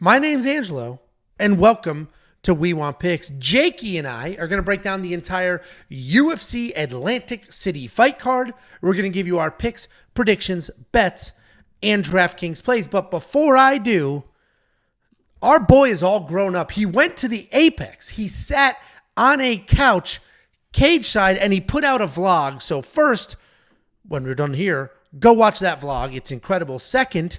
My name's Angelo, and welcome to We Want Picks. Jakey and I are going to break down the entire UFC Atlantic City fight card. We're going to give you our picks, predictions, bets, and DraftKings plays. But before I do, our boy is all grown up. He went to the Apex. He sat on a couch, cage side, and he put out a vlog. So first, when we're done here, go watch that vlog. It's incredible. Second,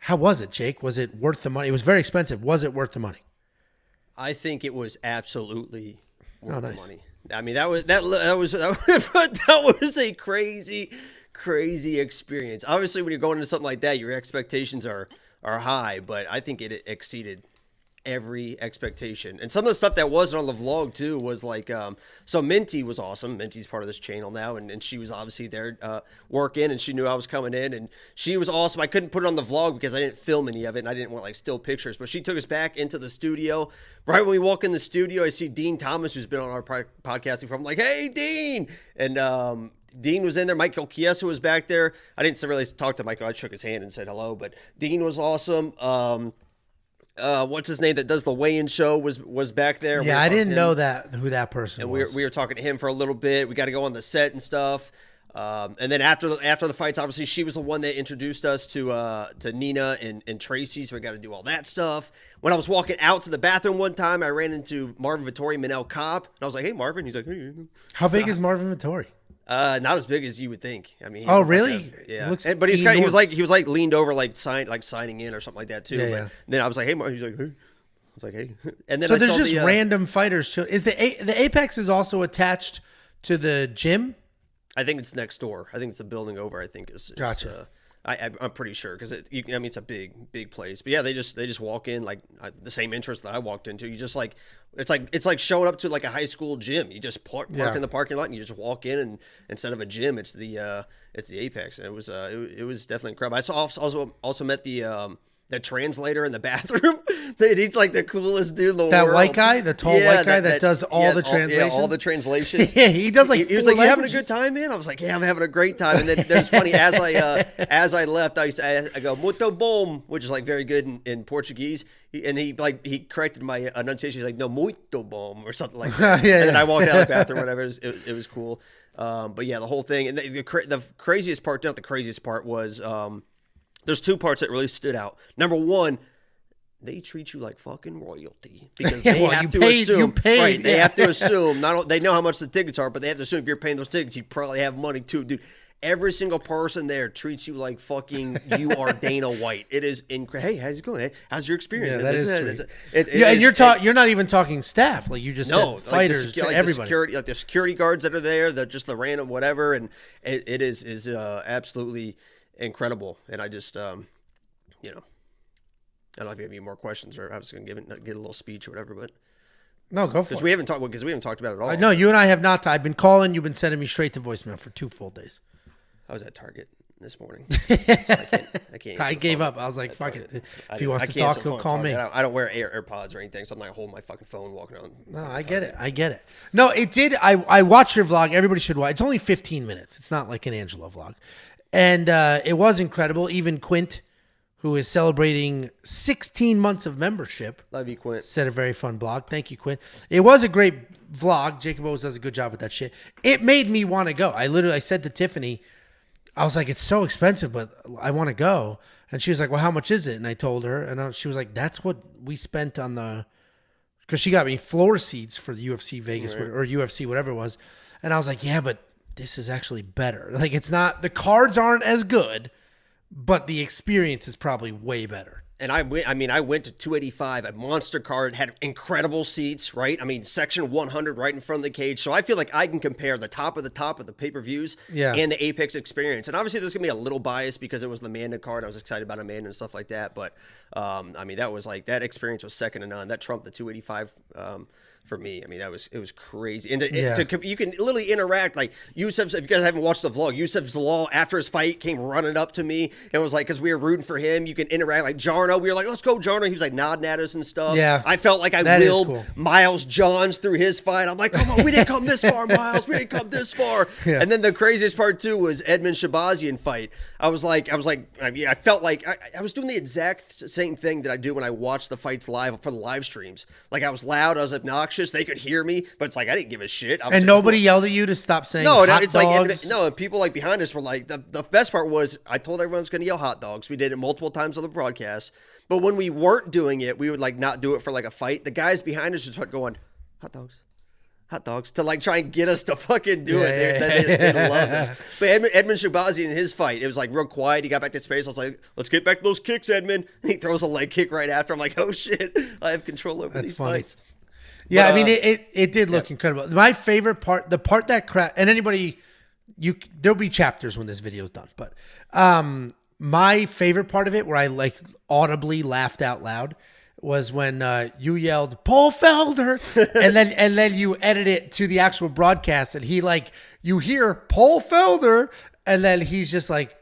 how was it, Jake? Was it worth the money? It was very expensive. Was it worth the money? I think it was absolutely worth nice. the money. I mean, that was a crazy experience. Obviously, when you're going into something like that, your expectations are high, but I think it exceeded every expectation. And some of the stuff that wasn't on the vlog too was like, so Minty was awesome. Minty's part of this channel now, and she was obviously there working, and she knew I was coming in, and she was awesome. I couldn't put it on the vlog because I didn't film any of it, and I didn't want like still pictures, but she took us back into the studio. Right when we walk in the studio, I see Dean Thomas, who's been on our podcasting from, like, hey Dean, and Dean was in there. Michael Chiesa was back there. I didn't really talk to Michael. I shook his hand and said hello, but Dean was awesome. What's his name that does the weigh-in show was back there. Yeah, I didn't know who that person was. And we were talking to him for a little bit. We got to go on the set and stuff. And then after the fights, obviously she was the one that introduced us to Nina and Tracy, so we got to do all that stuff. When I was walking out to the bathroom one time, I ran into Marvin Vettori, Manel Cobb, and I was like, "Hey, Marvin." He's like, "Hey." How big is Marvin Vettori? Not as big as you would think. I mean, oh really? Like yeah, but he was like leaned over, like signing in or something like that too. Yeah, but yeah. Then I was like, "Hey, Marvin." He's like, "Hey." I was like, "Hey." And then So there's just random fighters. Is the Apex is also attached to the gym? I think it's next door. I think it's a building over. I think is Gotcha. I'm pretty sure because it's a big place. But yeah, they just walk in like the same entrance that I walked into. You just like it's like showing up to like a high school gym. You just park in the parking lot and you just walk in, and instead of a gym, it's the Apex. And it was definitely incredible. I also met the translator in the bathroom. He's like the coolest dude in the world. That white guy, the tall white guy that does all the translations. All the translations. Yeah, he does like. He was like, "You having a good time, man?" I was like, "Yeah, I'm having a great time." And then there's funny as I left, I go "muito bom," which is like very good in Portuguese. He corrected my enunciation. He's like, "No, muito bom" or something like that. Yeah, and then I walked out of the bathroom. Whatever. It was cool. But yeah, the whole thing. And the craziest part, not the craziest part, was. There's two parts that really stood out. Number one, they treat you like fucking royalty because they have to assume. Right, they have to assume. They know how much the tickets are, but they have to assume if you're paying those tickets, you probably have money too, dude. Every single person there treats you like fucking you are Dana White. It is incredible. Hey, how's it going? Hey, how's your experience? Yeah, that is sweet. And you're not even talking staff. Like you just said fighters, to everybody. The security guards that are there, just the random whatever, and it is absolutely incredible. And I just, I don't know if you have any more questions, or I was going to get a little speech or whatever, but no, go for it. Because we haven't talked about it at all. No, you and I have not. I've been calling. You've been sending me straight to voicemail for 2 full days. I was at Target this morning. So I can't. I gave up. I was like, fuck it. If he wants to talk, he'll call me. I don't wear AirPods or anything, so I'm not holding my fucking phone walking around. No, I get it. No, it did. I watched your vlog. Everybody should watch. It's only 15 minutes. It's not like an Angelo vlog. And it was incredible. Even Quint, who is celebrating 16 months of membership. Love you, Quint. Said a very fun blog. Thank you, Quint. It was a great vlog. Jacob always does a good job with that shit. It made me want to go. I said to Tiffany, I was like, it's so expensive, but I want to go. And she was like, well, how much is it? And I told her. And she was like, that's what we spent on the... Because she got me floor seats for the UFC Vegas, right, or UFC, whatever it was. And I was like, yeah, but... this is actually better. Like, it's not, the cards aren't as good, but the experience is probably way better. And I went to 285, a monster card, had incredible seats, right? I mean, section 100 right in front of the cage. So I feel like I can compare the top of the pay-per-views and the Apex experience. And obviously there's going to be a little bias because it was the Amanda card. I was excited about Amanda and stuff like that. But, I mean, that experience was second to none. That trumped the 285 for me. I mean, it was crazy. And you can literally interact. Like Yusuf's, if you guys haven't watched the vlog, Yusuf's Law after his fight came running up to me and was like, because we were rooting for him, you can interact. Like Jarno, we were like, let's go Jarno. He was like nodding at us and stuff. Yeah, I felt like I willed Miles Johns through his fight. I'm like, come on, we didn't come this far, Miles. We didn't come this far. Yeah. And then the craziest part too was Edmund Shabazian fight. I mean, I felt like I was doing the exact same thing that I do when I watch the fights live for the live streams. Like I was loud, I was obnoxious. They could hear me, but it's like I didn't give a shit. And nobody yelled at you to stop saying hot dogs? Like people like behind us were like, the best part was I told everyone was going to yell hot dogs. We did it multiple times on the broadcast, but when we weren't doing it, we would like not do it for like a fight. The guys behind us would start going hot dogs to like try and get us to fucking do it. They love this. But Edmund Shabazian in his fight, it was like real quiet. He got back to space. I was like, let's get back to those kicks, Edmund. And he throws a leg kick right after. I'm like, oh shit, I have control over these fights. Yeah, but, I mean, it did look incredible. My favorite part, the part that and anybody, there'll be chapters when this video is done, but my favorite part of it, where I like audibly laughed out loud, was when you yelled Paul Felder, and then you edit it to the actual broadcast, and he like you hear Paul Felder, and then he's just like.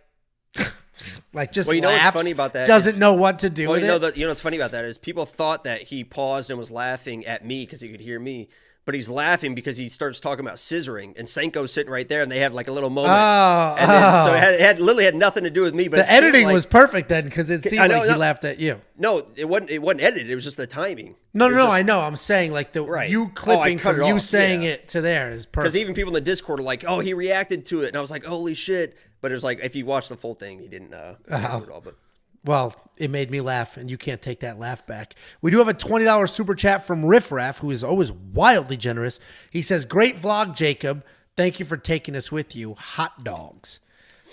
Like just laughs, what's funny about that doesn't know what to do with it. You know what's funny about that is people thought that he paused and was laughing at me because he could hear me, but he's laughing because he starts talking about scissoring, and Senko's sitting right there, and they have like a little moment. So it literally had nothing to do with me. But the editing was perfect then, because it seemed like he laughed at you. No, it wasn't edited. It was just the timing. No, I know. I'm saying like you clipping from you saying it to there is perfect. Because even people in the Discord are like, "Oh, he reacted to it," and I was like, "Holy shit!" But it was like if you watch the full thing, he didn't. At all, but. Well, it made me laugh, and you can't take that laugh back. We do have a $20 super chat from Riffraff, who is always wildly generous. He says, "Great vlog, Jacob. Thank you for taking us with you. Hot dogs."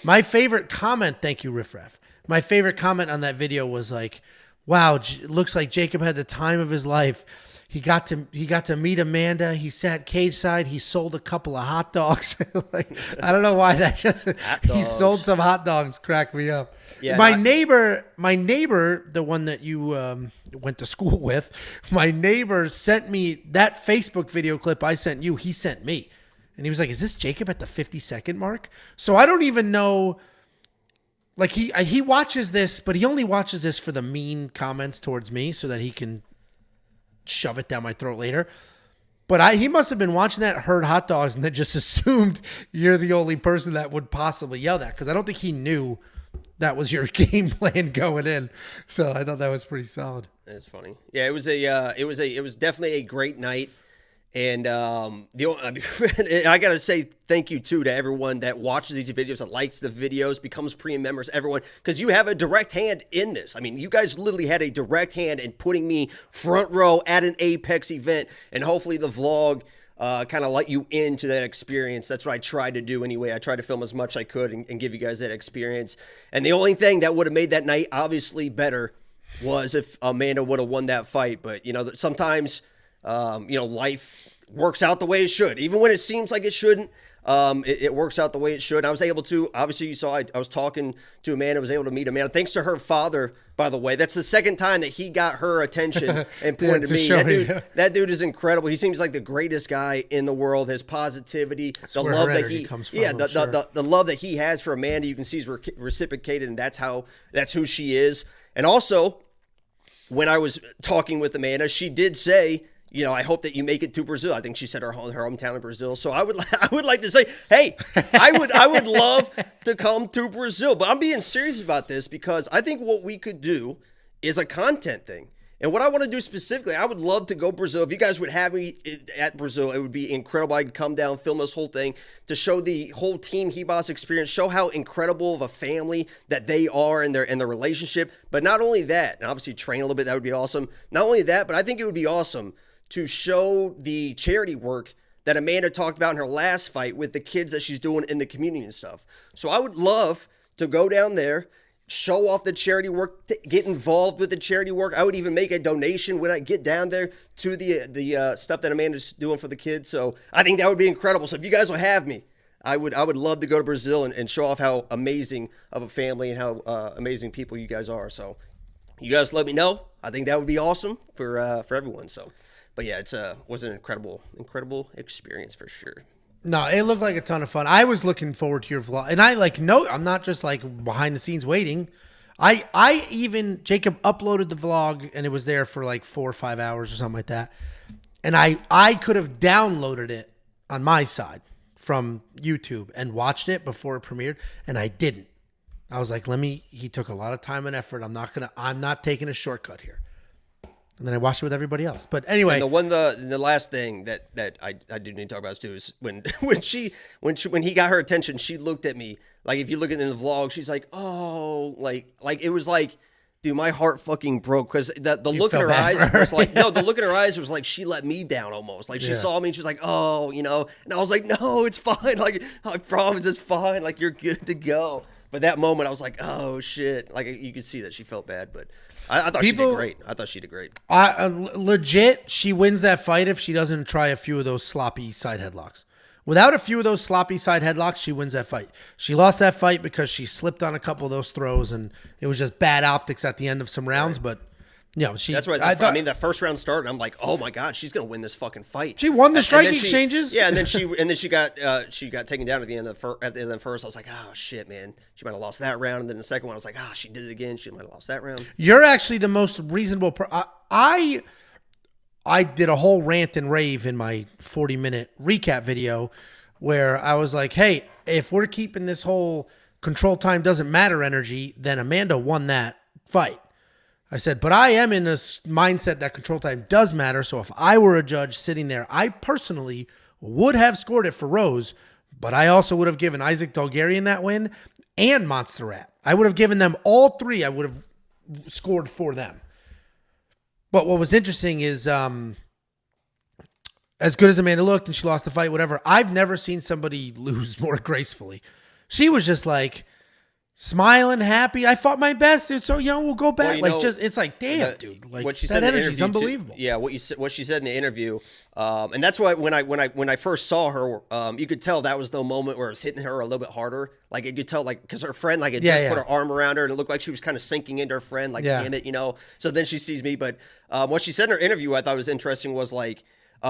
My favorite comment, thank you, Riffraff. My favorite comment on that video was like, "Wow, looks like Jacob had the time of his life. He got to meet Amanda. He sat cage side. He sold a couple of hot dogs." Like, I don't know why that just he sold some hot dogs. Cracked me up. Yeah, my neighbor, the one that you went to school with, my neighbor sent me that Facebook video clip I sent you. He sent me, and he was like, "Is this Jacob at the 50-second mark?" So I don't even know. Like he watches this, but he only watches this for the mean comments towards me, so that he can shove it down my throat later. But he must have been watching that, heard hot dogs, and then just assumed you're the only person that would possibly yell that, because I don't think he knew that was your game plan going in. So I thought that was pretty solid. That's funny. Yeah, it was definitely a great night. And I gotta say thank you too to everyone that watches these videos, that likes the videos, becomes premium members, everyone, because you have a direct hand in this. I mean, you guys literally had a direct hand in putting me front row at an Apex event, and hopefully the vlog kind of let you into that experience. That's what I tried to do anyway. I tried to film as much as I could and give you guys that experience. And the only thing that would have made that night obviously better was if Amanda would have won that fight. But sometimes life works out the way it should. Even when it seems like it shouldn't, it works out the way it should. And I was able to, obviously you saw, I was talking to Amanda, was able to meet Amanda. Thanks to her father, by the way. That's the second time that he got her attention and pointed to me. That dude is incredible. He seems like the greatest guy in the world. His positivity, the love that he comes from, the love that he has for Amanda, you can see is reciprocated, and that's who she is. And also, when I was talking with Amanda, she did say, I hope that you make it to Brazil. I think she said her hometown in Brazil. So I would like to say, hey, I would love to come to Brazil. But I'm being serious about this, because I think what we could do is a content thing. And what I want to do specifically, I would love to go to Brazil. If you guys would have me at Brazil, it would be incredible. I could come down, film this whole thing to show the whole Team Hebos experience, show how incredible of a family that they are in their relationship. But not only that, and obviously train a little bit, that would be awesome. Not only that, but I think it would be awesome to show the charity work that Amanda talked about in her last fight with the kids that she's doing in the community and stuff. So I would love to go down there, show off the charity work, get involved with the charity work. I would even make a donation when I get down there to the stuff that Amanda's doing for the kids. So I think that would be incredible. So if you guys will have me, I would love to go to Brazil and show off how amazing of a family and how amazing people you guys are. So you guys let me know. I think that would be awesome for everyone. So. But yeah, was an incredible experience for sure. No, it looked like a ton of fun. I was looking forward to your vlog. And I'm not just like behind the scenes waiting. I even, Jacob uploaded the vlog and it was there for like 4 or 5 hours or something like that. And I could have downloaded it on my side from YouTube and watched it before it premiered, and I didn't. I was like, he took a lot of time and effort. I'm not taking a shortcut here. And then I watched it with everybody else. But anyway, the last thing that I do need to talk about too is when he got her attention, she looked at me like, if you look at it in the vlog, she's like, oh, like it was like, dude, my heart fucking broke because the look in her eyes was like, no, the look in her eyes was like she let me down almost. Like she saw me and she was like, oh, and I was like, no, it's fine. Like, I promise it's fine. Like, you're good to go. But that moment, I was like, oh shit. Like, you could see that she felt bad, but I thought she did great. Legit, she wins that fight if she doesn't try a few of those sloppy side headlocks. Without a few of those sloppy side headlocks, she wins that fight. She lost that fight because she slipped on a couple of those throws, and it was just bad optics at the end of some rounds. Right. But that's what I mean. That first round started, I'm like, oh my god, she's gonna win this fucking fight. She won the striking exchanges. Yeah, and then she got taken down at the end of the first. I was like, oh shit, man, she might have lost that round. And then the second one, I was like, she did it again. She might have lost that round. You're actually the most reasonable. I did a whole rant and rave in my 40-minute recap video where I was like, hey, if we're keeping this whole control time doesn't matter energy, then Amanda won that fight. I said, but I am in a mindset that control time does matter. So if I were a judge sitting there, I personally would have scored it for Rose, but I also would have given Isaac Dolgarian that win and Monster Rat. I would have given them all three. I would have scored for them. But what was interesting is, as good as Amanda looked and she lost the fight, whatever, I've never seen somebody lose more gracefully. She was just like smiling, happy. I fought my best, so we'll go back. Well, it's like, damn, dude. Like, what she said that in the energy is unbelievable. What she said in the interview, and that's why when I first saw her, you could tell that was the moment where it was hitting her a little bit harder. Like, you could tell, like, because her friend put her arm around her, and it looked like she was kind of sinking into her friend, like, damn it, So then she sees me, but what she said in her interview, I thought was interesting, was like,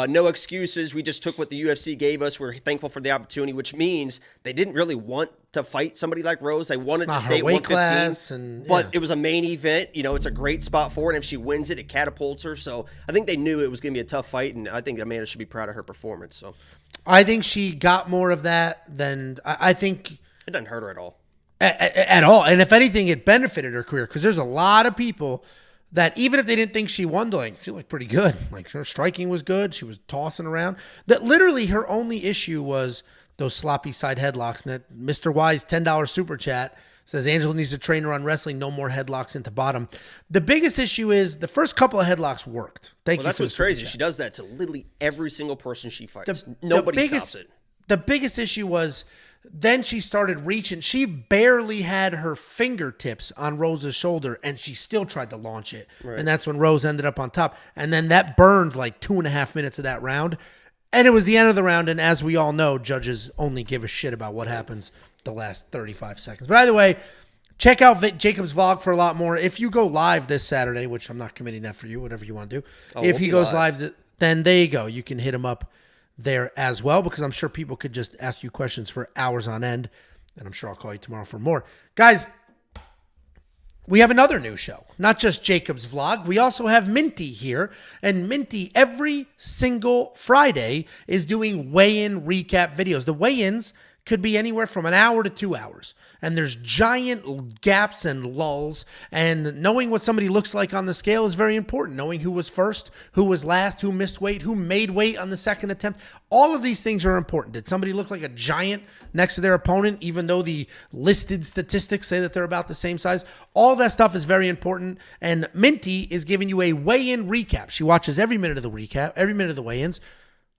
no excuses. We just took what the UFC gave us. We're thankful for the opportunity, which means they didn't really want to fight somebody like Rose. They wanted to stay at 115, but it was a main event. It's a great spot for it. And if she wins it, it catapults her. So I think they knew it was going to be a tough fight, and I think Amanda should be proud of her performance. So I think she got more of that than I think. It doesn't hurt her at all. At all. And if anything, it benefited her career because there's a lot of people that even if they didn't think she won, she looked pretty good. Like, her striking was good. She was tossing around. That literally her only issue was those sloppy side headlocks. And that Mr. Wise $10 super chat says Angela needs to train her on wrestling. No more headlocks into bottom. The biggest issue is the first couple of headlocks worked. Thank you. That's what's crazy. She does that to literally every single person she fights. Nobody stops it. The biggest issue was then she started reaching. She barely had her fingertips on Rose's shoulder, and she still tried to launch it. Right. And that's when Rose ended up on top. And then that burned like 2.5 minutes of that round. And it was the end of the round. And as we all know, judges only give a shit about what happens the last 35 seconds. But either way, check out Jacob's vlog for a lot more. If you go live this Saturday, which I'm not committing that for you, whatever you want to do. If he goes live, then there you go. You can hit him up there as well, because I'm sure people could just ask you questions for hours on end, and I'm sure I'll call you tomorrow for more. Guys, we have another new show, not just Jacob's vlog. We also have Minty here, and Minty every single Friday is doing weigh-in recap videos. The weigh-ins could be anywhere from an hour to 2 hours. And there's giant gaps and lulls. And knowing what somebody looks like on the scale is very important. Knowing who was first, who was last, who missed weight, who made weight on the second attempt. All of these things are important. Did somebody look like a giant next to their opponent, even though the listed statistics say that they're about the same size? All that stuff is very important. And Minty is giving you a weigh-in recap. She watches every minute of the recap, every minute of the weigh-ins,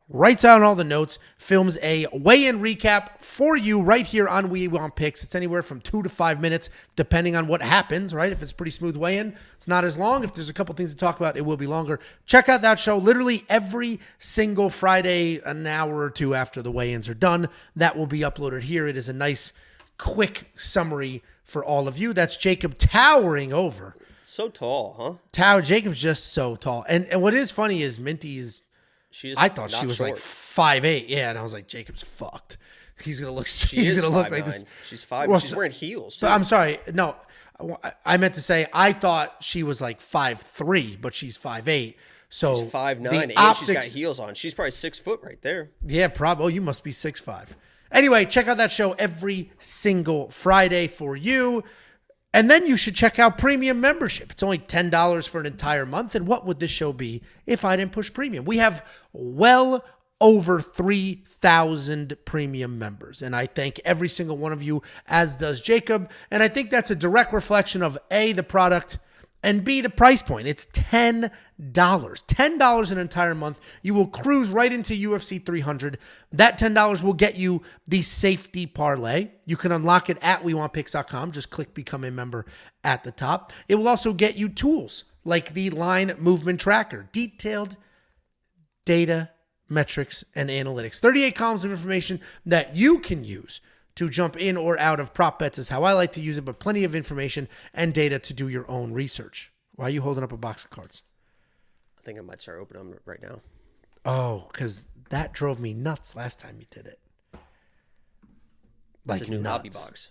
writes out all the notes, films a weigh-in recap for you right here on We Want Picks. It's anywhere from 2 to 5 minutes, depending on what happens, right? If it's pretty smooth weigh-in, it's not as long. If there's a couple things to talk about, it will be longer. Check out that show literally every single Friday, an hour or two after the weigh-ins are done. That will be uploaded here. It is a nice, quick summary for all of you. That's Jacob towering over So tall, huh? Tao Jacob's just so tall. And what is funny is Minty is, I thought she was like 5'8". Yeah, and I was like, Jacob's fucked. He's gonna look. He's gonna look like this. She's 5'. Well, she's wearing heels. So I'm sorry. No, I meant to say I thought she was like 5'3", but she's 5'8". So she's 5'9", and she's got heels on. She's probably 6 foot right there. Yeah, probably. Oh, you must be 6'5". Anyway, check out that show every single Friday for you. And then you should check out premium membership. It's only $10 for an entire month. And what would this show be if I didn't push premium? We have well over 3,000 premium members. And I thank every single one of you, as does Jacob. And I think that's a direct reflection of A, the product, and B, the price point. It's $10. $10 an entire month. You will cruise right into UFC 300. That $10 will get you the safety parlay. You can unlock it at WeWantPicks.com. Just click Become a Member at the top. It will also get you tools like the line movement tracker, detailed data, metrics, and analytics. 38 columns of information that you can use to jump in or out of prop bets is how I like to use it, but plenty of information and data to do your own research. Why are you holding up a box of cards? I think I might start opening them right now. Oh, because that drove me nuts last time you did it. Like it's a new hobby box.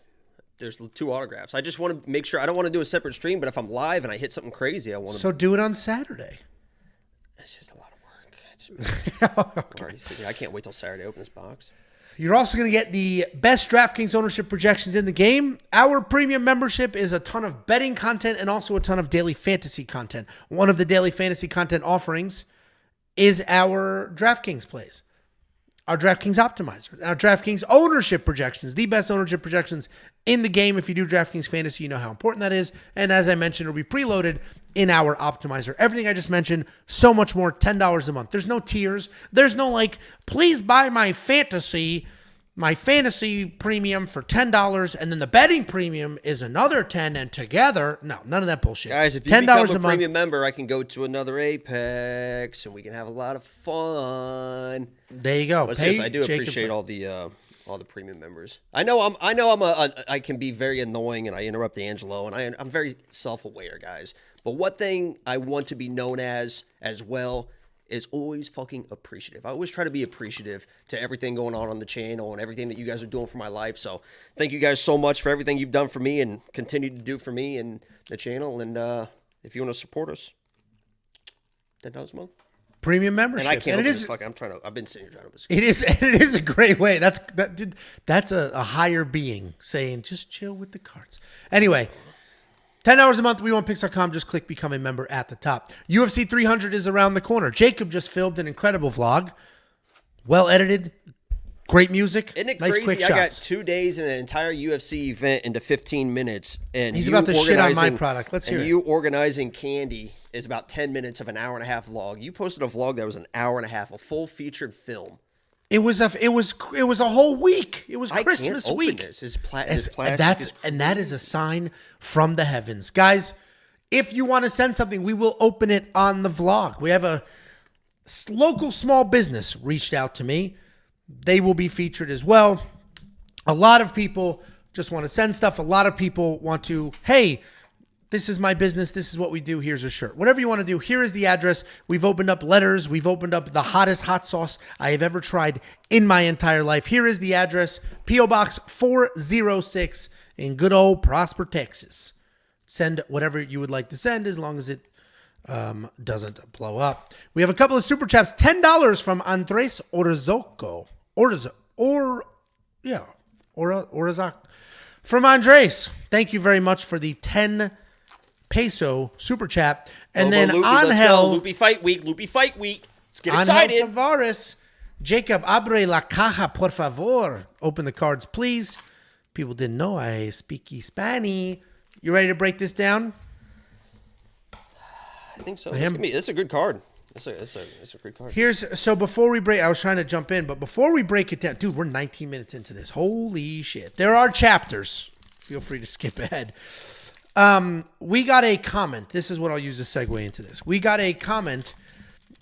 There's 2 autographs. I just want to make sure. I don't want to do a separate stream, but if I'm live and I hit something crazy, I want to. So do it on Saturday. It's just a lot of work. Okay. I can't wait till Saturday to open this box. You're also going to get the best DraftKings ownership projections in the game. Our premium membership is a ton of betting content and also a ton of daily fantasy content. One of the daily fantasy content offerings is our DraftKings plays, our DraftKings optimizer, our DraftKings ownership projections, the best ownership projections in the game. If you do DraftKings fantasy, you know how important that is. And as I mentioned, it'll be preloaded in our optimizer. Everything I just mentioned, so much more, $10 a month. There's no tiers. There's no like, please buy my fantasy premium for $10, and then the betting premium is another $10, and together, no, none of that bullshit. Guys, if you become a premium member, I can go to another Apex, and we can have a lot of fun. There you go. I do appreciate all the premium members. I know I can be very annoying, and I interrupt Angelo, and I'm very self-aware, guys. But one thing I want to be known as well is always fucking appreciative. I always try to be appreciative to everything going on the channel and everything that you guys are doing for my life. So thank you guys so much for everything you've done for me and continue to do for me and the channel. And if you want to support us, $10 a month. Premium membership. And I can't. I've been sitting here trying to. It is a great way. That's a higher being saying just chill with the cards. Anyway. $10 a month, WeWantPicks.com. Just click Become a Member at the top. UFC 300 is around the corner. Jacob just filmed an incredible vlog. Well edited. Great music. Isn't it nice crazy? quick I shots. got 2 days in an entire UFC event into 15 minutes. And he's about to shit on my product. Let's hear it. And you organizing candy is about 10 minutes of an hour and a half vlog. You posted a vlog that was an hour and a half, a full featured film. It was a whole week. It was Christmas week. His that is a sign from the heavens, guys. If you want to send something, we will open it on the vlog. We have a local small business reached out to me. They will be featured as well. A lot of people just want to send stuff. A lot of people want to, hey, this is my business. This is what we do. Here's a shirt. Whatever you want to do, here is the address. We've opened up letters. We've opened up the hottest hot sauce I have ever tried in my entire life. Here is the address. P.O. Box 406 in good old Prosper, Texas. Send whatever you would like to send as long as it doesn't blow up. We have a couple of super chats. $10 from Andres Orozco. Orozco. From Andres. Thank you very much for the 10 peso super chat. And then Angel. Loopy Fight Week. Let's get excited. Angel Tavares. Jacob, abre la caja, por favor. Open the cards, please. People didn't know I speak Spanish. You ready to break this down? I think so. This is a good card. It's a great card. So before we break, I was trying to jump in, but before we break it down, dude, we're 19 minutes into this. Holy shit. There are chapters. Feel free to skip ahead. We got a comment. This is what I'll use to segue into this. We got a comment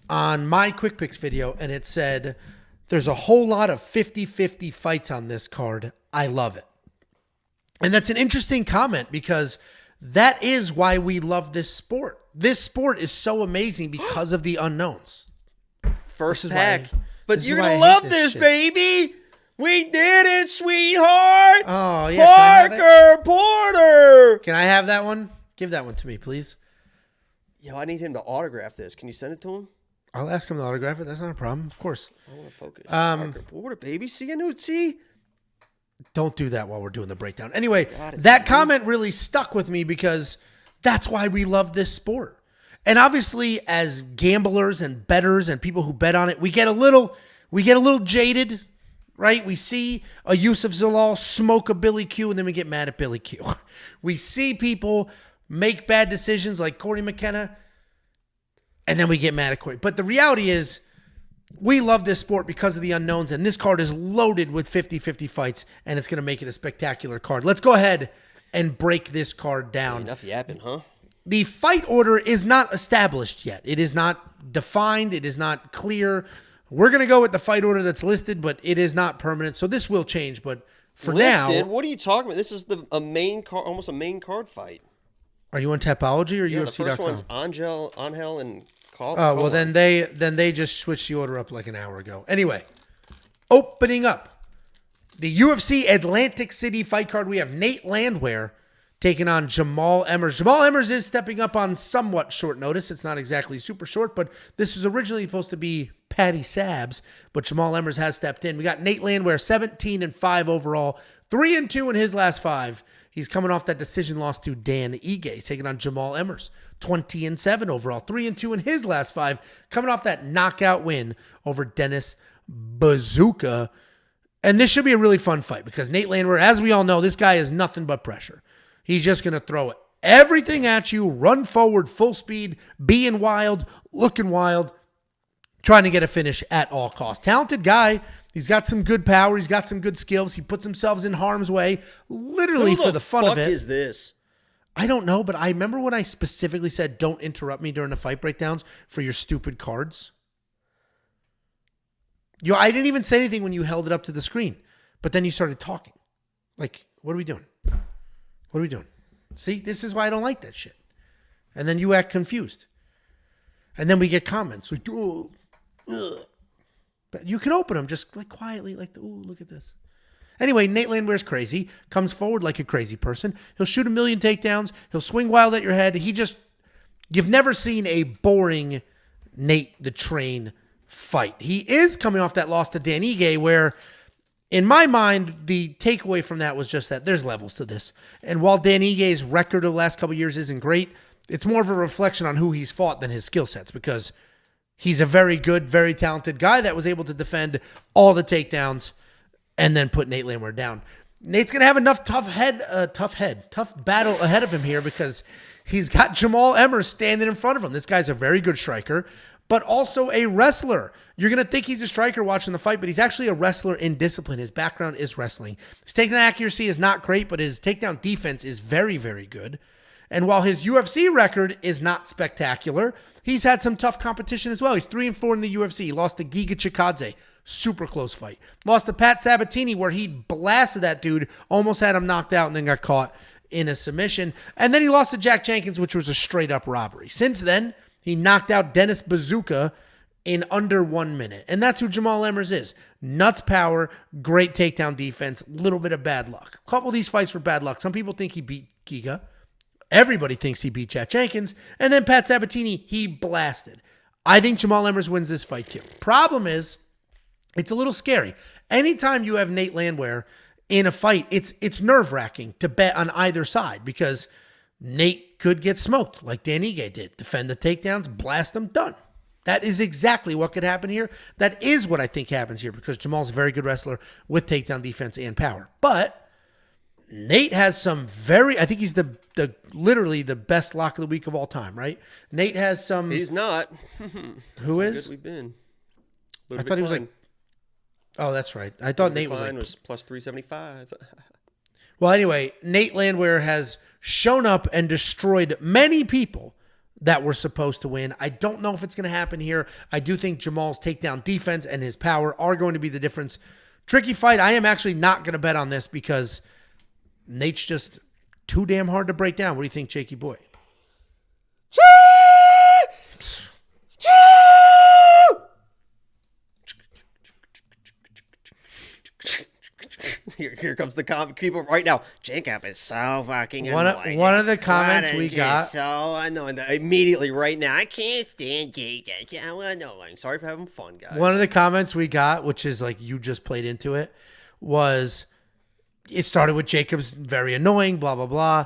on my Quick Picks video, and it said, there's a whole lot of 50-50 fights on this card. I love it. And that's an interesting comment because That is why we love this sport. This sport is so amazing because of the unknowns. First pack. But you're going to love this, baby. We did it, sweetheart. Oh, yeah. Parker Porter. Can I have that one? Give that one to me, please. Yo, I need him to autograph this. Can you send it to him? I'll ask him to autograph it. That's not a problem. Of course. I want to focus. Parker Porter, baby. See? Don't do that while we're doing the breakdown. Anyway, that comment really stuck with me because that's why we love this sport. And obviously, as gamblers and bettors and people who bet on it, we get a little jaded, right? We see a Yusuf Zalal smoke a Billy Q, and then we get mad at Billy Q. We see people make bad decisions like Corey McKenna, and then we get mad at Corey. But the reality is, we love this sport because of the unknowns, and this card is loaded with 50-50 fights, and it's going to make it a spectacular card. Let's go ahead and break this card down. Enough yapping, huh? The fight order is not established yet. It is not defined. It is not clear. We're going to go with the fight order that's listed, but it is not permanent, so this will change. But for now... What are you talking about? This is a main card, almost a main card fight. Are you on Tapology or UFC.com? The first one's Angel and Caolan. Oh, well, then they just switched the order up like an hour ago. Anyway, opening up the UFC Atlantic City fight card, we have Nate Landwehr taking on Jamall Emmers. Jamall Emmers is stepping up on somewhat short notice. It's not exactly super short, but this was originally supposed to be Patty Sabs, but Jamall Emmers has stepped in. We got Nate Landwehr, 17-5 overall, 3-2 in his last 5. He's coming off that decision loss to Dan Ige. He's taking on Jamall Emmers, 20-7 overall, 3-2 in his last 5, coming off that knockout win over Dennis Buzukja. And this should be a really fun fight because Nate Landwehr, as we all know, this guy is nothing but pressure. He's just going to throw everything at you, run forward, full speed, being wild, looking wild, trying to get a finish at all costs. Talented guy. He's got some good power. He's got some good skills. He puts himself in harm's way, literally for the fun of it. Who the fuck is this? I don't know, but I remember when I specifically said, don't interrupt me during the fight breakdowns for your stupid cards. I didn't even say anything when you held it up to the screen, but then you started talking. Like, what are we doing? What are we doing? See, this is why I don't like that shit. And then you act confused. And then we get comments like, oh, ugh. But you can open them just like quietly, like, ooh, look at this. Anyway, Nate Landwehr's crazy, comes forward like a crazy person. He'll shoot a million takedowns. He'll swing wild at your head. You've never seen a boring Nate the Train fight. He is coming off that loss to Dan Ige where, in my mind, the takeaway from that was just that there's levels to this. And while Dan Ige's record of the last couple of years isn't great, it's more of a reflection on who he's fought than his skill sets because he's a very good, very talented guy that was able to defend all the takedowns and then put Nate Landwehr down. Nate's going to have enough tough battle ahead of him here because he's got Jamall Emmers standing in front of him. This guy's a very good striker, but also a wrestler. You're going to think he's a striker watching the fight, but he's actually a wrestler in discipline. His background is wrestling. His takedown accuracy is not great, but his takedown defense is very, very good. And while his UFC record is not spectacular, he's had some tough competition as well. He's 3-4 in the UFC. He lost to Giga Chikadze. Super close fight. Lost to Pat Sabatini where he blasted that dude, almost had him knocked out and then got caught in a submission. And then he lost to Jack Jenkins, which was a straight-up robbery. Since then, he knocked out Dennis Buzukja in under 1 minute. And that's who Jamall Emmers is. Nuts power, great takedown defense, little bit of bad luck. A couple of these fights were bad luck. Some people think he beat Giga. Everybody thinks he beat Jack Jenkins. And then Pat Sabatini, he blasted. I think Jamall Emmers wins this fight too. Problem is, it's a little scary. Anytime you have Nate Landwehr in a fight, it's nerve-wracking to bet on either side because Nate could get smoked like Dan Ige did. Defend the takedowns, blast them, done. That is exactly what could happen here. That is what I think happens here because Jamall's a very good wrestler with takedown defense and power. But Nate has some I think he's literally the best lock of the week of all time, right? Nate has some. He's not. Who is? How good we've been. I thought he was like. Oh, that's right. I thought Nate was like plus 375. Well, anyway, Nate Landwehr has shown up and destroyed many people that were supposed to win. I don't know if it's going to happen here. I do think Jamall's takedown defense and his power are going to be the difference. Tricky fight. I am actually not going to bet on this because Nate's just too damn hard to break down. What do you think, Jakey boy? Here comes the comment. People right now. Jacob is so fucking annoying. One of the comments we got. So annoying. Immediately right now. I can't stand Jacob. So annoying. Sorry for having fun, guys. One of the comments we got, which is like you just played into it, was it started with Jacob's very annoying, blah, blah, blah.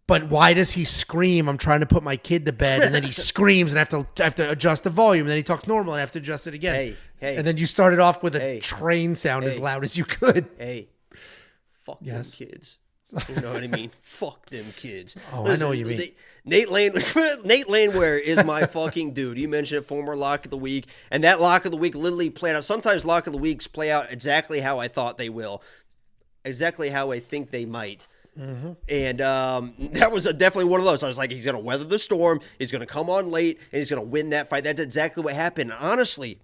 But why does he scream? I'm trying to put my kid to bed, and then he screams, and I have to adjust the volume. And then he talks normal, and I have to adjust it again. Hey. And then you started off with a train sound as loud as you could. Hey, fuck them kids. You know what I mean? Fuck them kids. Oh, listen, I know what you mean. Nate Landwehr is my fucking dude. You mentioned it, former lock of the week, and that lock of the week literally played out. Sometimes lock of the weeks play out exactly how I thought they will, exactly how I think they might. Mm-hmm. And that was definitely one of those. I was like, he's going to weather the storm. He's going to come on late, and he's going to win that fight. That's exactly what happened. Honestly,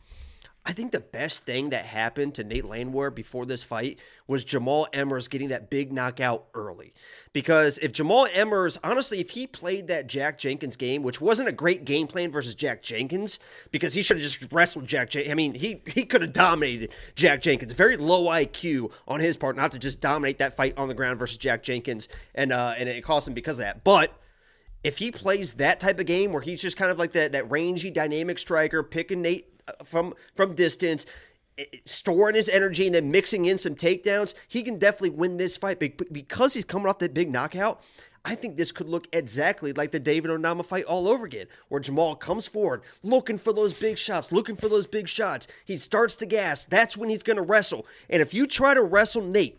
I think the best thing that happened to Nate Landwehr before this fight was Jamall Emmers getting that big knockout early. Because if Jamall Emmers, honestly, if he played that Jack Jenkins game, which wasn't a great game plan versus Jack Jenkins, because he should have just wrestled Jack Jenkins. I mean, he could have dominated Jack Jenkins. Very low IQ on his part not to just dominate that fight on the ground versus Jack Jenkins, and it cost him because of that. But if he plays that type of game where he's just kind of like that rangy, dynamic striker, picking Nate from distance, storing his energy, and then mixing in some takedowns, he can definitely win this fight. Because he's coming off that big knockout, I think this could look exactly like the David Onama fight all over again, where Jamall comes forward, looking for those big shots. He starts to gas. That's when he's going to wrestle. And if you try to wrestle Nate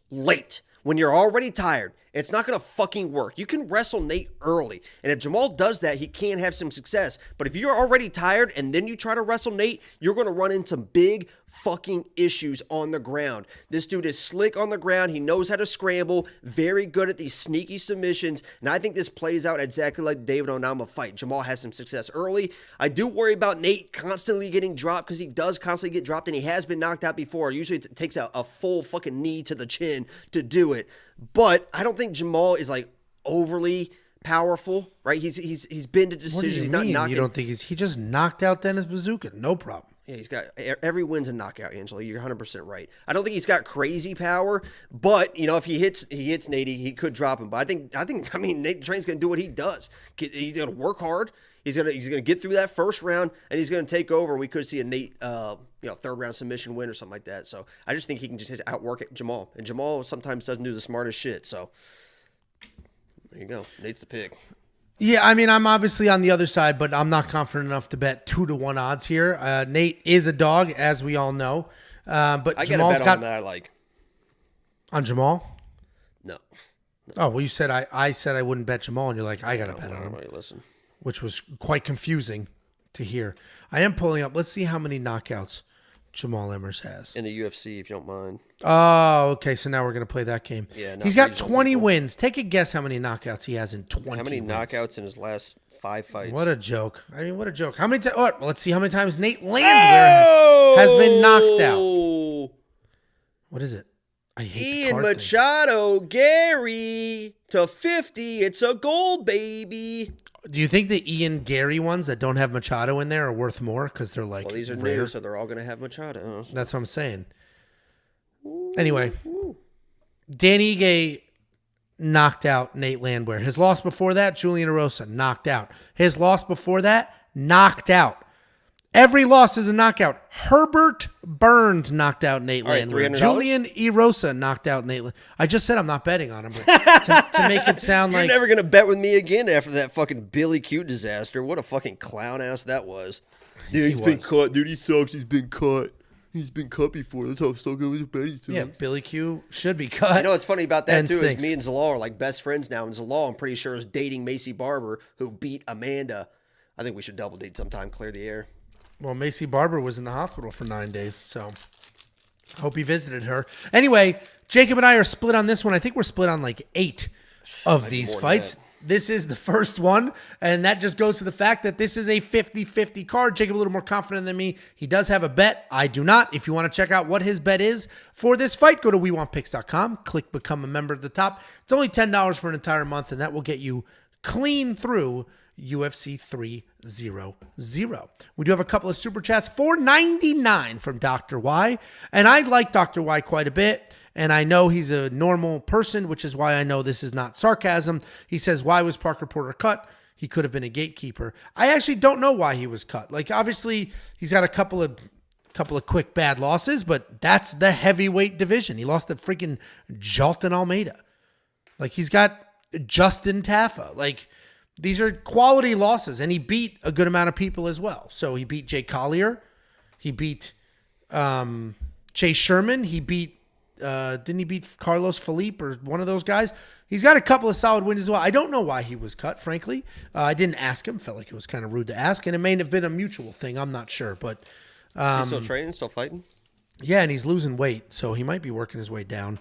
late, when you're already tired, it's not going to fucking work. You can wrestle Nate early. And if Jamall does that, he can have some success. But if you're already tired and then you try to wrestle Nate, you're going to run into big fucking issues on the ground. This dude is slick on the ground. He knows how to scramble. Very good at these sneaky submissions. And I think this plays out exactly like the David Onama fight. Jamall has some success early. I do worry about Nate constantly getting dropped, because he does constantly get dropped, and he has been knocked out before. Usually it takes a full fucking knee to the chin to do it. But I don't think Jamall is like overly powerful, right? He's been to decisions. He's not knocking. You don't think he just knocked out Dennis Buzukja? No problem. Yeah, he's got every win's a knockout, Angela. You're 100% right. I don't think he's got crazy power, but if he hits Nate, he could drop him. But I mean, Nate Train's gonna do what he does. He's gonna work hard. He's gonna get through that first round, and he's gonna take over. We could see a Nate, third round submission win or something like that. So I just think he can just outwork Jamall, and Jamall sometimes doesn't do the smartest shit. So there you go. Nate's the pick. Yeah, I mean, I'm obviously on the other side, but I'm not confident enough to bet 2-1 odds here. Nate is a dog, as we all know. But I Jamall's got a bet on that I like. On Jamall? No. Oh, well, you said I said I wouldn't bet Jamall, and you're like, I got to bet on him. Listen. Which was quite confusing to hear. I am pulling up. Let's see how many knockouts Jamall Emmers has. In the UFC, if you don't mind. Oh, okay. So now we're going to play that game. Yeah, he's got 20 wins. Take a guess how many knockouts he has in 20 How many wins. knockouts in his last 5 fights? What a joke. I mean, what a joke. How many times? Oh, let's see how many times Nate Landwehr has been knocked out. What is it? I hate Ian Machado, Gary, to 50. It's a goal, baby. Do you think the Ian Gary ones that don't have Machado in there are worth more because they're like these are rare? new, so they're all going to have Machado. That's what I'm saying. Anyway, Danny Ige knocked out Nate Landwehr. His loss before that, Julian Erosa, knocked out. His loss before that, knocked out. Every loss is a knockout. Herbert Burns knocked out Nate Landwehr. Julian Erosa knocked out Nate Landwehr. I just said I'm not betting on him, but to make it sound You're like... You're never going to bet with me again after that fucking Billy Q disaster. What a fucking clown ass that was. Dude, he's been cut. Dude, he sucks. He's been cut. He's been cut before. That's how I'm still going to bet to him. Billy Q should be cut. You know what's funny about that, too, is me and Zalal are like best friends now, and Zalal, I'm pretty sure, is dating Macy Barber, who beat Amanda. I think we should double date sometime, clear the air. Well, Macy Barber was in the hospital for 9 days, so I hope he visited her. Anyway, Jacob and I are split on this one. I think we're split on like 8 of these fights. this is the first one, and that just goes to the fact that this is a 50-50 card. Jacob a little more confident than me. He does have a bet. I do not. If you want to check out what his bet is for this fight, go to WeWantPicks.com, click Become a Member at the top. It's only $10 for an entire month, and that will get you clean through UFC 300. We do have a couple of super chats. $4.99 from Dr. Y, and I like Dr. Y quite a bit. And I know he's a normal person, which is why I know this is not sarcasm. He says, why was Parker Porter cut? He could have been a gatekeeper. I actually don't know why he was cut. Like, obviously, he's got a couple of quick bad losses, but that's the heavyweight division. He lost to freaking Jalton Almeida. Like, he's got Justin Taffa. Like, these are quality losses, and he beat a good amount of people as well. So he beat Jay Collier. He beat Chase Sherman. He beat didn't he beat Carlos Felipe or one of those guys? He's got a couple of solid wins as well. I don't know why he was cut, frankly. I didn't ask him. Felt like it was kind of rude to ask, and it may have been a mutual thing. I'm not sure, but he's still training, still fighting. Yeah, and he's losing weight, so he might be working his way down.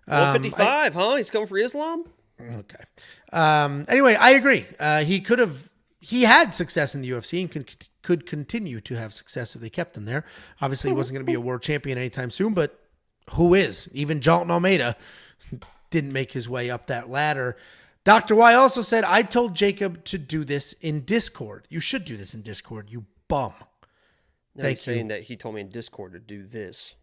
155, huh? He's coming for Islam. Okay. Anyway, I agree. He had success in the UFC and could continue to have success if they kept him there. Obviously, he wasn't going to be a world champion anytime soon, but who is? Even Jalton Almeida didn't make his way up that ladder. Dr. Y also said, I told Jacob to do this in Discord. You should do this in Discord, you bum. Now he's saying that he told me in Discord to do this.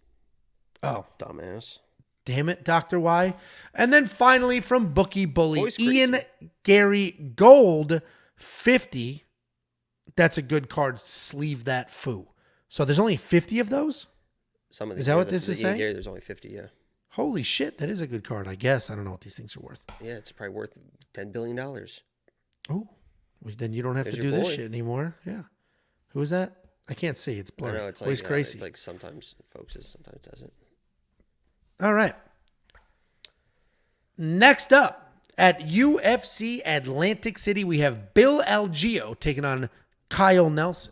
Oh. Dumbass. Damn it, Dr. Y. And then finally from Bookie Bully, Ian Gary Gold, 50. That's a good card. Sleeve that foo. So there's only 50 of those? Is that what this is saying? There's only 50, yeah. Holy shit, that is a good card, I guess. I don't know what these things are worth. Yeah, it's probably worth $10 billion. Oh, well, then you don't have to do this shit anymore. Yeah. Who is that? I can't see. It's blurry. I know, it's crazy. It's like sometimes it focuses, sometimes it doesn't. All right. Next up, at UFC Atlantic City, we have Bill Algeo taking on Kyle Nelson.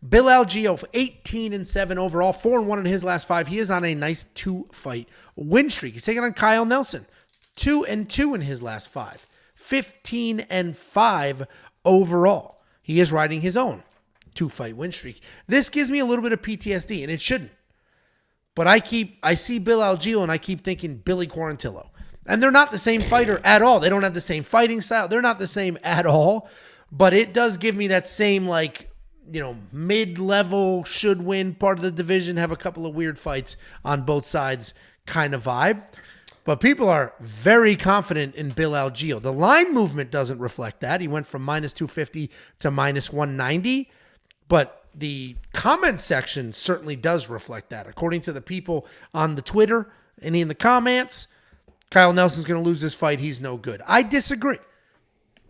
Bill Algeo, 18-7 overall, 4-1 in his last 5. He is on a nice 2-fight win streak. He's taking on Kyle Nelson, 2-2 in his last 5, 15-5 overall. He is riding his own 2-fight win streak. This gives me a little bit of PTSD, and it shouldn't. But I see Bill Algeo, and I keep thinking Billy Quarantillo. And they're not the same fighter at all. They don't have the same fighting style. They're not the same at all. But it does give me that same, like, mid-level, should win part of the division, have a couple of weird fights on both sides kind of vibe. But people are very confident in Bill Algeo. The line movement doesn't reflect that. He went from -250 to -190. But the comment section certainly does reflect that. According to the people on the Twitter and in the comments, Kyle Nelson's going to lose this fight. He's no good. I disagree.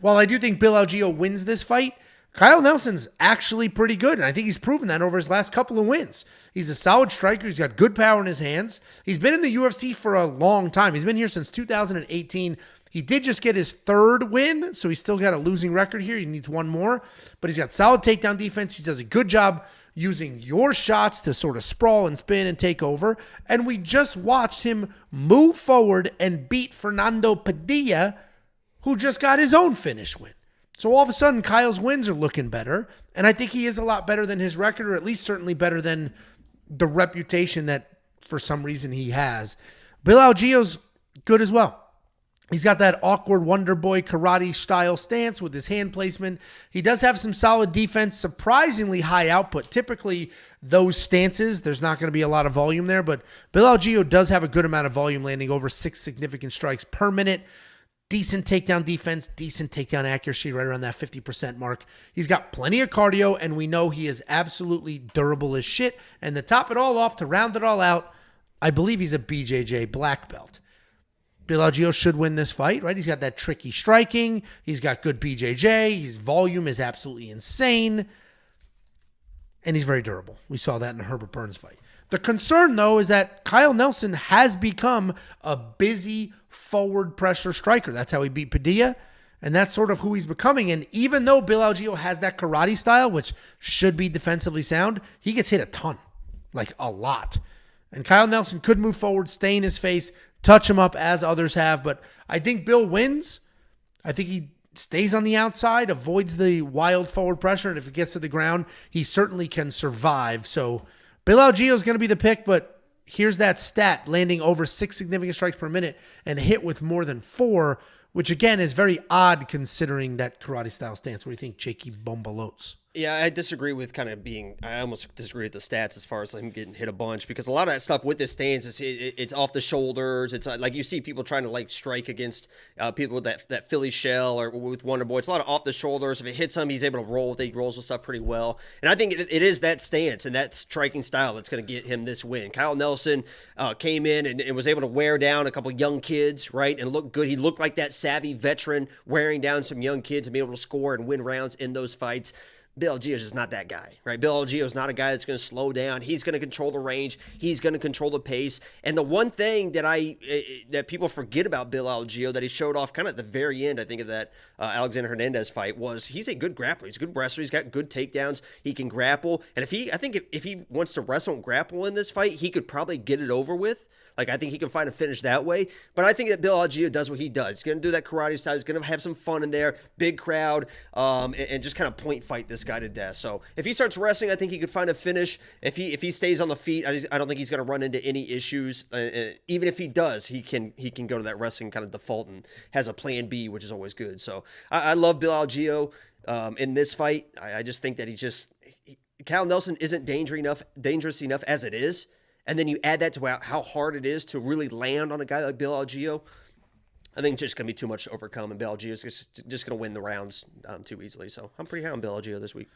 While I do think Bill Algeo wins this fight, Kyle Nelson's actually pretty good, and I think he's proven that over his last couple of wins. He's a solid striker. He's got good power in his hands. He's been in the UFC for a long time. He's been here since 2018. He did just get his 3rd win, so he's still got a losing record here. He needs one more, but he's got solid takedown defense. He does a good job using your shots to sort of sprawl and spin and take over, and we just watched him move forward and beat Fernando Padilla, who just got his own finish win. So all of a sudden, Kyle's wins are looking better, and I think he is a lot better than his record, or at least certainly better than the reputation that for some reason he has. Bill Algeo's good as well. He's got that awkward Wonder Boy karate style stance with his hand placement. He does have some solid defense, surprisingly high output. Typically, those stances, there's not going to be a lot of volume there, but Bill Algeo does have a good amount of volume, landing over 6 significant strikes per minute. Decent takedown defense, decent takedown accuracy, right around that 50% mark. He's got plenty of cardio, and we know he is absolutely durable as shit. And to top it all off, to round it all out, I believe he's a BJJ black belt. Bill Algeo should win this fight, right? He's got that tricky striking. He's got good BJJ. His volume is absolutely insane. And he's very durable. We saw that in the Herbert Burns fight. The concern, though, is that Kyle Nelson has become a busy forward pressure striker. That's how he beat Padilla, and that's sort of who he's becoming. And even though Bill Algeo has that karate style, which should be defensively sound, he gets hit a ton, like a lot. And Kyle Nelson could move forward, stay in his face, touch him up as others have. But I think Bill wins. I think stays on the outside, avoids the wild forward pressure, and if it gets to the ground, he certainly can survive. So Bill Algeo is going to be the pick, but here's that stat, landing over 6 significant strikes per minute and hit with more than 4, which again is very odd considering that karate-style stance. What do you think, Jakey Bombalotes? Yeah, I disagree with I almost disagree with the stats as far as him getting hit a bunch, because a lot of that stuff with this stance is it's off the shoulders. It's like you see people trying to like strike against people with that Philly shell or with Wonder Boy. It's a lot of off the shoulders. If it hits him, he's able to roll with it. He rolls with stuff pretty well. And I think it is that stance and that striking style that's going to get him this win. Kyle Nelson came in and was able to wear down a couple young kids, right, and look good. He looked like that savvy veteran wearing down some young kids and be able to score and win rounds in those fights. Bill Algeo is just not that guy, right? Bill Algeo is not a guy that's going to slow down. He's going to control the range. He's going to control the pace. And the one thing that people forget about Bill Algeo that he showed off kind of at the very end, I think, of that Alexander Hernandez fight was he's a good grappler. He's a good wrestler. He's got good takedowns. He can grapple. And if he wants to wrestle and grapple in this fight, he could probably get it over with. Like, I think he can find a finish that way. But I think that Bill Algeo does what he does. He's going to do that karate style. He's going to have some fun in there, big crowd, and just kind of point fight this guy to death. So if he starts wrestling, I think he could find a finish. If he stays on the feet, I don't think he's going to run into any issues. Even if he does, he can go to that wrestling kind of default and has a plan B, which is always good. So I love Bill Algeo in this fight. I just think that Kyle Nelson isn't dangerous enough as it is. And then you add that to how hard it is to really land on a guy like Bill Algeo. I think it's just going to be too much to overcome, and Bill Algeo is just going to win the rounds too easily. So I'm pretty high on Bill Algeo this week.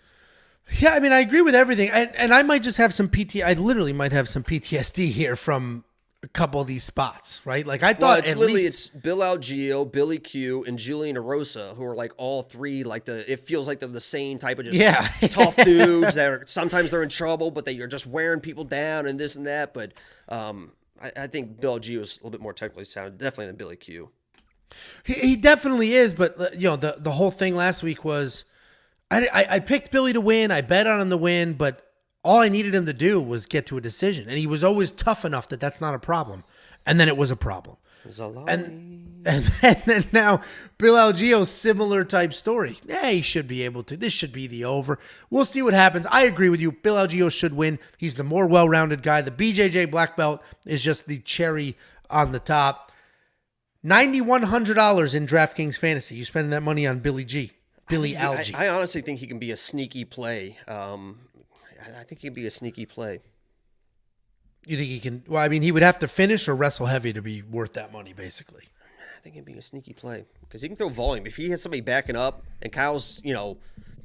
Yeah, I mean, I agree with everything. And I might just have some I literally might have some PTSD here from a couple of these spots, right? Like I thought it's Bill Algeo, Billy Q, and Julian Erosa, who are like all three, like it feels like they're the same type of tough dudes that are, sometimes they're in trouble, but they are just wearing people down and this and that. But I think Bill Algeo is a little bit more technically sound, definitely than Billy Q. He definitely is, but the whole thing last week was I picked Billy to win, I bet on him to win, but all I needed him to do was get to a decision. And he was always tough enough that that's not a problem. And then it was a problem. And then now Bill Algeo, similar type story. Yeah, he should be able to. This should be the over. We'll see what happens. I agree with you. Bill Algeo should win. He's the more well-rounded guy. The BJJ black belt is just the cherry on the top. $9,100 in DraftKings Fantasy. You spending that money on Billy Algeo. I honestly think he can be a sneaky play. I think he'd be a sneaky play. You think he can? Well, I mean, he would have to finish or wrestle heavy to be worth that money, basically. I think he'd be a sneaky play because he can throw volume. If he has somebody backing up and Kyle's,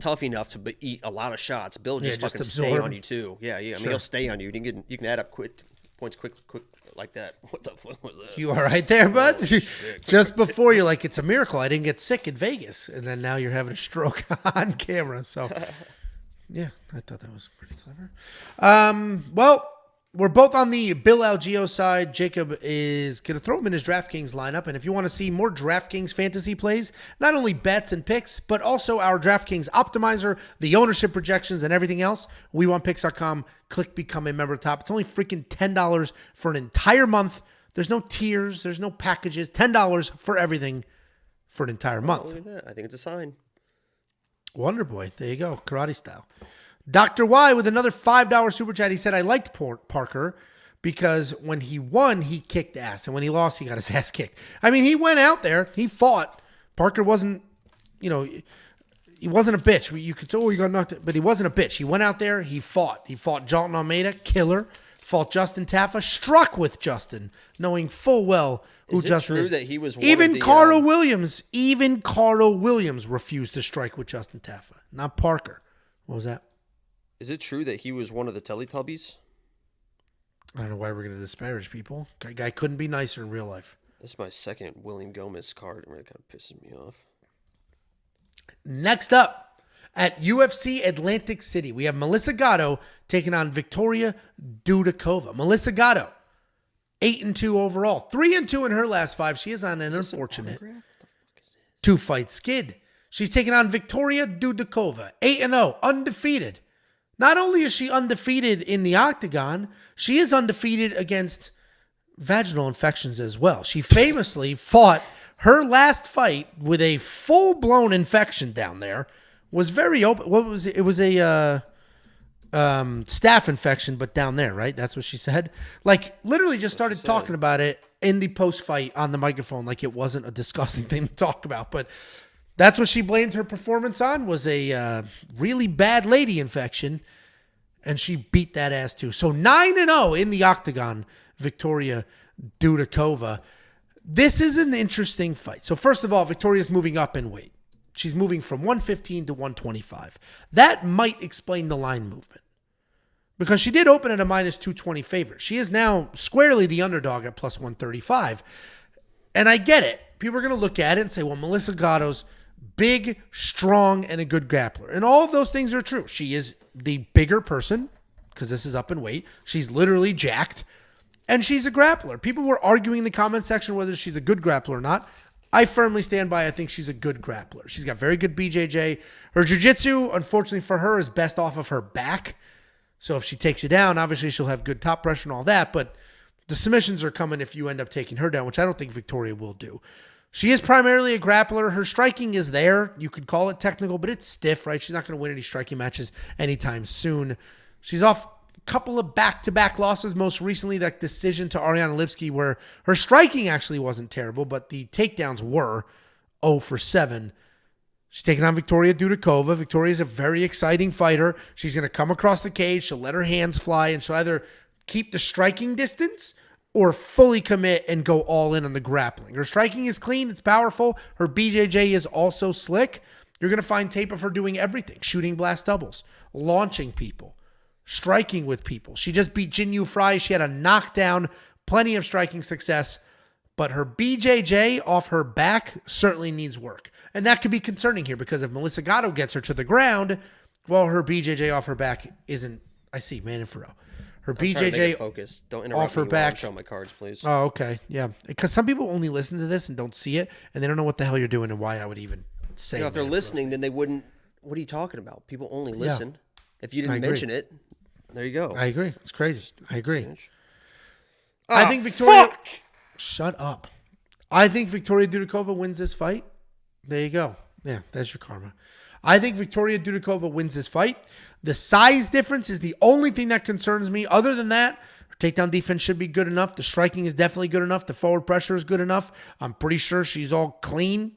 tough enough to eat a lot of shots, Bill just fucking stay on you too. Yeah. I mean, he'll stay on you. You can add up points quick like that. What the fuck was that? You all right there, bud? Oh, just before you're like, it's a miracle I didn't get sick in Vegas, and then now you're having a stroke on camera. So. Yeah, I thought that was pretty clever. Well, we're both on the Bill Algeo side. Jacob is going to throw him in his DraftKings lineup. And if you want to see more DraftKings fantasy plays, not only bets and picks, but also our DraftKings optimizer, the ownership projections, and everything else, WeWantPicks.com. Click Become a Member top. It's only freaking $10 for an entire month. There's no tiers. There's no packages. $10 for everything for an entire month. Look at that. I think it's a sign. Wonder Boy. There you go. Karate style. Dr. Y with another $5 super chat. He said, I liked Parker because when he won, he kicked ass. And when he lost, he got his ass kicked. I mean, he went out there. He fought. Parker wasn't, he wasn't a bitch. You could say, he got knocked out. But he wasn't a bitch. He went out there. He fought. He fought Jalton Almeida, killer. Fought Justin Taffa, struck with Justin, knowing full well who Justin is. Is it true that he was one even of the, Carl Williams refused to strike with Justin Taffa, not Parker. What was that? Is it true that he was one of the Teletubbies? I don't know why we're going to disparage people. Guy couldn't be nicer in real life. This is my second William Gomez card, and it kind of pisses me off. Next up, at UFC Atlantic City, we have Melissa Gatto taking on Victoria Dudakova. Melissa Gatto, 8-2 overall, 3-2 in her last 5. She is on an unfortunate 2-fight skid. She's taking on Victoria Dudakova, 8-0, undefeated. Not only is she undefeated in the octagon, she is undefeated against vaginal infections as well. She famously fought Her last fight with a full-blown infection down there was very open. What was it? It was a staph infection, but down there, right? That's what she said. Like, literally just started talking about it in the post-fight on the microphone like it wasn't a disgusting thing to talk about. But that's what she blamed her performance on, was a really bad lady infection, and she beat that ass too. So 9-0 in the octagon, Victoria Dudakova. This is an interesting fight. So first of all, Victoria's moving up in weight. She's moving from 115 to 125. That might explain the line movement, because she did open at a minus 220 favorite. She is now squarely the underdog at plus 135. And I get it. People are going to look at it and say, well, Melissa Gatto's big, strong, and a good grappler. And all of those things are true. She is the bigger person, because this is up in weight. She's literally jacked. And she's a grappler. People were arguing in the comment section whether she's a good grappler or not. I firmly stand by, I think she's a good grappler. She's got very good BJJ. Her jiu-jitsu, unfortunately for her, is best off of her back. So if she takes you down, obviously she'll have good top pressure and all that. But the submissions are coming if you end up taking her down, which I don't think Victoria will do. She is primarily a grappler. Her striking is there. You could call it technical, but it's stiff, right? She's not going to win any striking matches anytime soon. She's off a couple of back-to-back losses, most recently that decision to Ariane Lipski, where her striking actually wasn't terrible, but the takedowns were 0 for 7. She's taking on Victoria Dudakova. Victoria's a very exciting fighter. She's going to come across the cage. She'll let her hands fly, and she'll either keep the striking distance or fully commit and go all in on the grappling. Her striking is clean. It's powerful. Her BJJ is also slick. You're going to find tape of her doing everything. Shooting blast doubles, launching people, striking with people. She just beat Jinyu Fry. She had a knockdown, plenty of striking success, but her BJJ off her back certainly needs work. And that could be concerning here, because if Melissa Gatto gets her to the ground, well, her BJJ off her back isn't. I see, man and Fiorot. Her BJJ focus. Don't interrupt off her me back. Show my cards, please. Oh, okay. Yeah. Because some people only listen to this and don't see it, and they don't know what the hell you're doing and why I would even say If they're listening, then they wouldn't. What are you talking about? People only listen. If you didn't mention it, there you go. I agree. It's crazy. I agree. I think Victoria. Shut up. I think Victoria Dudakova wins this fight. There you go. Yeah, that's your karma. I think Victoria Dudakova wins this fight. The size difference is the only thing that concerns me. Other than that, her takedown defense should be good enough. The striking is definitely good enough. The forward pressure is good enough. I'm pretty sure she's all clean.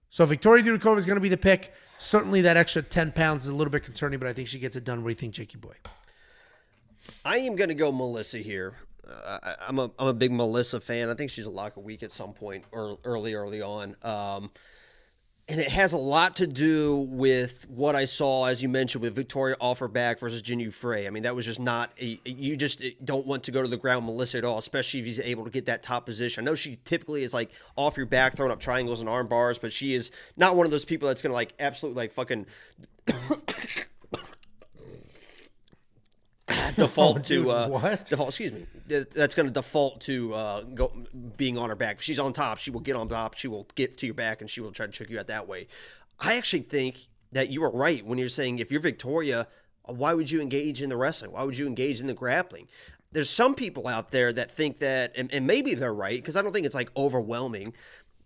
So Victoria Dudakova is going to be the pick. Certainly that extra 10 pounds is a little bit concerning, but I think she gets it done. What do you think, Jakey boy? I am going to go Melissa here. I'm a big Melissa fan. I think she's a lock of week at some point or early on. And it has a lot to do with what I saw, as you mentioned, with Victoria off her back versus Jinyu Frey. I mean, that was just not you just don't want to go to the ground Melissa at all, especially if she's able to get that top position. I know she typically is like off your back, throwing up triangles and arm bars, but she is not one of those people that's going to like absolutely like fucking default to what? Default. Excuse me. That's going to default to being on her back. If she's on top, she will get on top. She will get to your back, and she will try to choke you out that way. I actually think that you were right when you're saying if you're Victoria, why would you engage in the wrestling? Why would you engage in the grappling? There's some people out there that think that, and maybe they're right, because I don't think it's like overwhelming,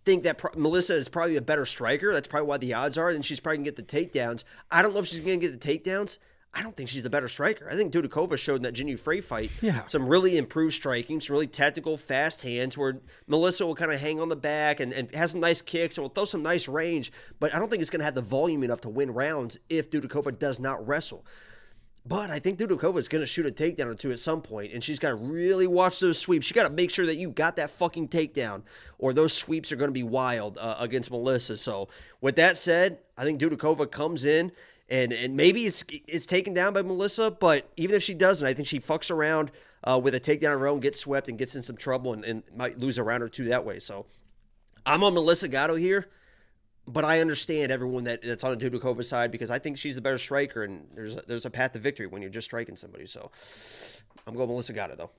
think that Melissa is probably a better striker. That's probably why the odds are, and she's probably going to get the takedowns. I don't know if she's going to get the takedowns. I don't think she's the better striker. I think Dudakova showed in that Jinyu Frey fight some really improved striking, some really tactical, fast hands where Melissa will kind of hang on the back and has some nice kicks and will throw some nice range, but I don't think it's going to have the volume enough to win rounds if Dudakova does not wrestle. But I think Dudakova is going to shoot a takedown or two at some point, and she's got to really watch those sweeps. She got to make sure that you got that fucking takedown, or those sweeps are going to be wild against Melissa. So with that said, I think Dudakova comes in, and maybe it's taken down by Melissa, but even if she doesn't, I think she fucks around with a takedown of her own, gets swept, and gets in some trouble and might lose a round or two that way. So I'm on Melissa Gatto here, but I understand everyone that's on the Dudakova side because I think she's the better striker, and there's a path to victory when you're just striking somebody. So I'm going Melissa Gatto, though.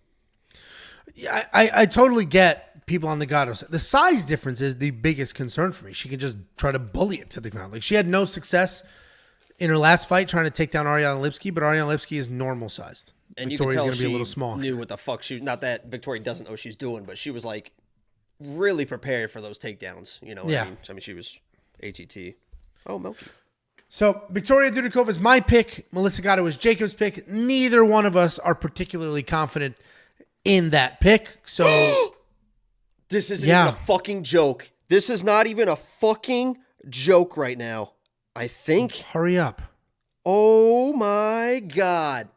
Yeah, I totally get people on the Gatto side. The size difference is the biggest concern for me. She can just try to bully it to the ground. Like, she had no success in her last fight trying to take down Ariane Lipski, but Ariane Lipski is normal sized. And Victoria's you can tell be a little small. Knew what the fuck she. Not that Victoria doesn't know what she's doing, but she was like really prepared for those takedowns. You know what Yeah. I mean, she was ATT. Oh, McKee. So Victoria Dudakova is my pick. Melissa Gatto is Jacob's pick. Neither one of us are particularly confident in that pick. So this isn't even a fucking joke. This is not even a fucking joke right now. I think. Hurry up. Oh my God.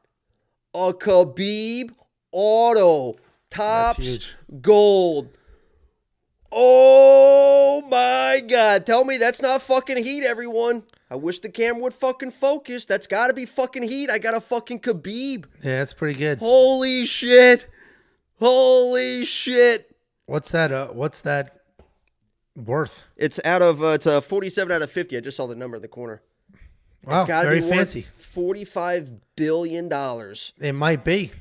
A Khabib auto. Tops gold. Oh my God. Tell me that's not fucking heat, everyone. I wish the camera would fucking focus. That's got to be fucking heat. I got a fucking Khabib. Yeah, that's pretty good. Holy shit. Holy shit. What's that worth? It's it's a 47 out of 50. I just saw the number in the corner. Wow, very fancy. $45 billion. It might be.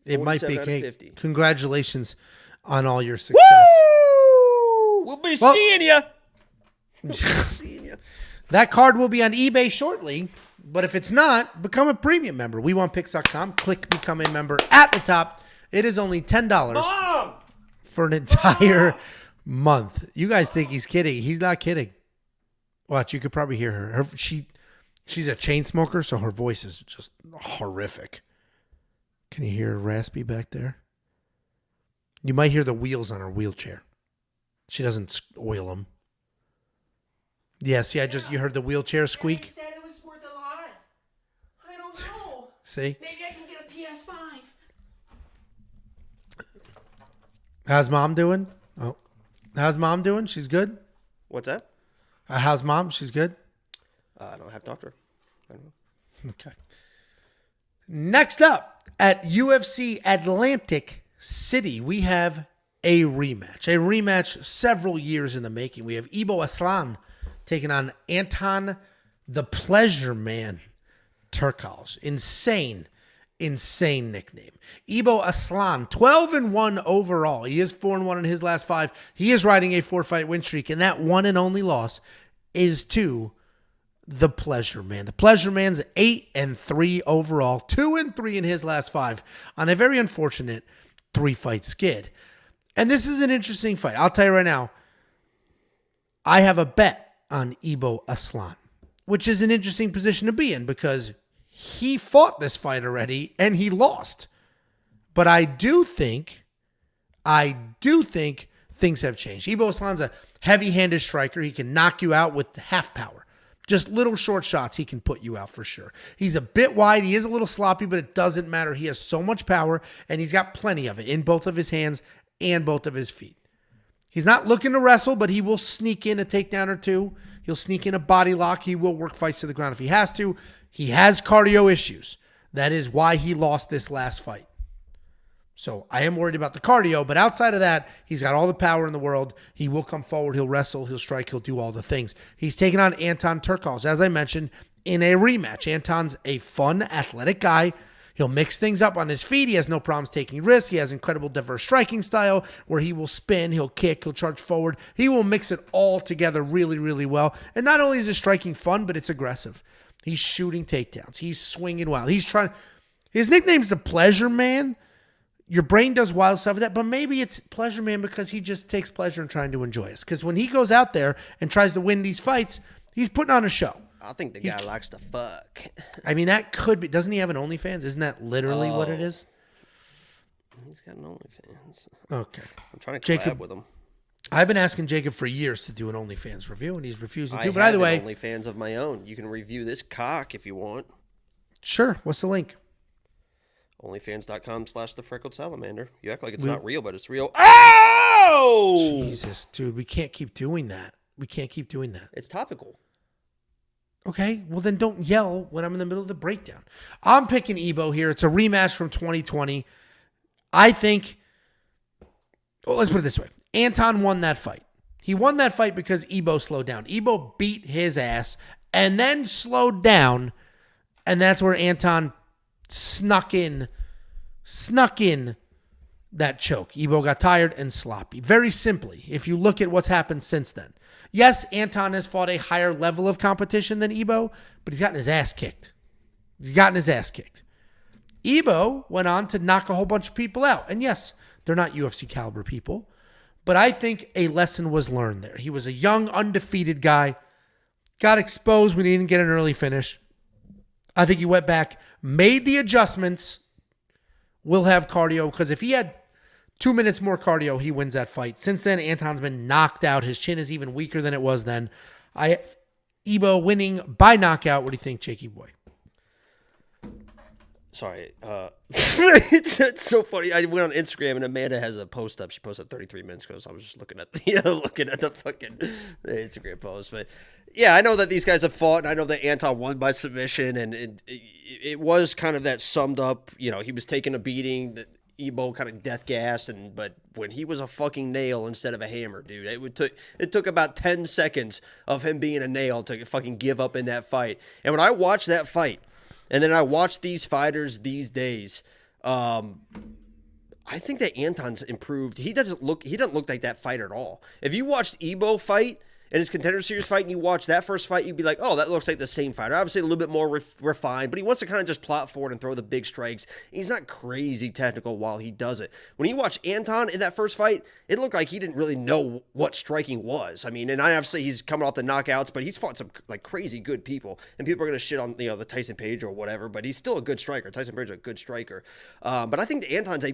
It might be. 50. Congratulations on all your success. Woo! We'll be seeing you. We'll be seeing you. That card will be on eBay shortly, but if it's not, become a premium member. WeWantPicks.com. Click Become a Member at the top. It is only $10 for an entire month. You guys think he's kidding. He's not kidding. Watch, you could probably hear her. She's a chain smoker, so her voice is just horrific. Can you hear her raspy back there? You might hear the wheels on her wheelchair. She doesn't oil them. Yeah, see, you heard the wheelchair squeak. They said it was worth a lot. I don't know. See? Maybe I can get a PS5. How's mom doing? Oh, how's mom doing? She's good. What's that? How's mom? She's good. I don't have to talk to her. I don't know. Okay. Next up at UFC Atlantic City, we have a rematch. A rematch several years in the making. We have Ibo Aslan taking on Anton the Pleasure Man Turkalj. Insane nickname. Ibo Aslan, 12-1 overall. He is 4-1 in his last 5. He is riding a 4-fight win streak, and that one and only loss is to the Pleasure Man. The Pleasure Man's 8-3 overall, 2-3 in his last 5 on a very unfortunate 3-fight skid. And this is an interesting fight. I'll tell you right now, I have a bet on Ibo Aslan, which is an interesting position to be in because he fought this fight already and he lost. But I do think things have changed. Ibo Aslan's a heavy-handed striker. He can knock you out with half power. Just little short shots, he can put you out for sure. He's a bit wide. He is a little sloppy, but it doesn't matter. He has so much power, and he's got plenty of it in both of his hands and both of his feet. He's not looking to wrestle, but he will sneak in a takedown or two. He'll sneak in a body lock. He will work fights to the ground if he has to. He has cardio issues. That is why he lost this last fight. So I am worried about the cardio, but outside of that, he's got all the power in the world. He will come forward. He'll wrestle. He'll strike. He'll do all the things. He's taking on Anton Turkalj, as I mentioned, in a rematch. Anton's a fun, athletic guy. He'll mix things up on his feet. He has no problems taking risks. He has incredible diverse striking style where he will spin, he'll kick, he'll charge forward. He will mix it all together really, really well. And not only is his striking fun, but it's aggressive. He's shooting takedowns. He's swinging wild. His nickname's the Pleasure Man. Your brain does wild stuff with that, but maybe it's Pleasure Man because he just takes pleasure in trying to enjoy us. Because when he goes out there and tries to win these fights, he's putting on a show. I think the guy likes to fuck. I mean, that could be. Doesn't he have an OnlyFans? Isn't that literally what it is? He's got an OnlyFans. Okay. I'm trying to collab with him. I've been asking Jacob for years to do an OnlyFans review, and he's refusing to. But either way, OnlyFans of my own. You can review this cock if you want. Sure. What's the link? OnlyFans.com/the freckled salamander. You act like it's not real, but it's real. Oh! Jesus, dude, we can't keep doing that. It's topical. Okay, well then don't yell when I'm in the middle of the breakdown. I'm picking Ibo here. It's a rematch from 2020. I think, let's put it this way. Anton won that fight. He won that fight because Ibo slowed down. Ibo beat his ass and then slowed down, and that's where Anton snuck in that choke. Ibo got tired and sloppy. Very simply, if you look at what's happened since then. Yes, Anton has fought a higher level of competition than Ibo, but he's gotten his ass kicked. Ibo went on to knock a whole bunch of people out. And yes, they're not UFC caliber people, But I think a lesson was learned there. He was a young, undefeated guy, got exposed when he didn't get an early finish. I think he went back, made the adjustments, will have cardio, because if he had 2 minutes more cardio, he wins that fight. Since then, Anton's been knocked out. His chin is even weaker than it was then. Ebo winning by knockout. What do you think, Jakey boy? Sorry. It's so funny. I went on Instagram and Amanda has a post up. She posted 33 minutes ago, so I was just looking at the fucking Instagram post. But yeah, I know that these guys have fought, and I know that Anton won by submission, and it was kind of that summed up. You know, he was taking a beating. That Ebo kind of death gassed, but when he was a fucking nail instead of a hammer, dude, it took about 10 seconds of him being a nail to fucking give up in that fight. And when I watched that fight, and then I watch these fighters these days, I think that Anton's improved. He doesn't look like that fighter at all. If you watched Ebo fight in his Contender Series fight and you watch that first fight, you'd be like, oh, that looks like the same fighter. Obviously a little bit more refined, but he wants to kind of just plot forward and throw the big strikes. He's not crazy technical while he does it. When you watch Anton in that first fight, it looked like he didn't really know what striking was. I mean, and obviously he's coming off the knockouts, but he's fought some like crazy good people, and people are going to shit on, the Tyson Page or whatever, but he's still a good striker. Tyson Page is a good striker. But I think Anton's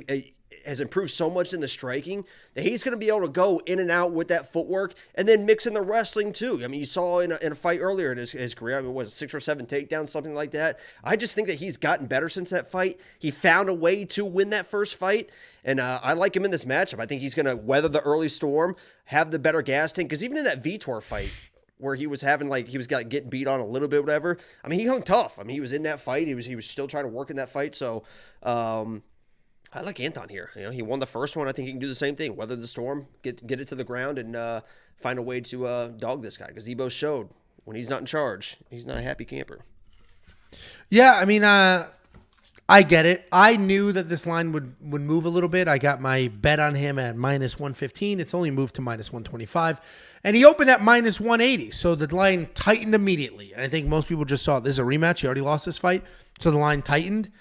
has improved so much in the striking that he's going to be able to go in and out with that footwork and then mix in the wrestling too. I mean, you saw in a fight earlier in his career, I mean, was it 6 or 7 takedowns, something like that? I just think that he's gotten better since that fight. He found a way to win that first fight, and I like him in this matchup. I think he's going to weather the early storm, have the better gas tank, because even in that Vitor fight where he was having getting beat on a little bit, whatever, I mean, he hung tough. I mean, he was in that fight. He was still trying to work in that fight. So, I like Anton here. He won the first one. I think he can do the same thing. Weather the storm, get it to the ground, and find a way to dog this guy. Because Ebo showed when he's not in charge, he's not a happy camper. Yeah, I mean, I get it. I knew that this line would move a little bit. I got my bet on him at minus 115. It's only moved to minus 125. And he opened at minus 180. So the line tightened immediately. And I think most people just saw this is a rematch. He already lost this fight. So the line tightened.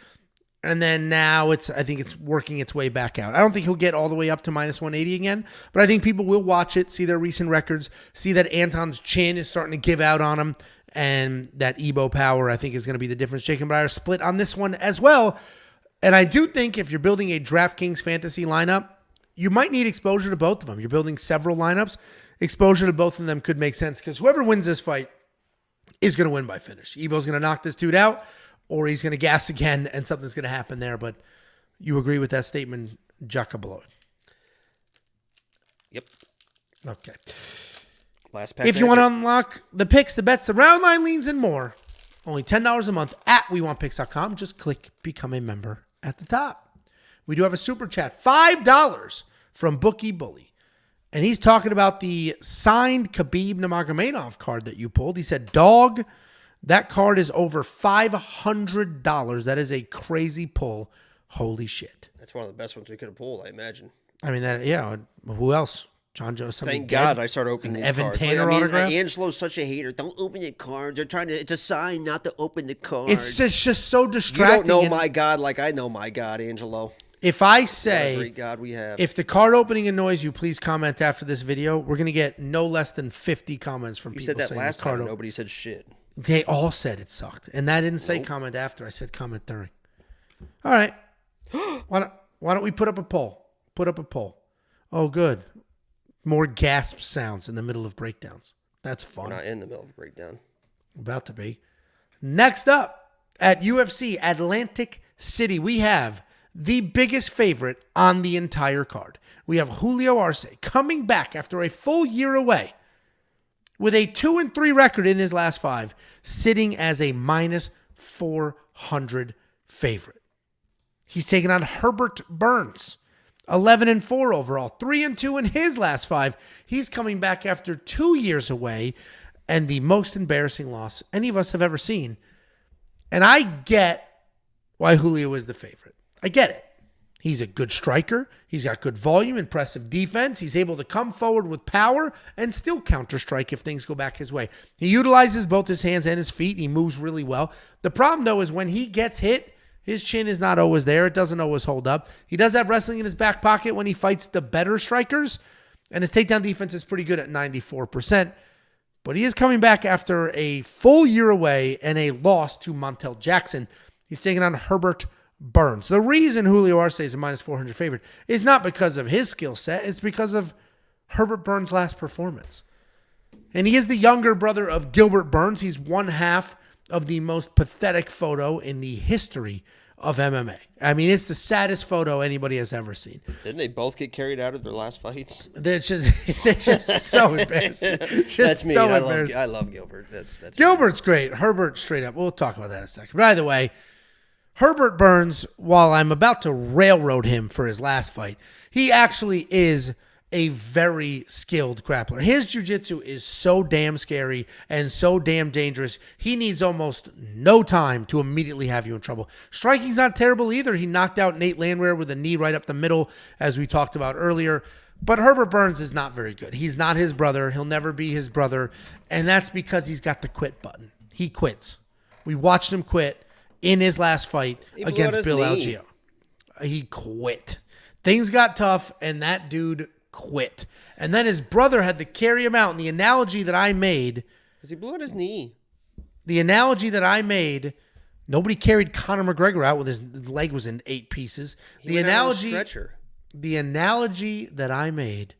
And then now I think it's working its way back out. I don't think he'll get all the way up to minus 180 again, but I think people will watch it, see their recent records, see that Anton's chin is starting to give out on him, and that Ebo power, I think, is going to be the difference. Jake and Briar split on this one as well. And I do think if you're building a DraftKings fantasy lineup, you might need exposure to both of them. You're building several lineups. Exposure to both of them could make sense because whoever wins this fight is going to win by finish. Ebo's going to knock this dude out, or he's going to gas again, and something's going to happen there. But you agree with that statement, Jacka? Yep. Okay. Last pack. If you want to unlock the picks, the bets, the round line leans, and more, only $10 a month at WeWantPicks.com. Just click Become a Member at the top. We do have a super chat, $5 from Bookie Bully. And he's talking about the signed Khabib Nurmagomedov card that you pulled. He said, dog, that card is over $500. That is a crazy pull. Holy shit. That's one of the best ones we could have pulled, I imagine. I mean, who else? John Joe, something Thank God I started opening these Evan cards. Tanner autograph? Angelo's such a hater. Don't open your cards. They're trying to. It's a sign not to open the cards. It's just so distracting. You don't know my God like I know my God, Angelo. If I say, what a great God we have. If the card opening annoys you, please comment after this video. We're going to get no less than 50 comments from people saying You said that last time. Card Nobody said shit. They all said it sucked. And I didn't say comment after. I said comment during. All right. Why don't we put up a poll? Put up a poll. Oh, good. More gasp sounds in the middle of breakdowns. That's fun. We're not in the middle of a breakdown. About to be. Next up, at UFC Atlantic City, we have the biggest favorite on the entire card. We have Julio Arce coming back after a full year away with a 2-3 record in his last 5, sitting as a minus 400 favorite. He's taken on Herbert Burns, 11-4 overall, 3-2 in his last 5. He's coming back after 2 years away and the most embarrassing loss any of us have ever seen. And I get why Julio is the favorite. I get it. He's a good striker. He's got good volume, impressive defense. He's able to come forward with power and still counter-strike if things go back his way. He utilizes both his hands and his feet. He moves really well. The problem, though, is when he gets hit, his chin is not always there. It doesn't always hold up. He does have wrestling in his back pocket when he fights the better strikers, And his takedown defense is pretty good at 94%. But he is coming back after a full year away and a loss to Montel Jackson. He's taking on Herbert Burns. The reason Julio Arce is a minus 400 favorite is not because of his skill set. It's because of Herbert Burns' last performance. And he is the younger brother of Gilbert Burns. He's one half of the most pathetic photo in the history of MMA. I mean, it's the saddest photo anybody has ever seen. Didn't they both get carried out of their last fights? They're just so embarrassing. Just That's me. so I love Gilbert. That's Gilbert's great. Herbert, straight up. We'll talk about that in a second. By the way, Herbert Burns, while I'm about to railroad him for his last fight, he actually is a very skilled grappler. His jiu-jitsu is so damn scary and so damn dangerous. He needs almost no time to immediately have you in trouble. Striking's not terrible either. He knocked out Nate Landwehr with a knee right up the middle, as we talked about earlier. But Herbert Burns is not very good. He's not his brother. He'll never be his brother. And that's because he's got the quit button. He quits. We watched him quit in his last fight against Bill Algeo. He quit. Things got tough, and that dude quit. And then his brother had to carry him out. And the analogy that I made, because he blew out his knee. The analogy that I made, nobody carried Conor McGregor out when his leg was in 8 pieces. The analogy that I made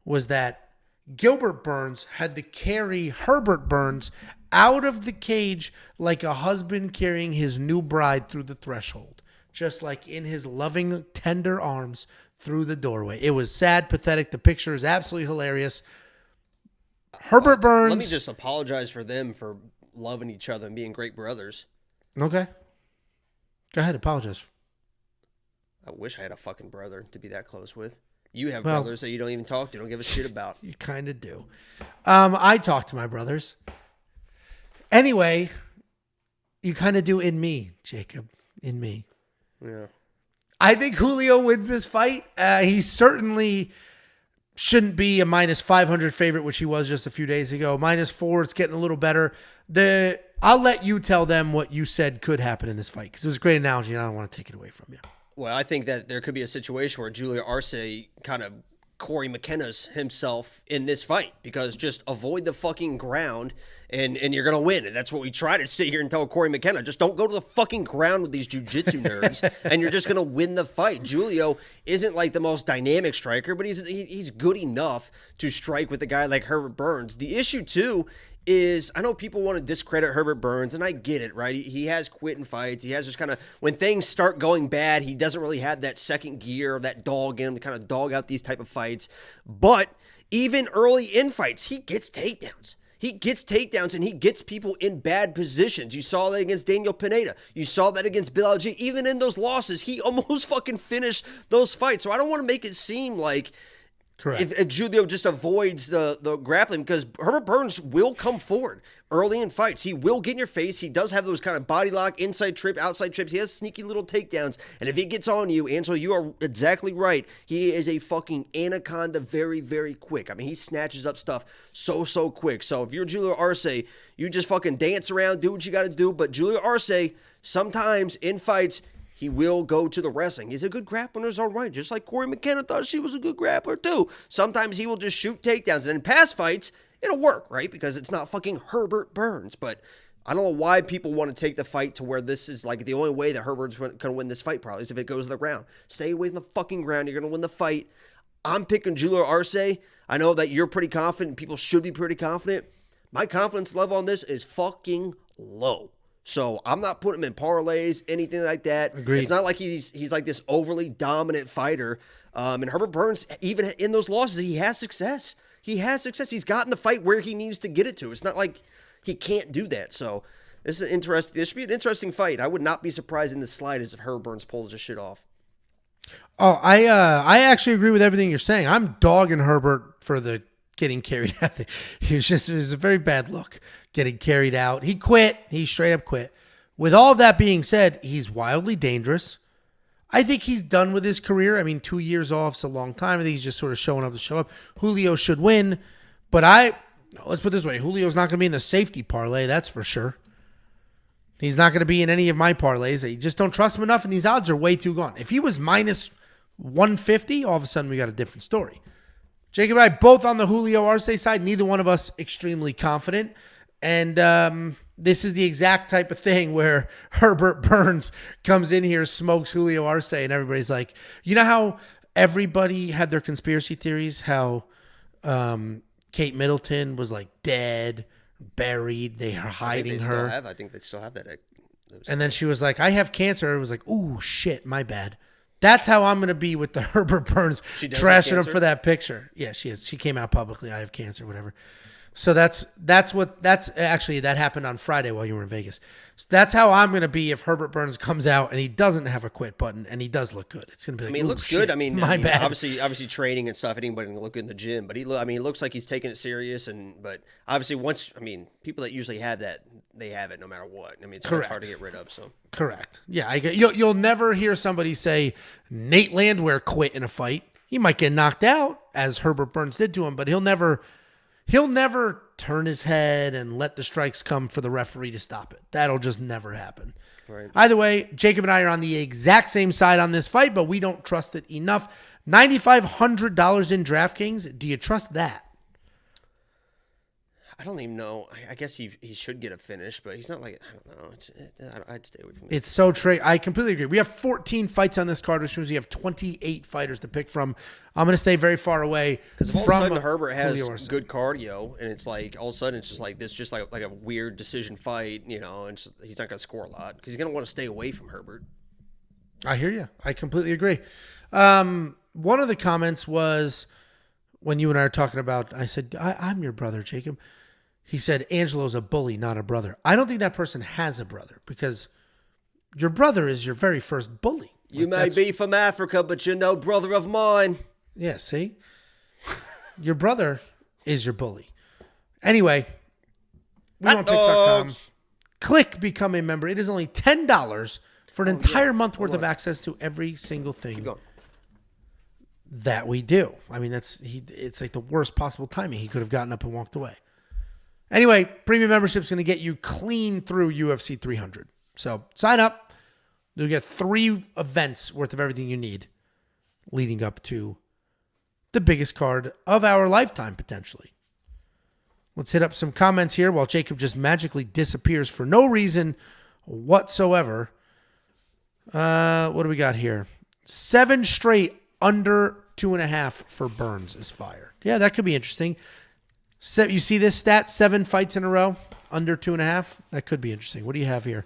was that Gilbert Burns had to carry Herbert Burns out of the cage like a husband carrying his new bride through the threshold, just like in his loving, tender arms through the doorway. It was sad, pathetic. The picture is absolutely hilarious. Herbert Burns. Let me just apologize for them for loving each other and being great brothers. Okay. Go ahead, apologize. I wish I had a fucking brother to be that close with. You have brothers that you don't even talk to, don't give a shit about. You kind of do. I talk to my brothers. Anyway, you kind of do in me, Jacob. In me. Yeah. I think Julio wins this fight. He certainly shouldn't be a minus 500 favorite, which he was just a few days ago. -4, it's getting a little better. I'll let you tell them what you said could happen in this fight, because it was a great analogy, and I don't want to take it away from you. Well, I think that there could be a situation where Julio Arce kind of Corey McKenna's himself in this fight, because just avoid the fucking ground and you're going to win. And that's what we try to sit here and tell Corey McKenna. Just don't go to the fucking ground with these jiu-jitsu nerds and you're just going to win the fight. Julio isn't like the most dynamic striker, but he's good enough to strike with a guy like Herbert Burns. The issue, too, is I know people want to discredit Herbert Burns, and I get it, right? He has quit in fights. He has just kind of, when things start going bad, he doesn't really have that second gear, that dog in him to kind of dog out these type of fights. But even early in fights, he gets takedowns. He gets takedowns and he gets people in bad positions. You saw that against Daniel Pineda. You saw that against Bill Algeo. Even in those losses, he almost fucking finished those fights. So I don't want to make it seem like if Julio just avoids the grappling, because Herbert Burns will come forward early in fights. He will get in your face. He does have those kind of body lock, inside trip, outside trips. He has sneaky little takedowns. And if he gets on you, Angelo, you are exactly right. He is a fucking anaconda very, very quick. I mean, he snatches up stuff so quick. So if you're Julio Arce, you just fucking dance around, do what you got to do. But Julio Arce, sometimes in fights, he will go to the wrestling. He's a good grappler in his own right, just like Corey McKenna thought she was a good grappler too. Sometimes he will just shoot takedowns. And in past fights, it'll work, right? Because it's not fucking Herbert Burns. But I don't know why people want to take the fight to where this is like the only way that Herbert's going to win this fight probably is if it goes to the ground. Stay away from the fucking ground. You're going to win the fight. I'm picking Julio Arce. I know that you're pretty confident. People should be pretty confident. My confidence level on this is fucking low. So I'm not putting him in parlays, anything like that. Agreed. It's not like he's like this overly dominant fighter. And Herbert Burns, even in those losses, he has success. He's gotten the fight where he needs to get it to. It's not like he can't do that. So this should be an interesting fight. I would not be surprised in the slightest if Herbert Burns pulls this shit off. Oh, I actually agree with everything you're saying. I'm dogging Herbert for the getting carried out. It was a very bad look. Getting carried out. He quit. He straight up quit. With all of that being said, he's wildly dangerous. I think he's done with his career. I mean, 2 years off is a long time. I think he's just sort of showing up to show up. Julio should win. But let's put it this way. Julio's not going to be in the safety parlay, that's for sure. He's not going to be in any of my parlays. I just don't trust him enough, and these odds are way too gone. If he was minus 150, all of a sudden we got a different story. Jacob and I both on the Julio Arce side. Neither one of us extremely confident. And this is the exact type of thing where Herbert Burns comes in here, smokes Julio Arce, and everybody's like, you know how everybody had their conspiracy theories, how Kate Middleton was like dead, buried, they are hiding her. I think they still have that. And then she was like, I have cancer. It was like, ooh, shit, my bad. That's how I'm going to be with the Herbert Burns trashing him for that picture. Yeah, she is. She came out publicly. I have cancer, whatever. So that's actually that happened on Friday while you were in Vegas. So that's how I'm going to be if Herbert Burns comes out and he doesn't have a quit button and he does look good. It's going to be like, I mean, it looks shit, good. I mean, my bad. Obviously training and stuff. Anybody can look good in the gym, but he looks like he's taking it serious. But obviously people that usually have that, they have it no matter what. I mean, it's hard to get rid of. So correct. Yeah, you'll never hear somebody say Nate Landwehr quit in a fight. He might get knocked out as Herbert Burns did to him, but he'll never turn his head and let the strikes come for the referee to stop it. That'll just never happen. Right. Either way, Jacob and I are on the exact same side on this fight, but we don't trust it enough. $9,500 in DraftKings. Do you trust that? I don't even know. I guess he should get a finish, but he's not like, I don't know. I'd stay away from it. It's so tricky. I completely agree. We have 14 fights on this card, which means we have 28 fighters to pick from. I'm going to stay very far away because from all of a sudden Herbert has good cardio, and it's like all of a sudden it's just like this, just like a weird decision fight, and he's not going to score a lot because he's going to want to stay away from Herbert. I hear you. I completely agree. One of the comments was when you and I were talking about, I said, I'm your brother, Jacob. He said, Angelo's a bully, not a brother. I don't think that person has a brother because your brother is your very first bully. You may be from Africa, but you're no brother of mine. Yeah, see? Your brother is your bully. Anyway, WeWantPicks.com. Click Become a Member. It is only $10 for an entire month worth of access to every single thing that we do. I mean, it's like the worst possible timing. He could have gotten up and walked away. Anyway, premium membership is going to get you clean through UFC 300. So sign up. You'll get 3 events worth of everything you need leading up to the biggest card of our lifetime, potentially. Let's hit up some comments here while Jacob just magically disappears for no reason whatsoever. What do we got here? 7 straight under 2.5 for Burns is fire. Yeah, that could be interesting. You see this stat? 7 fights in a row, under 2.5. That could be interesting. What do you have here?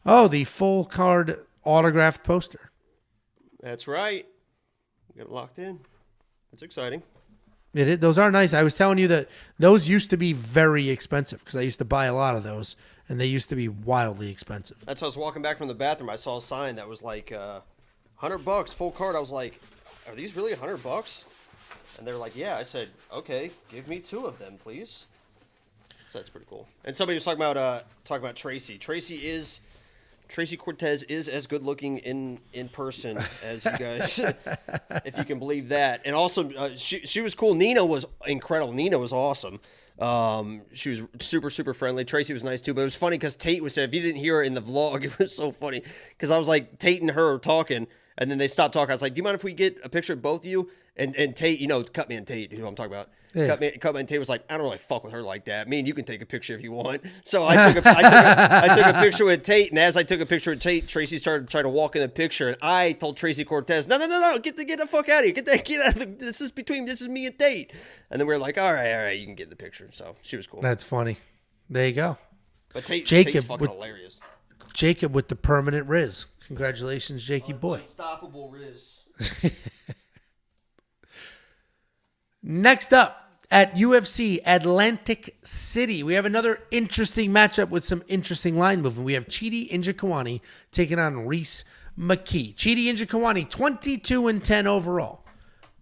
Oh, the full card autographed poster. That's right. We got it locked in. That's exciting. It is. Those are nice. I was telling you that those used to be very expensive because I used to buy a lot of those, and they used to be wildly expensive. That's why I was walking back from the bathroom. I saw a sign that was like $100 full card. I was like, are these really $100? And they're like, yeah. I said, okay, give me 2 of them, please. So that's pretty cool. And somebody was talking about Tracy. Tracy Cortez is as good looking in person as you guys, if you can believe that. And also, she was cool. Nina was incredible. Nina was awesome. She was super, super friendly. Tracy was nice too. But it was funny because Tate was saying, if you didn't hear it in the vlog, it was so funny because I was like, Tate and her talking. And then they stopped talking. I was like, do you mind if we get a picture of both of you? And Tate, Cutman and Tate, who I'm talking about. Yeah. Cutman and Tate was like, I don't really fuck with her like that. Me and you can take a picture if you want. So I took a picture with Tate. And as I took a picture with Tate, Tracy started trying to walk in the picture. And I told Tracy Cortez, no, get the fuck out of here. Get out of the, this is me and Tate. And then we were like, all right, you can get in the picture. So she was cool. That's funny. There you go. But Tate's fucking hilarious. Jacob with the permanent Rhys. Congratulations, Jakey boy. Unstoppable Rhys. Next up at UFC Atlantic City, we have another interesting matchup with some interesting line movement. We have Chidi Njokuani taking on Rhys McKee. Chidi Njokuani, 22-10 overall.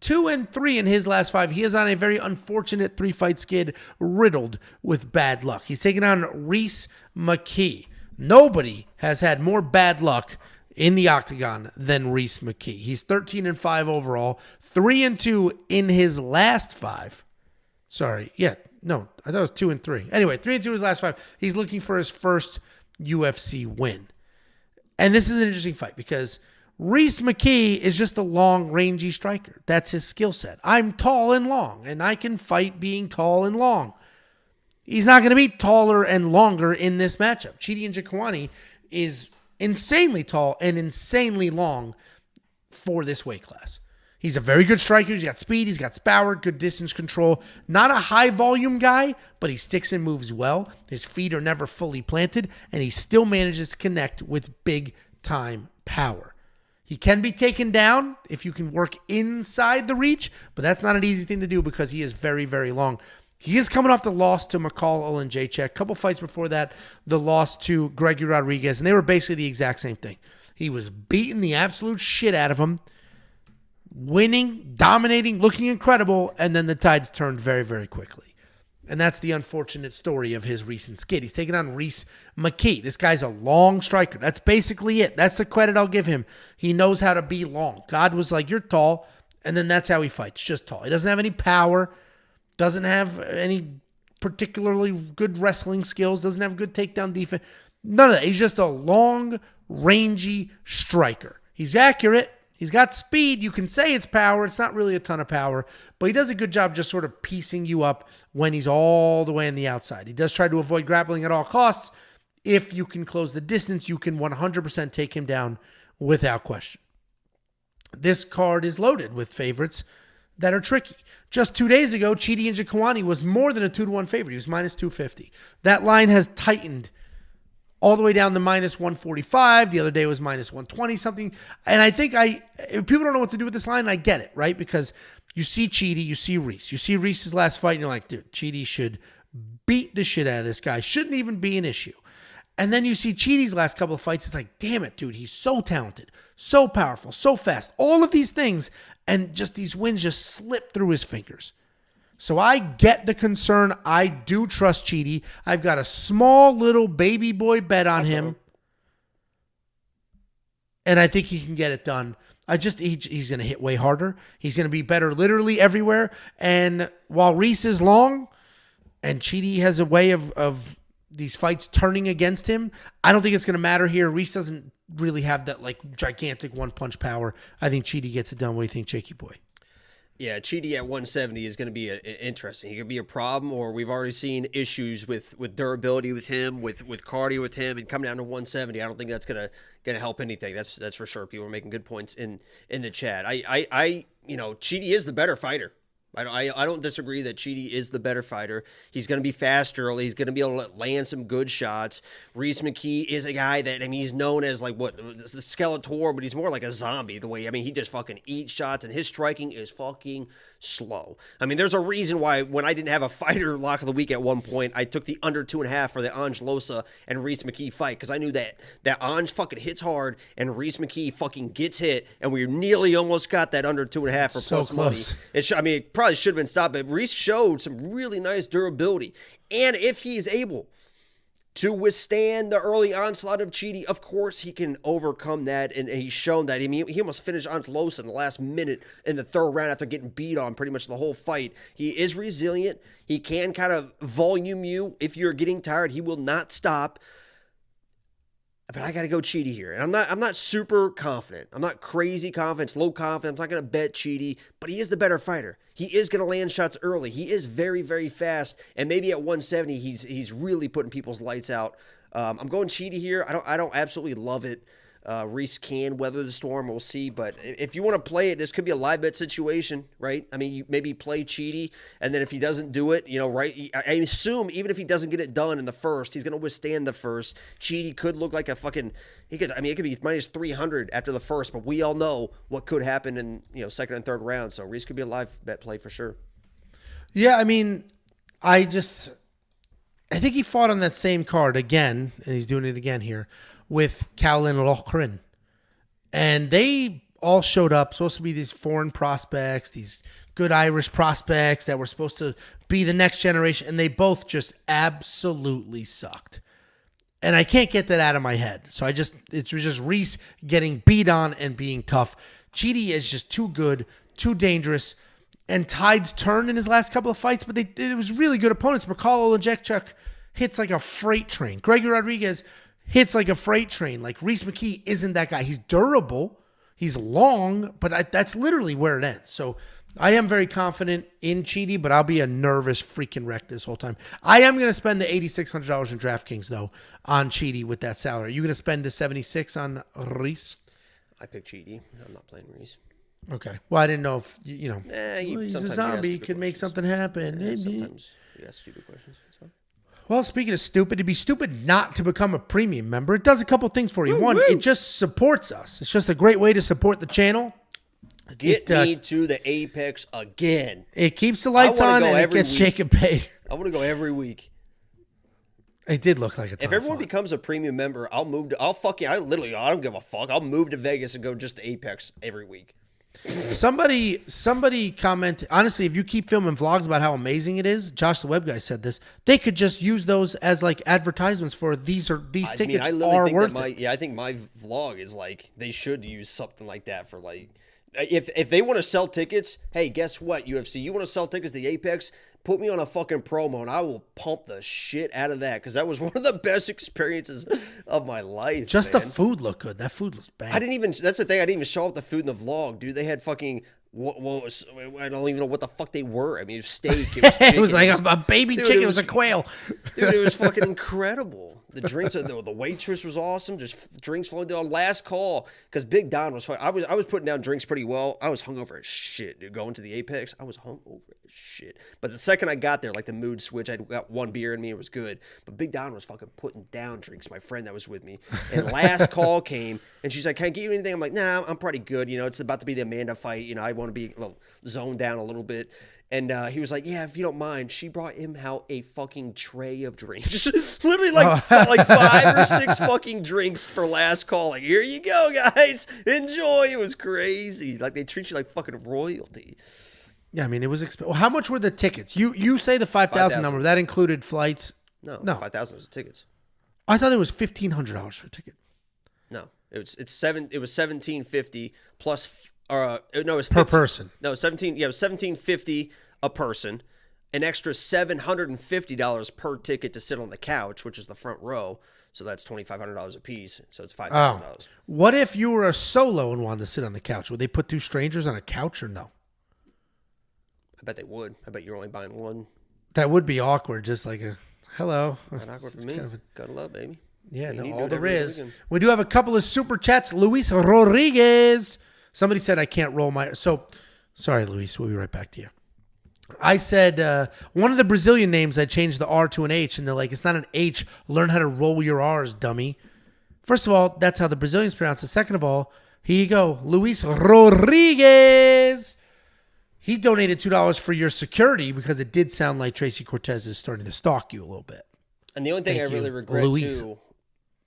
2-3 in his last 5. He is on a very unfortunate 3-fight skid, riddled with bad luck. He's taking on Rhys McKee. Nobody has had more bad luck in the octagon than Rhys McKee. He's 13-5 overall, 3-2 in his last 5. Sorry, yeah, no, I thought it was 2-3. Anyway, 3-2 in his last 5. He's looking for his first UFC win. And this is an interesting fight because Rhys McKee is just a long, rangy striker. That's his skill set. I'm tall and long, and I can fight being tall and long. He's not going to be taller and longer in this matchup. Chidi and Njokuani is insanely tall and insanely long for this weight class. He's a very good striker. He's got speed. He's got power, good distance control. Not a high volume guy, but he sticks and moves well. His feet are never fully planted, and he still manages to connect with big time power. He can be taken down if you can work inside the reach, but that's not an easy thing to do because he is very, very long. He is coming off the loss to McCall Olenjacek. A couple fights before that, the loss to Gregory Rodriguez, and they were basically the exact same thing. He was beating the absolute shit out of him, winning, dominating, looking incredible, and then the tides turned very, very quickly. And that's the unfortunate story of his recent skid. He's taking on Rhys McKee. This guy's a long striker. That's basically it. That's the credit I'll give him. He knows how to be long. God was like, you're tall, and then that's how he fights, just tall. He doesn't have any power, doesn't have any particularly good wrestling skills, doesn't have good takedown defense. None of that. He's just a long, rangy striker. He's accurate. He's got speed. You can say it's power. It's not really a ton of power, but he does a good job just sort of piecing you up when he's all the way on the outside. He does try to avoid grappling at all costs. If you can close the distance, you can 100% take him down without question. This card is loaded with favorites that are tricky. Just 2 days ago, Chidi and Njokuani was more than a 2-1 favorite. He was minus 250. That line has tightened all the way down to minus 145. The other day was minus 120 something. And I think if people don't know what to do with this line, I get it, right? Because you see Chidi, you see Rhys. You see Rhys's last fight, and you're like, dude, Chidi should beat the shit out of this guy. Shouldn't even be an issue. And then you see Chidi's last couple of fights. It's like, damn it, dude. He's so talented, so powerful, so fast. All of these things, and just these wins just slip through his fingers. So I get the concern. I do trust Chidi. I've got a small little baby boy bet on him. And I think he can get it done. He's going to hit way harder. He's going to be better literally everywhere. And while Rhys is long and Chidi has a way of these fights turning against him, I don't think it's going to matter here. Rhys doesn't really have that like gigantic one-punch power. I think Chidi gets it done. What do you think, Jakey boy? Yeah, Chidi at 170 is going to be interesting. He could be a problem, or we've already seen issues with durability with him, with cardio with him, and coming down to 170. I don't think that's going to help anything. That's for sure. People are making good points in the chat. Chidi is the better fighter. I don't disagree that Chidi is the better fighter. He's going to be fast early. He's going to be able to land some good shots. Rhys McKee is a guy that, he's known as like the Skeletor, but he's more like a zombie the way, he just fucking eats shots, and his striking is fucking slow. There's a reason why when I didn't have a fighter lock of the week at one point, I took the under 2.5 for the Ange Losa and Rhys McKee fight, because I knew that Ange fucking hits hard and Rhys McKee fucking gets hit, and we nearly almost got that under 2.5 for so plus close money. It probably should have been stopped, but Rhys showed some really nice durability. And if he's able to withstand the early onslaught of Chidi, of course he can overcome that, and he's shown that. He almost finished Ange Losa in the last minute in the third round after getting beat on pretty much the whole fight. He is resilient. He can kind of volume you. If you're getting tired, he will not stop. But I got to go Chidi here. And I'm not super confident. I'm not crazy confident. It's low confidence. I'm not going to bet Chidi, but he is the better fighter. He is going to land shots early. He is very, very fast. And maybe at 170, he's really putting people's lights out. I'm going Chidi here. I don't absolutely love it. Rhys can weather the storm. We'll see. But if you want to play it, this could be a live bet situation, right? You maybe play Chidi, and then if he doesn't do it, right? I assume even if he doesn't get it done in the first, he's going to withstand the first. Chidi could look like a fucking. It could be minus 300 after the first, but we all know what could happen in second and third round. So Rhys could be a live bet play for sure. Yeah, I think he fought on that same card again, and he's doing it again here, with Caolan Loughran. And they all showed up, supposed to be these foreign prospects, these good Irish prospects that were supposed to be the next generation, and they both just absolutely sucked. And I can't get that out of my head. So it was just Rhys getting beat on and being tough. Chidi is just too good, too dangerous, and tides turned in his last couple of fights, but it was really good opponents. McCall Olenjacek hits like a freight train. Gregory Rodriguez hits like a freight train. Like Rhys McKee isn't that guy. He's durable. He's long, but that's literally where it ends. So I am very confident in Chidi, but I'll be a nervous freaking wreck this whole time. I am going to spend the $8,600 in DraftKings, though, on Chidi with that salary. Are you going to spend the $76 on Rhys? I picked Chidi. I'm not playing Rhys. Okay. Well, I didn't know if, he's a zombie. He could make something happen. Yeah, sometimes you ask stupid questions. It's fine. Well, speaking of stupid, it'd be stupid not to become a premium member. It does a couple things for you. One, it just supports us. It's just a great way to support the channel. Get me to the Apex again. It keeps the lights on and it gets Jacob paid. I want to go every week. It did look like a ton If everyone becomes a premium member, I don't give a fuck. I'll move to Vegas and go just to Apex every week. Somebody commented, honestly, if you keep filming vlogs about how amazing it is, Josh the Web Guy said this, they could just use those as like advertisements for these tickets are worth it. Yeah, I think my vlog is like, they should use something like that for like, if they want to sell tickets, hey, guess what, UFC? You want to sell tickets to the Apex? Put me on a fucking promo, and I will pump the shit out of that because that was one of the best experiences of my life. Just the food looked good. That food was bad. That's the thing. I didn't even show up the food in the vlog, dude. They had fucking. I don't even know what the fuck they were. I mean, it was steak. It was, it was like a baby chicken. It was a quail. Dude, it was fucking incredible. The drinks, the waitress was awesome. Just drinks flowing down. Last call, because Big Don was fun. I was putting down drinks pretty well. I was hungover as shit, dude. Going to the Apex, I was hungover as shit. But the second I got there, like the mood switch, I got one beer in me. It was good. But Big Don was fucking putting down drinks. My friend that was with me. And last call came, and she's like, "Can I get you anything?" I'm like, "Nah, I'm pretty good. You know, it's about to be the Amanda fight. You know, I want to be a little zoned down a little bit." And he was like, "Yeah, if you don't mind." She brought him out a fucking tray of drinks. Literally like 5 or 6 fucking drinks for last call. Like, here you go, guys. Enjoy. It was crazy. Like, they treat you like fucking royalty. Yeah, I mean, it was expensive. Well, how much were the tickets? You say the 5,000 number. That included flights? No. 5,000 was the tickets. I thought it was $1,500 for a ticket. No. It was $1,750 plus... no, it was 15, per person. No, 17. Yeah, it was $1,750 a person. An extra $750 per ticket to sit on the couch, which is the front row. So that's $2,500 a piece. So it's $5,000. Oh. What if you were a solo and wanted to sit on the couch? Would they put 2 strangers on a couch or no? I bet they would. I bet you're only buying one. That would be awkward. Just like a hello. Not awkward for me. Gotta love, baby. Yeah, no, all there is. We do have a couple of super chats. Luis Rodriguez. Somebody said I can't roll my... So, sorry, Luis. We'll be right back to you. I said one of the Brazilian names, I changed the R to an H, and they're like, it's not an H. Learn how to roll your R's, dummy. First of all, that's how the Brazilians pronounce it. Second of all, here you go. Luis Rodriguez. He donated $2 for your security because it did sound like Tracy Cortez is starting to stalk you a little bit. And the only thing I really regret, too,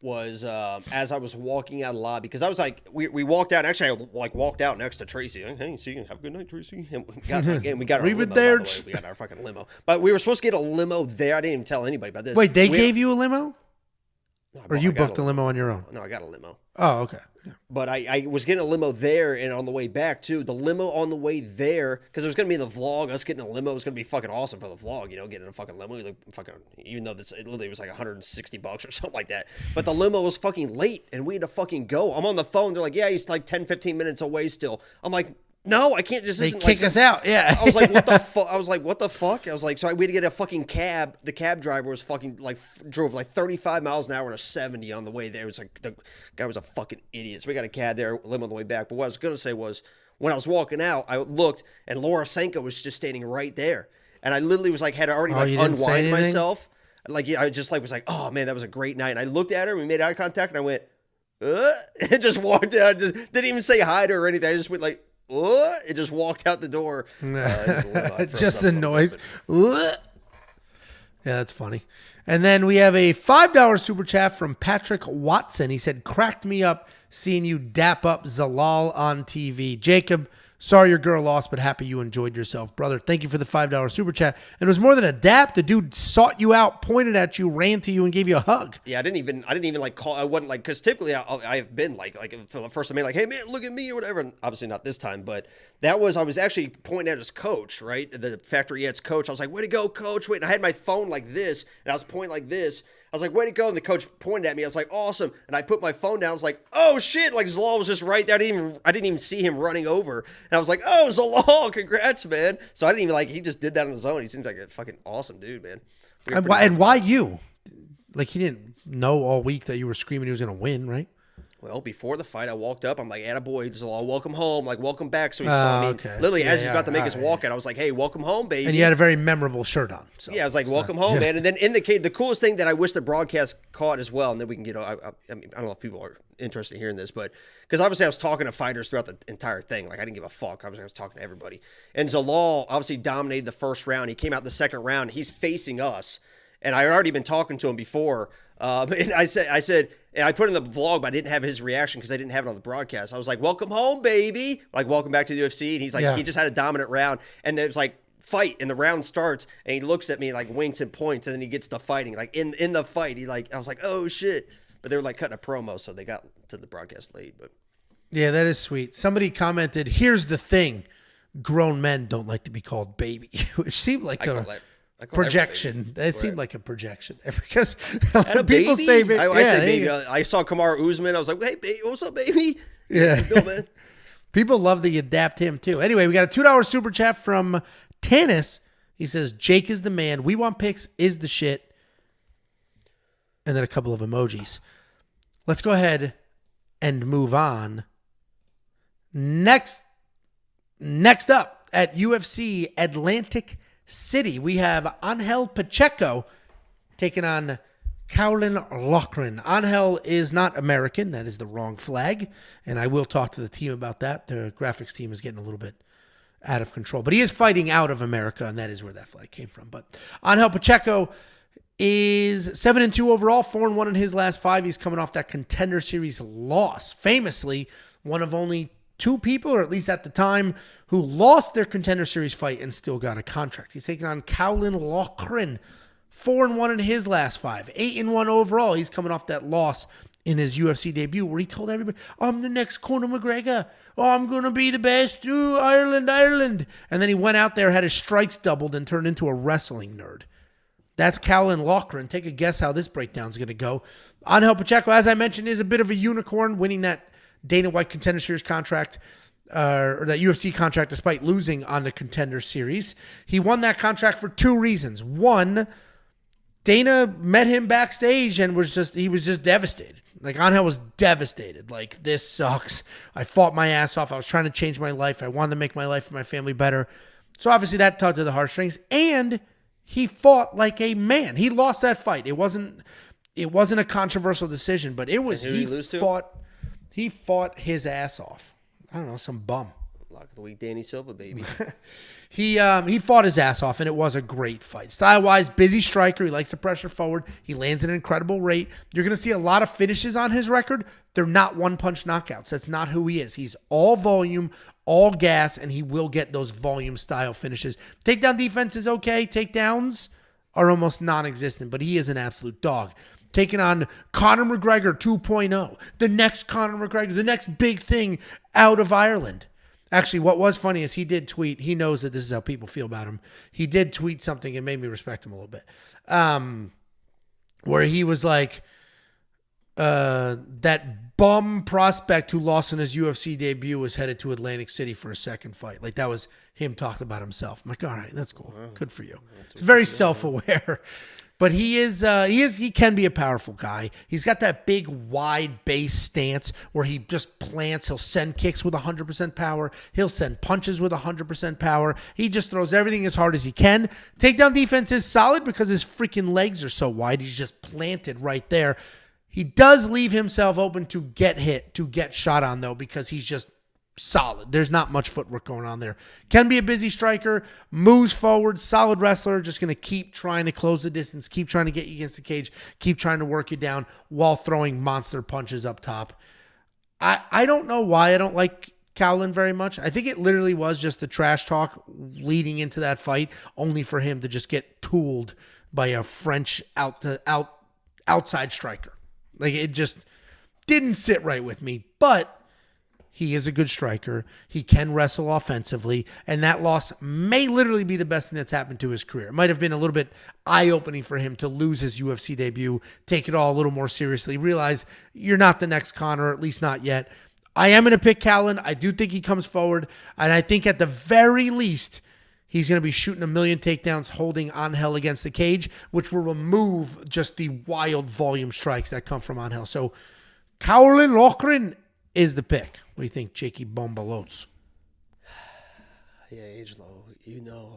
was as I was walking out of the lobby, because I was like, we walked out. Actually, I like walked out next to Tracy. Hey, see you. Have a good night, Tracy. And we got our limo, there. We got our fucking limo. But we were supposed to get a limo there. I didn't even tell anybody about this. Wait, they gave you a limo? No, or you booked a limo on your own? No, I got a limo. Oh, okay. Yeah. But I was getting a limo there and on the way back, too. The limo on the way there, because it was going to be in the vlog. Us getting a limo was going to be fucking awesome for the vlog, you know, getting a fucking limo. Even though it literally was like $160 or something like that. But the limo was fucking late, and we had to fucking go. I'm on the phone. They're like, yeah, he's like 10, 15 minutes away still. I'm like, no, I can't just... They kicked us out, yeah. I was like, what the fuck? I was like, what the fuck? I was like, so we had to get a fucking cab. The cab driver was fucking, like, drove like 35 miles an hour and a 70 on the way there. It was like, the guy was a fucking idiot. So we got a cab there, limo on the way back. But what I was going to say was, when I was walking out, I looked, and Laura Senko was just standing right there. And I literally was like, had already like unwind myself. Like, yeah, I just like was like, oh, man, that was a great night. And I looked at her, we made eye contact, and I went, and just walked out. Just didn't even say hi to her or anything. I just went like, it just walked out the door. Just the noise. Yeah, that's funny. And then we have a $5 super chat from Patrick Watson. He said, cracked me up seeing you dap up Zalal on TV. Jacob, sorry your girl lost, but happy you enjoyed yourself. Brother, thank you for the $5 super chat. And it was more than a dap. The dude sought you out, pointed at you, ran to you, and gave you a hug. Yeah, I didn't even like call. I wasn't like, because typically I've been like for the first time, like, hey man, look at me or whatever. And obviously not this time, but I was actually pointing at his coach, right? The Factory Eds coach. I was like, way to go, coach. Wait, and I had my phone like this, and I was pointing like this. I was like, way to go. And the coach pointed at me. I was like, awesome. And I put my phone down. I was like, oh shit. Like Zalal was just right there. I didn't even see him running over. And I was like, oh, Zalal, congrats, man. So I didn't even he just did that on his own. He seems like a fucking awesome dude, man. And why you? Like, he didn't know all week that you were screaming he was going to win, right? Well, before the fight, I walked up. I'm like, attaboy, Zalal, welcome home. Like, welcome back. So he saw me. Okay. Literally, as he's about to make his walkout, I was like, hey, welcome home, baby. And you had a very memorable shirt on. So yeah, I was like, welcome home, man. And then in the coolest thing that I wish the broadcast caught as well, and then we can get, I mean, I don't know if people are interested in hearing this, but because obviously I was talking to fighters throughout the entire thing. Like, I didn't give a fuck. I was talking to everybody. And Zalal obviously dominated the first round. He came out the second round. He's facing us. And I had already been talking to him before. And I said, and I put in the vlog, but I didn't have his reaction because I didn't have it on the broadcast. I was like, welcome home, baby. Like, welcome back to the UFC. And he's like, he just had a dominant round. And there's like, fight, and the round starts, and he looks at me like winks and points, and then he gets to fighting. Like, in the fight, I was like, oh, shit. But they were like cutting a promo, so they got to the broadcast late. But yeah, that is sweet. Somebody commented, here's the thing. Grown men don't like to be called baby, which seemed like projection. It seemed like a projection because people say baby. I say baby. I saw Kamaru Usman. I was like, hey, baby, what's up, baby? Yeah. Still, man. People love to adapt him too. Anyway, we got a $2 super chat from Tannis. He says, Jake is the man. We want picks is the shit. And then a couple of emojis. Let's go ahead and move on. Next up at UFC Atlantic City, we have Angel Pacheco taking on Caolan Loughran. Angel is not American. That is the wrong flag. And I will talk to the team about that. The graphics team is getting a little bit out of control. But he is fighting out of America, and that is where that flag came from. But Angel Pacheco is 7-2 overall, 4-1 in his last 5. He's coming off that Contender Series loss. Famously, one of only 2 people, or at least at the time, who lost their Contender Series fight and still got a contract. He's taking on Caolan Loughran, 4-1 in his last 5, 8-1 overall. He's coming off that loss in his UFC debut where he told everybody, I'm the next Conor McGregor. Oh, I'm going to be the best. Ooh, Ireland. And then he went out there, had his strikes doubled, and turned into a wrestling nerd. That's Caolan Loughran. Take a guess how this breakdown is going to go. Angel Pacheco, as I mentioned, is a bit of a unicorn, winning that Dana White Contender Series contract, or that UFC contract, despite losing on the Contender Series. He won that contract for 2 reasons. One, Dana met him backstage and he was just devastated. Like, Angel was devastated. Like, this sucks. I fought my ass off. I was trying to change my life. I wanted to make my life and my family better. So obviously that tugged to the heartstrings. And he fought like a man. He lost that fight. It wasn't a controversial decision, but it was. He fought his ass off. I don't know, some bum. Lock of the week, Danny Silva, baby. He fought his ass off, and it was a great fight. Style-wise, busy striker. He likes to pressure forward. He lands at an incredible rate. You're going to see a lot of finishes on his record. They're not one-punch knockouts. That's not who he is. He's all volume, all gas, and he will get those volume-style finishes. Takedown defense is okay. Takedowns are almost non-existent, but he is an absolute dog. Taking on Conor McGregor 2.0, the next Conor McGregor, the next big thing out of Ireland. Actually, what was funny is he did tweet. He knows that this is how people feel about him. He did tweet something and made me respect him a little bit. Where he was like, that bum prospect who lost in his UFC debut was headed to Atlantic City for a second fight. Like, that was him talking about himself. I'm like, all right, that's cool. Wow. Good for you. He's very self-aware. But he can be a powerful guy. He's got that big, wide base stance where he just plants. He'll send kicks with 100% power. He'll send punches with 100% power. He just throws everything as hard as he can. Takedown defense is solid because his freaking legs are so wide. He's just planted right there. He does leave himself open to get hit, to get shot on, though, because he's just solid. There's not much footwork going on there. Can be a busy striker, moves forward, solid wrestler, just going to keep trying to close the distance, keep trying to get you against the cage, keep trying to work you down while throwing monster punches up top. I don't know why I don't like Caolan very much. I think it literally was just the trash talk leading into that fight, only for him to just get tooled by a French outside striker. Like, it just didn't sit right with me, but he is a good striker. He can wrestle offensively, and that loss may literally be the best thing that's happened to his career. It might have been a little bit eye-opening for him to lose his UFC debut, take it all a little more seriously, realize you're not the next Conor, at least not yet. I am going to pick Caolan. I do think he comes forward, and I think at the very least, he's going to be shooting a million takedowns, holding Angel against the cage, which will remove just the wild volume strikes that come from Angel. So Caolan Loughran is the pick. What do you think, Jakey Bombalotes? Yeah, Angelo, you know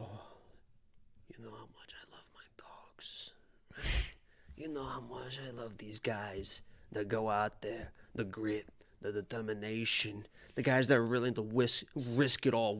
how much I love my dogs. Right? You know how much I love these guys that go out there, the grit, the determination, the guys that are willing to risk it all,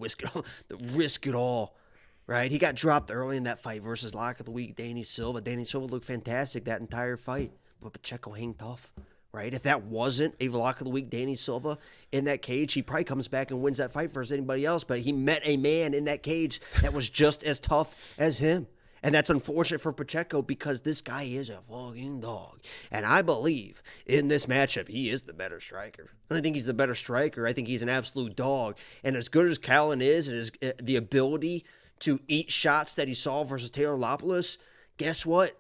right? He got dropped early in that fight versus Lock of the Week, Danny Silva. Danny Silva looked fantastic that entire fight, but Pacheco hang tough, right? If that wasn't a Lock of the Week, Danny Silva in that cage, he probably comes back and wins that fight versus anybody else, but he met a man in that cage that was just as tough as him. And that's unfortunate for Pacheco because this guy is a fucking dog. And I believe in this matchup, he is the better striker. I think he's the better striker. I think he's an absolute dog. And as good as Caolan is and his, the ability to eat shots that he saw versus Taylor Lopoulos, guess what?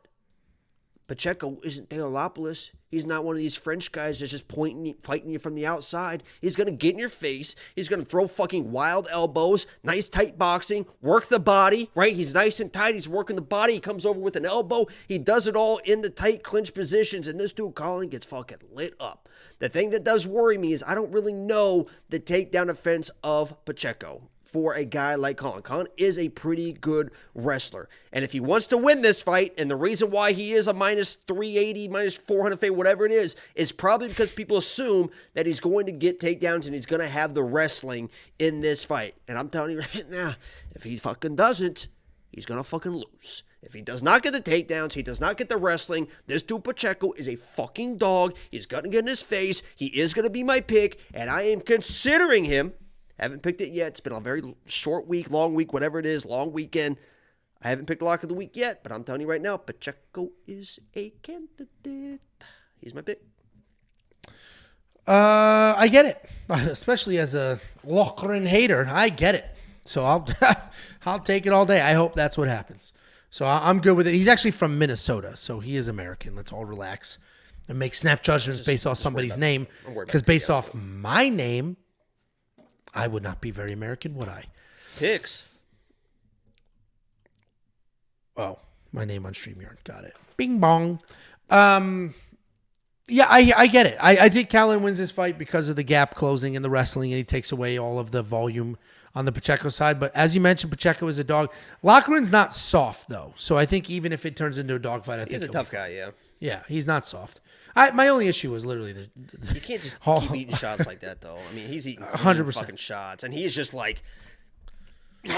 Pacheco isn't Taylor Lopoulos. He's not one of these French guys that's just fighting you from the outside. He's going to get in your face. He's going to throw fucking wild elbows, nice tight boxing, work the body, right? He's nice and tight. He's working the body. He comes over with an elbow. He does it all in the tight clinch positions, and this dude, Caolan, gets fucking lit up. The thing that does worry me is I don't really know the takedown defense of Pacheco. For a guy like Caolan. Caolan is a pretty good wrestler. And if he wants to win this fight, and the reason why he is a minus 380, minus 400 fade, whatever it is probably because people assume that he's going to get takedowns and he's going to have the wrestling in this fight. And I'm telling you right now, if he fucking doesn't, he's going to fucking lose. If he does not get the takedowns, he does not get the wrestling, this dude Pacheco is a fucking dog. He's going to get in his face. He is going to be my pick, and I am considering him. Haven't picked it yet. It's been a very short week, long week, whatever it is, long weekend. I haven't picked the lock of the week yet, but I'm telling you right now, Pacheco is a candidate. He's my pick. I get it, especially as a Loughran hater. I get it, so I'll take it all day. I hope that's what happens. So I'm good with it. He's actually from Minnesota, so he is American. Let's all relax and make snap judgments based off somebody's name. Because based off my name, I would not be very American, would I? Picks. Oh, my name on StreamYard. Got it. Bing bong. Yeah, I get it. I think Caolan wins this fight because of the gap closing and the wrestling, and he takes away all of the volume on the Pacheco side. But as you mentioned, Pacheco is a dog. Loughran's not soft, though. So I think even if it turns into a dogfight, I think he's a tough guy, yeah. Yeah, he's not soft. My only issue was literally the you can't just keep eating shots like that, though. I mean, he's eating 100% fucking shots, and he's just like, he's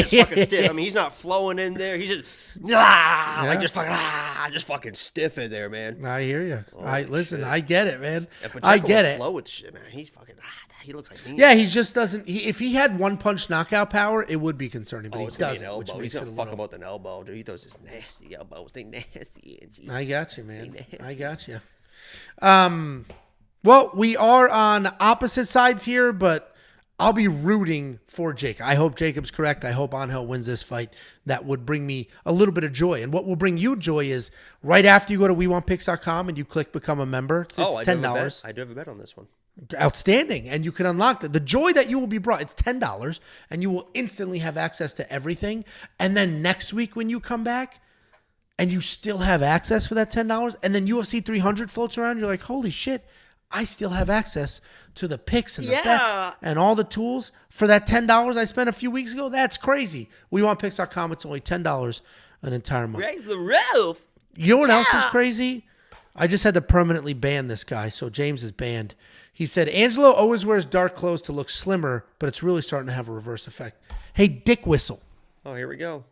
just fucking stiff. I mean, he's not flowing in there. He's just like just fucking stiff in there, man. I hear you. Listen. Shit. I get it, man. Yeah, I get it. Flow with shit, man. He's fucking. He looks like me. Yeah, he just doesn't. If he had one punch knockout power, it would be concerning. But he doesn't. Which He's gonna fuck him with an elbow, dude. He throws his nasty elbows. They nasty, Angie. I got you, man. I got you. Well, we are on opposite sides here, but I'll be rooting for Jake. I hope Jacob's correct. I hope Angel wins this fight. That would bring me a little bit of joy. And what will bring you joy is right after you go to WeWantPicks.com and you click Become a Member. It's $10. I do have a bet on this one. Outstanding. And you can unlock the joy that you will be brought. It's $10 and you will instantly have access to everything. And then next week when you come back and you still have access for that $10 and then UFC 300 floats around, you're like, holy shit, I still have access to the picks and the bets and all the tools for that $10 I spent a few weeks ago. That's crazy. WeWantPicks.com. It's only $10 an entire month. Raise the roof. You know what else is crazy? I just had to permanently ban this guy. So James is banned. He said, Angelo always wears dark clothes to look slimmer, but it's really starting to have a reverse effect. Hey, Dick Whistle. Oh, here we go.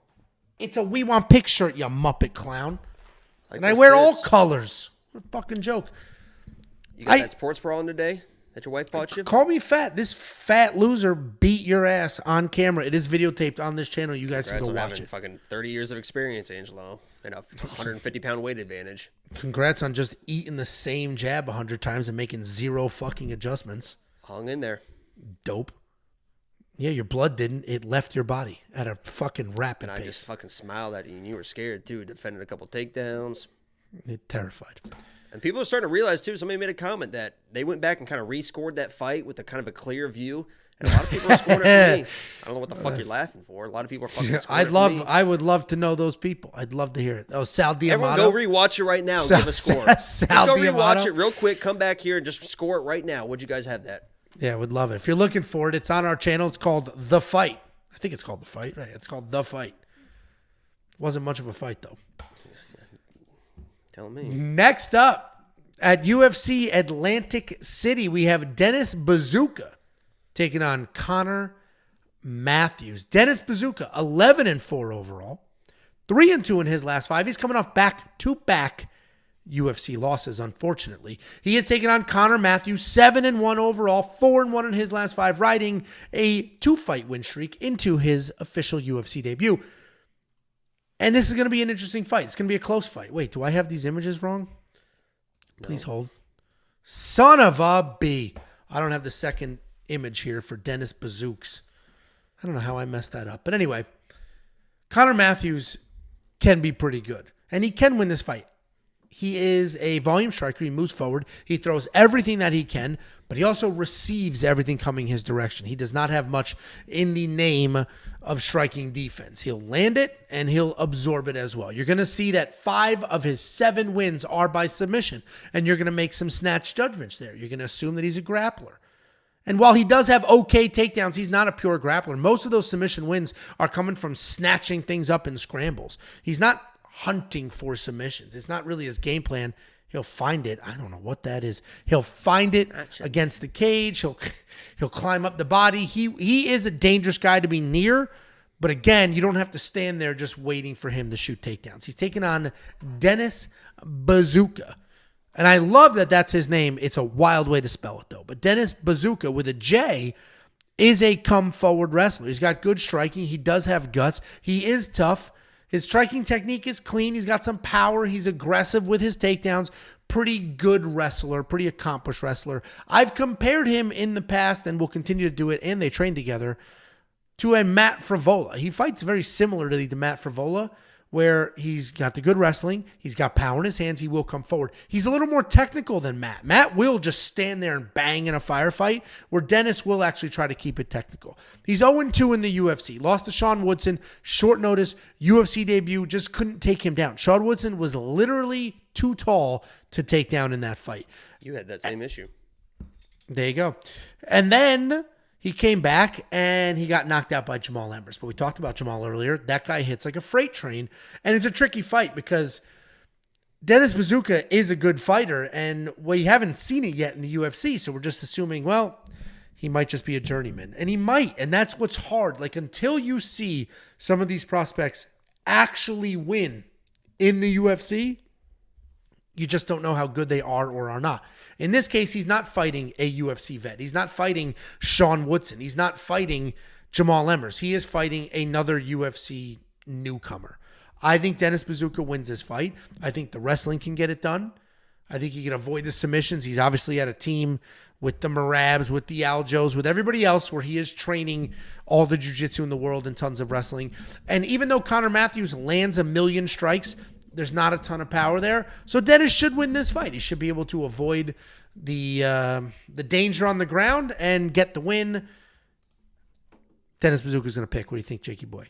It's a We Want Pick shirt, you Muppet clown. And I wear all colors. What a fucking joke. You got that sports bra on today that your wife bought you? Call me fat. This fat loser beat your ass on camera. It is videotaped on this channel. You guys can go watch it. Fucking 30 years of experience, Angelo, and a 150-pound weight advantage. Congrats on just eating the same jab 100 times and making zero fucking adjustments. Hung in there. Dope. Yeah, your blood didn't. It left your body at a fucking rapid And I pace. just fucking smiled at you, and you were scared, too, defending a couple takedowns. It terrified. And people are starting to realize, too, somebody made a comment that they went back and kind of rescored that fight with a kind of a clear view. And a lot of people are scoring it for me. I don't know what the fuck you're laughing for. A lot of people are fucking scoring it for me. I would love to know those people. I'd love to hear it. Oh, Sal Diamato. Everyone go rewatch it right now and give a score. Just Sal go rewatch Diamato. it real quick. Come back here and just score it right now. Would you guys have that? Yeah, I would love it. If you're looking for it, it's on our channel. It's called The Fight. I think it's called The Fight, right? It's called The Fight. Wasn't much of a fight, though. Tell me. Next up, at UFC Atlantic City, we have Dennis Buzukja taking on Connor Matthews. Dennis Buzukja, 11-4 overall, 3-2 in his last 5. He's coming off back-to-back UFC losses, unfortunately. He is taking on Connor Matthews, 7-1 overall, 4-1 in his last 5, riding a 2-fight win streak into his official UFC debut. And this is going to be an interesting fight. It's going to be a close fight. Wait, do I have these images wrong? Please hold. Son of a B. I don't have the second image here for Dennis Buzukja. I don't know how I messed that up. But anyway, Connor Matthews can be pretty good. And he can win this fight. He is a volume striker. He moves forward. He throws everything that he can, but he also receives everything coming his direction. He does not have much in the name of striking defense. He'll land it, and he'll absorb it as well. You're going to see that 5 of his 7 wins are by submission, and you're going to make some snatch judgments there. You're going to assume that he's a grappler. And while he does have okay takedowns, he's not a pure grappler. Most of those submission wins are coming from snatching things up in scrambles. He's not hunting for submissions. It's not really his game plan. He'll find it. I don't know what that is. He'll find it against the cage. He'll climb up the body. He is a dangerous guy to be near. But again, you don't have to stand there just waiting for him to shoot takedowns. He's taking on Dennis Buzukja. And I love that that's his name. It's a wild way to spell it, though. But Dennis Buzukja with a J is a come-forward wrestler. He's got good striking. He does have guts. He is tough. His striking technique is clean. He's got some power. He's aggressive with his takedowns. Pretty good wrestler, pretty accomplished wrestler. I've compared him in the past and will continue to do it, and they train together, to a Matt Frevola. He fights very similar to Matt Frevola, where he's got the good wrestling. He's got power in his hands. He will come forward. He's a little more technical than Matt. Matt will just stand there and bang in a firefight, where Dennis will actually try to keep it technical. He's 0-2 in the UFC. Lost to Sean Woodson. Short notice, UFC debut. Just couldn't take him down. Sean Woodson was literally too tall to take down in that fight. You had that same issue. There you go. And then he came back and he got knocked out by Jamall Emmers. But we talked about Jamall earlier. That guy hits like a freight train. And it's a tricky fight because Dennis Buzukja is a good fighter. And we haven't seen it yet in the UFC. So we're just assuming, well, he might just be a journeyman. And he might. And that's what's hard. Like, until you see some of these prospects actually win in the UFC, you just don't know how good they are or are not. In this case, he's not fighting a UFC vet. He's not fighting Sean Woodson. He's not fighting Jamall Emmers. He is fighting another UFC newcomer. I think Dennis Buzukja wins this fight. I think the wrestling can get it done. I think he can avoid the submissions. He's obviously at a team with the Marabs, with the Algeos, with everybody else where he is training all the jiu-jitsu in the world and tons of wrestling. And even though Connor Matthews lands 1 million strikes, there's not a ton of power there. So Dennis should win this fight. He should be able to avoid the danger on the ground and get the win. Dennis Buzukja is going to pick. What do you think, Jakey boy?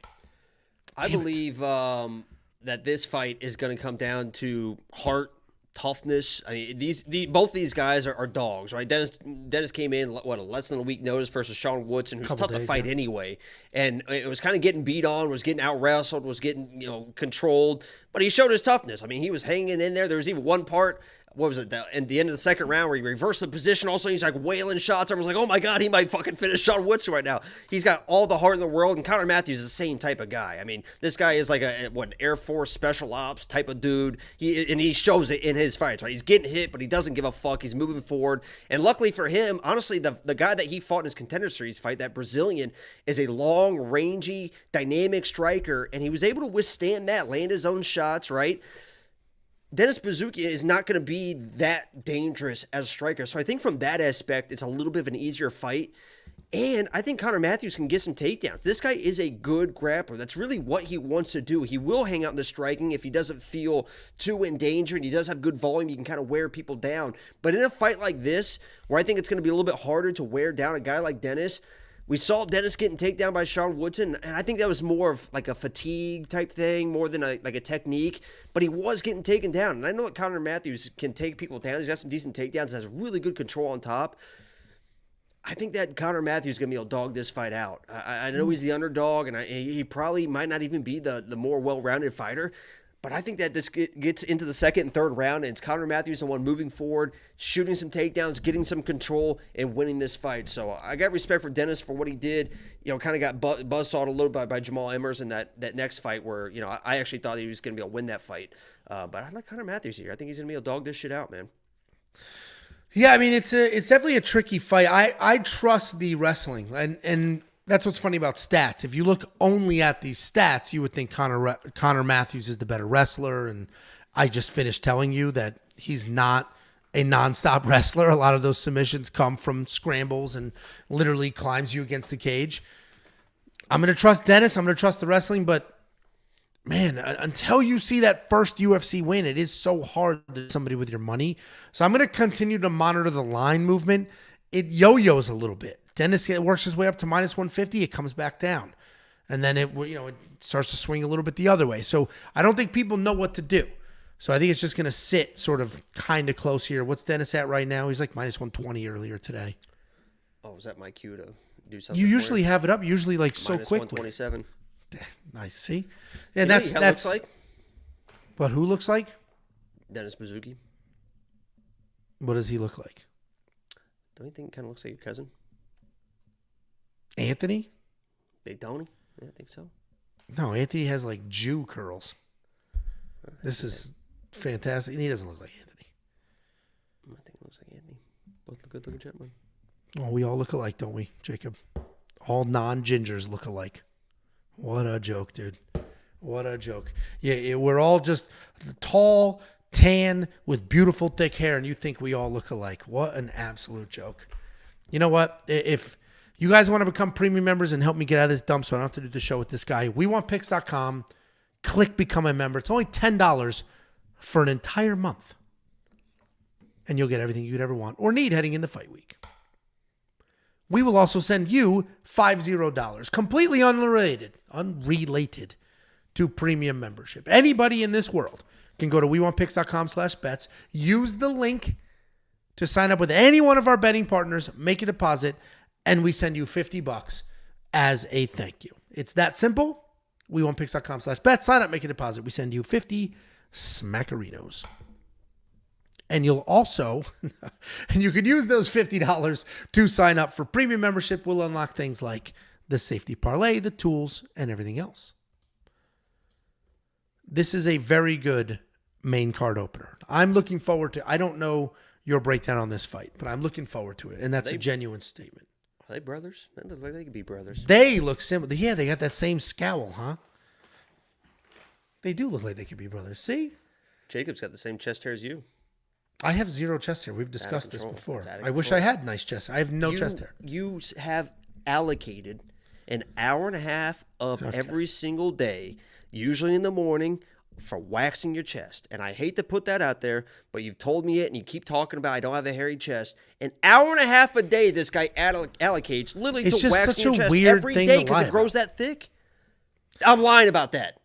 I believe that this fight is going to come down to heart, toughness. I mean, both these guys are dogs, right? Dennis came in less than a week notice versus Sean Woodson, who's tough to fight anyway, and it was kind of getting beat on, was getting out wrestled, was getting controlled, but he showed his toughness. I mean, he was hanging in there. There was even one part. What was it? At the end of the second round where he reversed the position. Also, he's like wailing shots. Everyone's like, oh my God, he might fucking finish Sean Woodson right now. He's got all the heart in the world. And Connor Matthews is the same type of guy. I mean, this guy is like an Air Force special ops type of dude. He shows it in his fights, right? He's getting hit, but he doesn't give a fuck. He's moving forward. And luckily for him, honestly, the guy that he fought in his Contender Series fight, that Brazilian, is a long, rangy, dynamic striker. And he was able to withstand that, land his own shots, right? Dennis Buzukja is not going to be that dangerous as a striker. So I think from that aspect, it's a little bit of an easier fight. And I think Connor Matthews can get some takedowns. This guy is a good grappler. That's really what he wants to do. He will hang out in the striking if he doesn't feel too in danger and he does have good volume. He can kind of wear people down. But in a fight like this, where I think it's going to be a little bit harder to wear down a guy like Dennis, we saw Dennis getting taken down by Sean Woodson, and I think that was more of like a fatigue type thing, more than a technique. But he was getting taken down. And I know that Connor Matthews can take people down. He's got some decent takedowns, has really good control on top. I think that Connor Matthews is going to be able to dog this fight out. I know he's the underdog, and he probably might not even be the more well-rounded fighter. But I think that this gets into the second and third round, and it's Connor Matthews the one moving forward, shooting some takedowns, getting some control, and winning this fight. So I got respect for Dennis for what he did. Kind of got buzzsawed a little bit by Jamall Emmers in that next fight where, I actually thought he was going to be able to win that fight. But I like Connor Matthews here. I think he's going to be able to dog this shit out, man. Yeah, I mean, it's definitely a tricky fight. I trust the wrestling, and that's what's funny about stats. If you look only at these stats, you would think Connor Matthews is the better wrestler, and I just finished telling you that he's not a nonstop wrestler. A lot of those submissions come from scrambles and literally climbs you against the cage. I'm going to trust Dennis. I'm going to trust the wrestling, but man, until you see that first UFC win, it is so hard to do somebody with your money. So I'm going to continue to monitor the line movement. It yo-yos a little bit. Dennis works his way up to minus 150. It comes back down. And then it starts to swing a little bit the other way. So I don't think people know what to do. So I think it's just going to sit sort of kind of close here. What's Dennis at right now? He's like minus 120 earlier today. Oh, was that my cue to do something? You usually have it up, usually like so minus quickly. 127. Nice. See? Yeah, that's looks like? What, who looks like? Dennis Buzukja. What does he look like? Don't you think it kind of looks like your cousin? Anthony? Big Tony? Yeah, I think so. No, Anthony has like Jew curls. This is fantastic. He doesn't look like Anthony. I think it looks like Anthony. Both look good looking gentlemen. Oh, we all look alike, don't we, Jacob? All non-gingers look alike. What a joke, dude. What a joke. Yeah, we're all just tall, tan, with beautiful thick hair, and you think we all look alike. What an absolute joke. You know what? If you guys want to become premium members and help me get out of this dump so I don't have to do the show with this guy, WeWantPicks.com. Click Become a Member. It's only $10 for an entire month. And you'll get everything you could ever want or need heading into fight week. We will also send you $50, completely unrelated to premium membership. Anybody in this world can go to WeWantPicks.com/bets, use the link to sign up with any one of our betting partners, make a deposit, and we send you $50 as a thank you. It's that simple. WeWantPicks.com/bets, sign up, make a deposit. We send you 50 smackerinos. And you'll also, and you could use those $50 to sign up for premium membership. We'll unlock things like the safety parlay, the tools, and everything else. This is a very good main card opener. I'm looking forward to, I don't know your breakdown on this fight, but I'm looking forward to it. And that's a genuine statement. Are they brothers? They look like they could be brothers. They look similar. Yeah, they got that same scowl, huh? They do look like they could be brothers. See? Jacob's got the same chest hair as you. I have zero chest hair. We've discussed this before. I wish I had nice chest hair. I have no chest hair. You have allocated an hour and a half of every single day, usually in the morning, for waxing your chest. And I hate to put that out there, but you've told me it and you keep talking about I don't have a hairy chest. An hour and a half a day this guy allocates literally to waxing your chest every day because it grows that thick. I'm lying about that.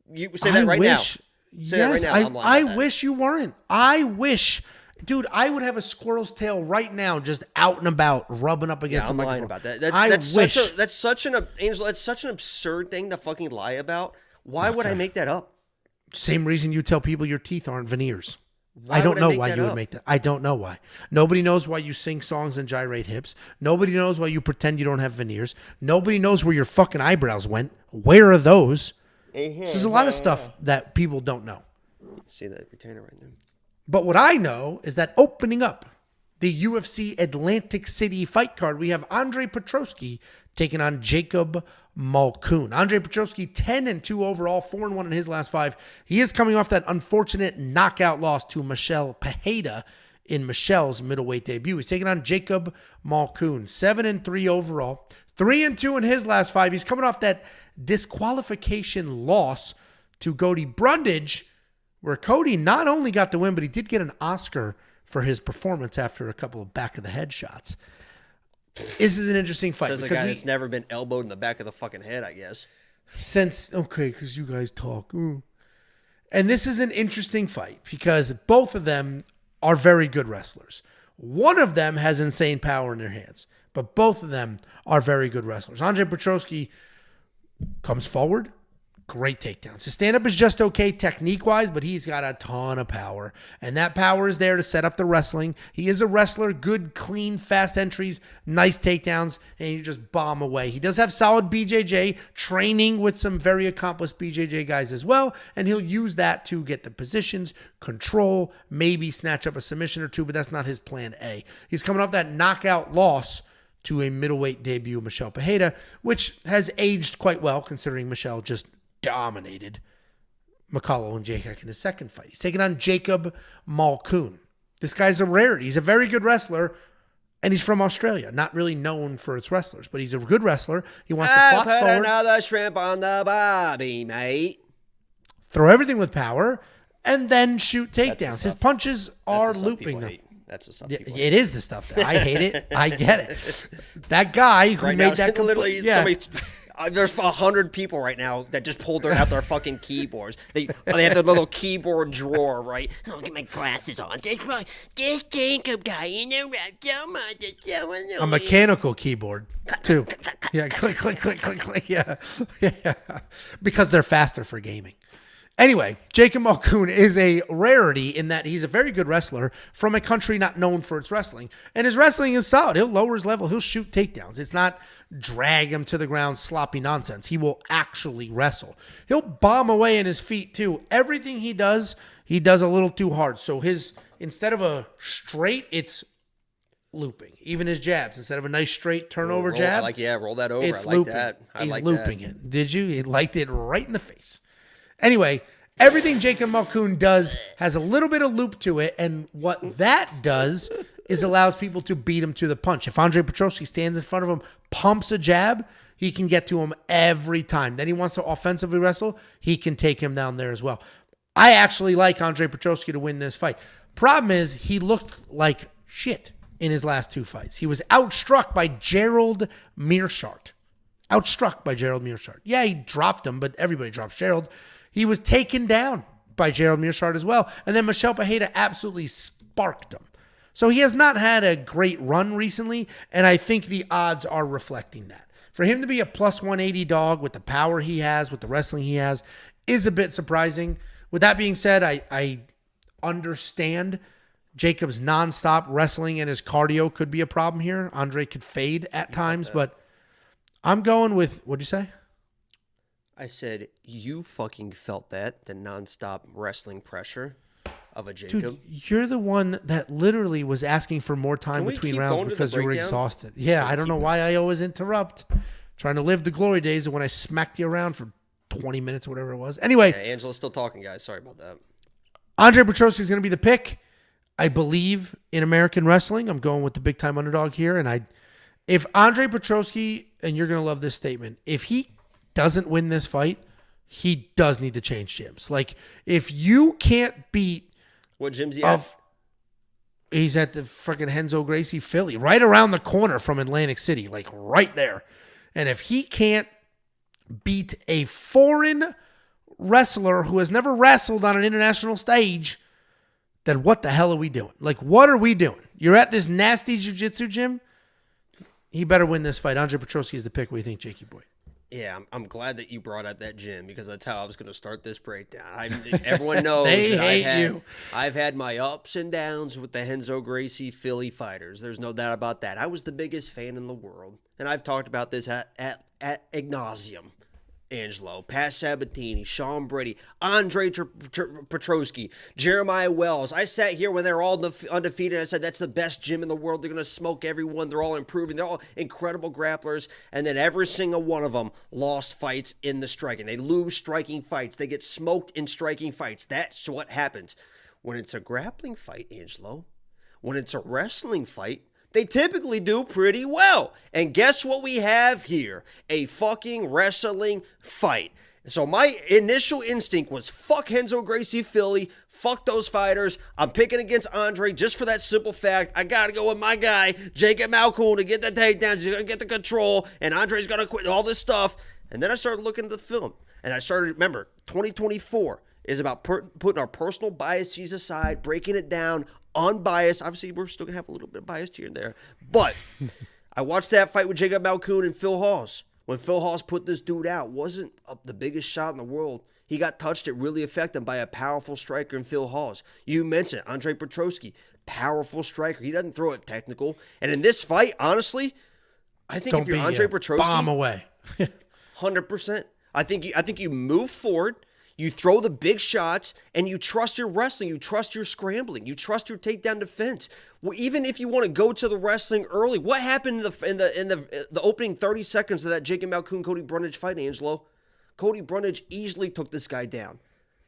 You say that right now. Say that right now. I'm lying about that. Wish you weren't. I wish, dude, I would have a squirrel's tail right now just out and about, rubbing up against the microphone. I'm lying about that. That's such an absurd thing to fucking lie about. Why would I make that up? Same reason you tell people your teeth aren't veneers. I don't know why you would make that. I don't know why. Nobody knows why you sing songs and gyrate hips. Nobody knows why you pretend you don't have veneers. Nobody knows where your fucking eyebrows went. Where are those? So there's a lot of stuff that people don't know. See that retainer right there. But what I know is that opening up the UFC Atlantic City fight card, we have Andre Petroski taking on Jacob Malkoun. Andre Petroski, 10-2 overall, 4-1 in his last 5. He is coming off that unfortunate knockout loss to Michel Pereira in Michel's middleweight debut. He's taking on Jacob Malkoun, 7-3 overall, 3-2 in his last 5. He's coming off that disqualification loss to Cody Brundage, where Cody not only got the win, but he did get an Oscar for his performance after a couple of back-of-the-head shots. This is an interesting fight. Says a guy that's never been elbowed in the back of the fucking head, I guess. Because you guys talk. Ooh. And this is an interesting fight because both of them are very good wrestlers. One of them has insane power in their hands, but both of them are very good wrestlers. Andre Petroski comes forward, great takedowns. His stand-up is just okay technique-wise, but he's got a ton of power, and that power is there to set up the wrestling. He is a wrestler, good, clean, fast entries, nice takedowns, and you just bomb away. He does have solid BJJ, training with some very accomplished BJJ guys as well, and he'll use that to get the positions, control, maybe snatch up a submission or two, but that's not his plan A. He's coming off that knockout loss to a middleweight debut, Michel Pereira, which has aged quite well considering Michel just dominated McCullough and Jacek in his second fight. He's taking on Jacob Malkoun. This guy's a rarity. He's a very good wrestler, and he's from Australia. Not really known for its wrestlers, but he's a good wrestler. He wants to plot put forward, another shrimp on the barbie, mate. throw everything with power, and then shoot takedowns. That's His punches are looping them. That's the stuff Yeah, people it is the stuff that I hate it. I get it. That guy who right made now, that literally yeah. there's 100 people right now that just pulled out their fucking keyboards. They have their little keyboard drawer, right? I'll get my glasses on. This Jacob guy interrupts so much. It's so annoying. A mechanical keyboard, too. Yeah, click, click, click, click, click. Yeah. Yeah. Because they're faster for gaming. Anyway, Jacob Malkoun is a rarity in that he's a very good wrestler from a country not known for its wrestling. And his wrestling is solid. He'll lower his level. He'll shoot takedowns. It's not drag him to the ground sloppy nonsense. He will actually wrestle. He'll bomb away in his feet, too. Everything he does a little too hard. So instead of a straight, it's looping. Even his jabs, instead of a nice straight turnover jab. Roll that over. It's I like looping. that. He's looping it. Did you? He liked it right in the face. Anyway, everything Jacob Malkoun does has a little bit of loop to it, and what that does is allows people to beat him to the punch. If Andre Petroski stands in front of him, pumps a jab, he can get to him every time. Then he wants to offensively wrestle, he can take him down there as well. I actually like Andre Petroski to win this fight. Problem is, he looked like shit in his last 2 fights. He was outstruck by Gerald Meerschaert. Yeah, he dropped him, but everybody drops Gerald. He was taken down by Gerald Meerschaert as well. And then Michel Pereira absolutely sparked him. So he has not had a great run recently, and I think the odds are reflecting that. For him to be a plus 180 dog with the power he has, with the wrestling he has, is a bit surprising. With that being said, I understand Jacob's nonstop wrestling and his cardio could be a problem here. Andre could fade at times, but I'm going with, what'd you say? I said, you fucking felt that, the nonstop wrestling pressure of a Jacob. Dude, you're the one that literally was asking for more time between rounds because you were exhausted. Yeah, I don't know why I always interrupt. Trying to live the glory days of when I smacked you around for 20 minutes or whatever it was. Anyway. Yeah, Angela's still talking, guys. Sorry about that. Andre Petroski is going to be the pick. I believe in American wrestling. I'm going with the big-time underdog here. And if Andre Petroski, and you're going to love this statement, if he doesn't win this fight, he does need to change gyms. Like, if you can't beat... What gym's he at? He's at the freaking Renzo Gracie Philly, right around the corner from Atlantic City, like right there. And if he can't beat a foreign wrestler who has never wrestled on an international stage, then what the hell are we doing? Like, what are we doing? You're at this nasty jiu-jitsu gym? He better win this fight. Andre Petroski is the pick. What do you think, Jakey boy? Yeah, I'm glad that you brought up that gym because that's how I was going to start this breakdown. Everyone knows I've had my ups and downs with the Renzo Gracie Philly fighters. There's no doubt about that. I was the biggest fan in the world, and I've talked about this at ad nauseum Angelo, Pat Sabatini, Sean Brady, Andre Petroski, Jeremiah Wells. I sat here when they were all undefeated, and I said, that's the best gym in the world. They're going to smoke everyone. They're all improving. They're all incredible grapplers. And then every single one of them lost fights in the striking. They lose striking fights. They get smoked in striking fights. That's what happens. When it's a grappling fight, Angelo, when it's a wrestling fight, they typically do pretty well. And guess what we have here? A fucking wrestling fight. So my initial instinct was fuck Renzo Gracie Philly, fuck those fighters. I'm picking against Andre just for that simple fact. I got to go with my guy, Jacob Malkoun, to get the takedowns. He's going to get the control, and Andre's going to quit all this stuff. And then I started looking at the film, and I started, remember, 2024 is about putting our personal biases aside, breaking it down, unbiased. Obviously, we're still going to have a little bit of bias here and there. But I watched that fight with Jacob Malkoun and Phil Hawes. When Phil Hawes put this dude out, wasn't the biggest shot in the world. He got touched. It really affected him by a powerful striker in Phil Hawes. You mentioned Andre Petroski, powerful striker. He doesn't throw it technical. And in this fight, honestly, I think if you're Andre Petroski, bomb away. 100%. I think you move forward. You throw the big shots, and you trust your wrestling. You trust your scrambling. You trust your takedown defense. Well, even if you want to go to the wrestling early, what happened in the opening 30 seconds of that Jacob Malkoun Cody Brundage fight, Angelo? Cody Brundage easily took this guy down.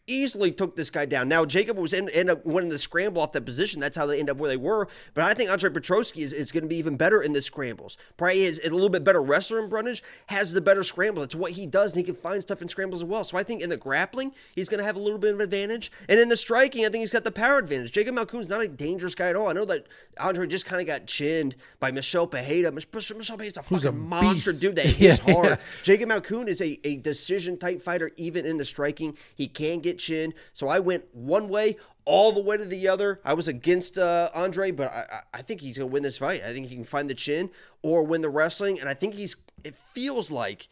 Now, Jacob was end up winning the scramble off that position. That's how they end up where they were. But I think Andre Petroski is going to be even better in the scrambles. Probably is a little bit better wrestler in Brundage, has the better scramble. It's what he does, and he can find stuff in scrambles as well. So I think in the grappling, he's going to have a little bit of an advantage. And in the striking, I think he's got the power advantage. Jacob Malkoun's not a dangerous guy at all. I know that Andre just kind of got chinned by Michel Pereira. Michel Pereira's a fucking monster dude that hits hard. Yeah. Jacob Malkoun is a decision-type fighter, even in the striking. He can get chin. So I went one way all the way to the other. I was against Andre, but I think he's going to win this fight. I think he can find the chin or win the wrestling. And I think it feels like,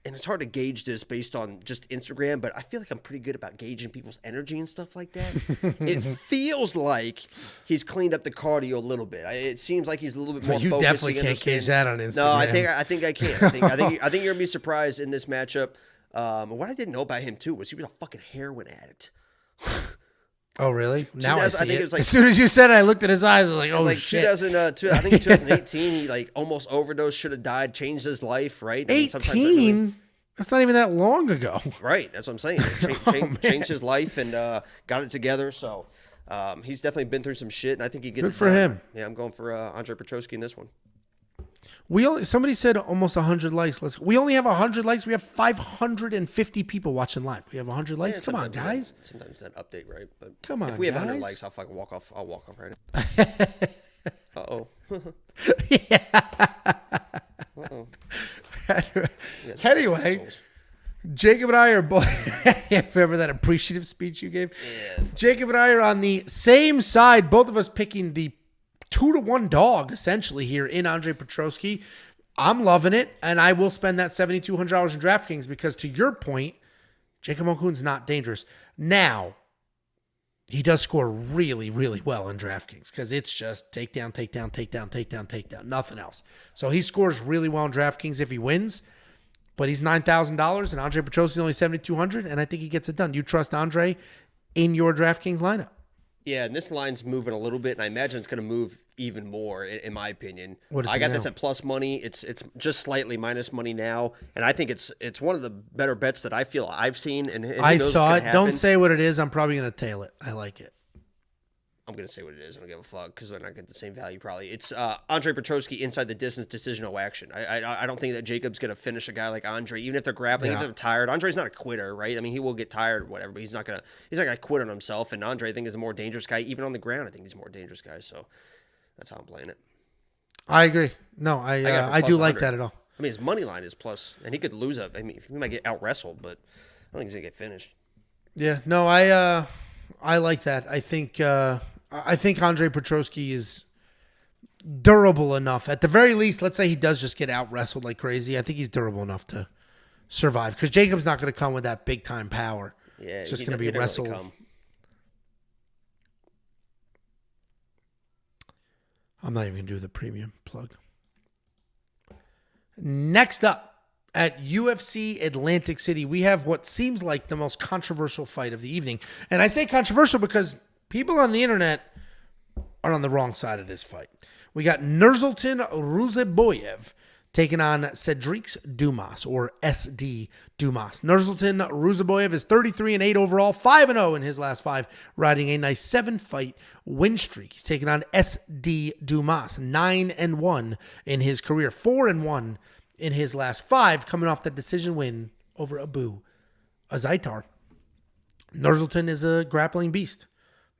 and it's hard to gauge this based on just Instagram, but I feel like I'm pretty good about gauging people's energy and stuff like that. It feels like he's cleaned up the cardio a little bit. It seems like he's a little bit more focused. You definitely can't gauge that on Instagram. No, I think I can. I think you're going to be surprised in this matchup. What I didn't know about him too was he was a fucking heroin addict. Oh really? Now I see it. It was like, as soon as you said it, I looked at his eyes. I was like, oh like shit. I think in 2018 he like almost overdosed, should have died, changed his life. Right? 18? That's not even that long ago. Right. That's what I'm saying. Changed his life and got it together. So he's definitely been through some shit, and I think he gets good it for done. him. Yeah, I'm going for Andre Petroski in this one. Somebody said almost 100 likes. We only have 100 likes. We have 550 people watching live. We have 100 likes. Come on, guys. Sometimes that update, right? But come on, if we have 100 guys. likes, I'll fucking walk off. I'll walk off right now. Uh-oh. Yeah. Uh-oh. Anyway, Jacob and I are both. Remember that appreciative speech you gave? Yeah. Jacob and I are on the same side. Both of us picking the 2-1 dog essentially here in Andre Petroski. I'm loving it, and I will spend that $7,200 in DraftKings because, to your point, Jacob Malkoun's not dangerous. Now, he does score really, really well in DraftKings because it's just takedown, takedown, takedown, takedown, takedown, nothing else. So he scores really well in DraftKings if he wins, but he's $9,000, and Andre Petroski's only $7,200, and I think he gets it done. You trust Andre in your DraftKings lineup? Yeah, and this line's moving a little bit, and I imagine it's going to move even more, in my opinion. What is I it got now? this at plus money. It's just slightly minus money now, and I think it's one of the better bets that I feel I've seen. And I saw it. Don't say what it is. I'm probably going to tail it. I like it. I'm going to say what it is. I don't give a fuck because then I get the same value probably. It's Andre Petroski inside the distance, decision, no action. I don't think that Jacob's going to finish a guy like Andre, even if they're grappling, even if they're tired. Andre's not a quitter, right? I mean, he will get tired or whatever, but he's not going to quit on himself. And Andre, I think, is a more dangerous guy. Even on the ground, I think he's a more dangerous guy. So that's how I'm playing it. I agree. No, I do like that at all. I mean, his money line is plus, and he could lose up. I mean, he might get out wrestled, but I don't think he's going to get finished. Yeah, no, I like that. I think Andre Petroski is durable enough. At the very least, let's say he does just get out wrestled like crazy. I think he's durable enough to survive because Jacob's not going to come with that big time power. Yeah, it's just going to be wrestled. Really I'm not even going to do the premium plug. Next up, at UFC Atlantic City, we have what seems like the most controversial fight of the evening. And I say controversial because people on the internet are on the wrong side of this fight. We got Nursulton Ruziboev taking on Sedriques Dumas, or SD Dumas. Nursulton Ruziboev is 33-8 overall, 5-0 in his last 5, riding a nice 7-fight win streak. He's taking on SD Dumas, 9-1 in his career, 4-1 in his last 5, coming off the decision win over Abu Azaitar. Nursulton is a grappling beast.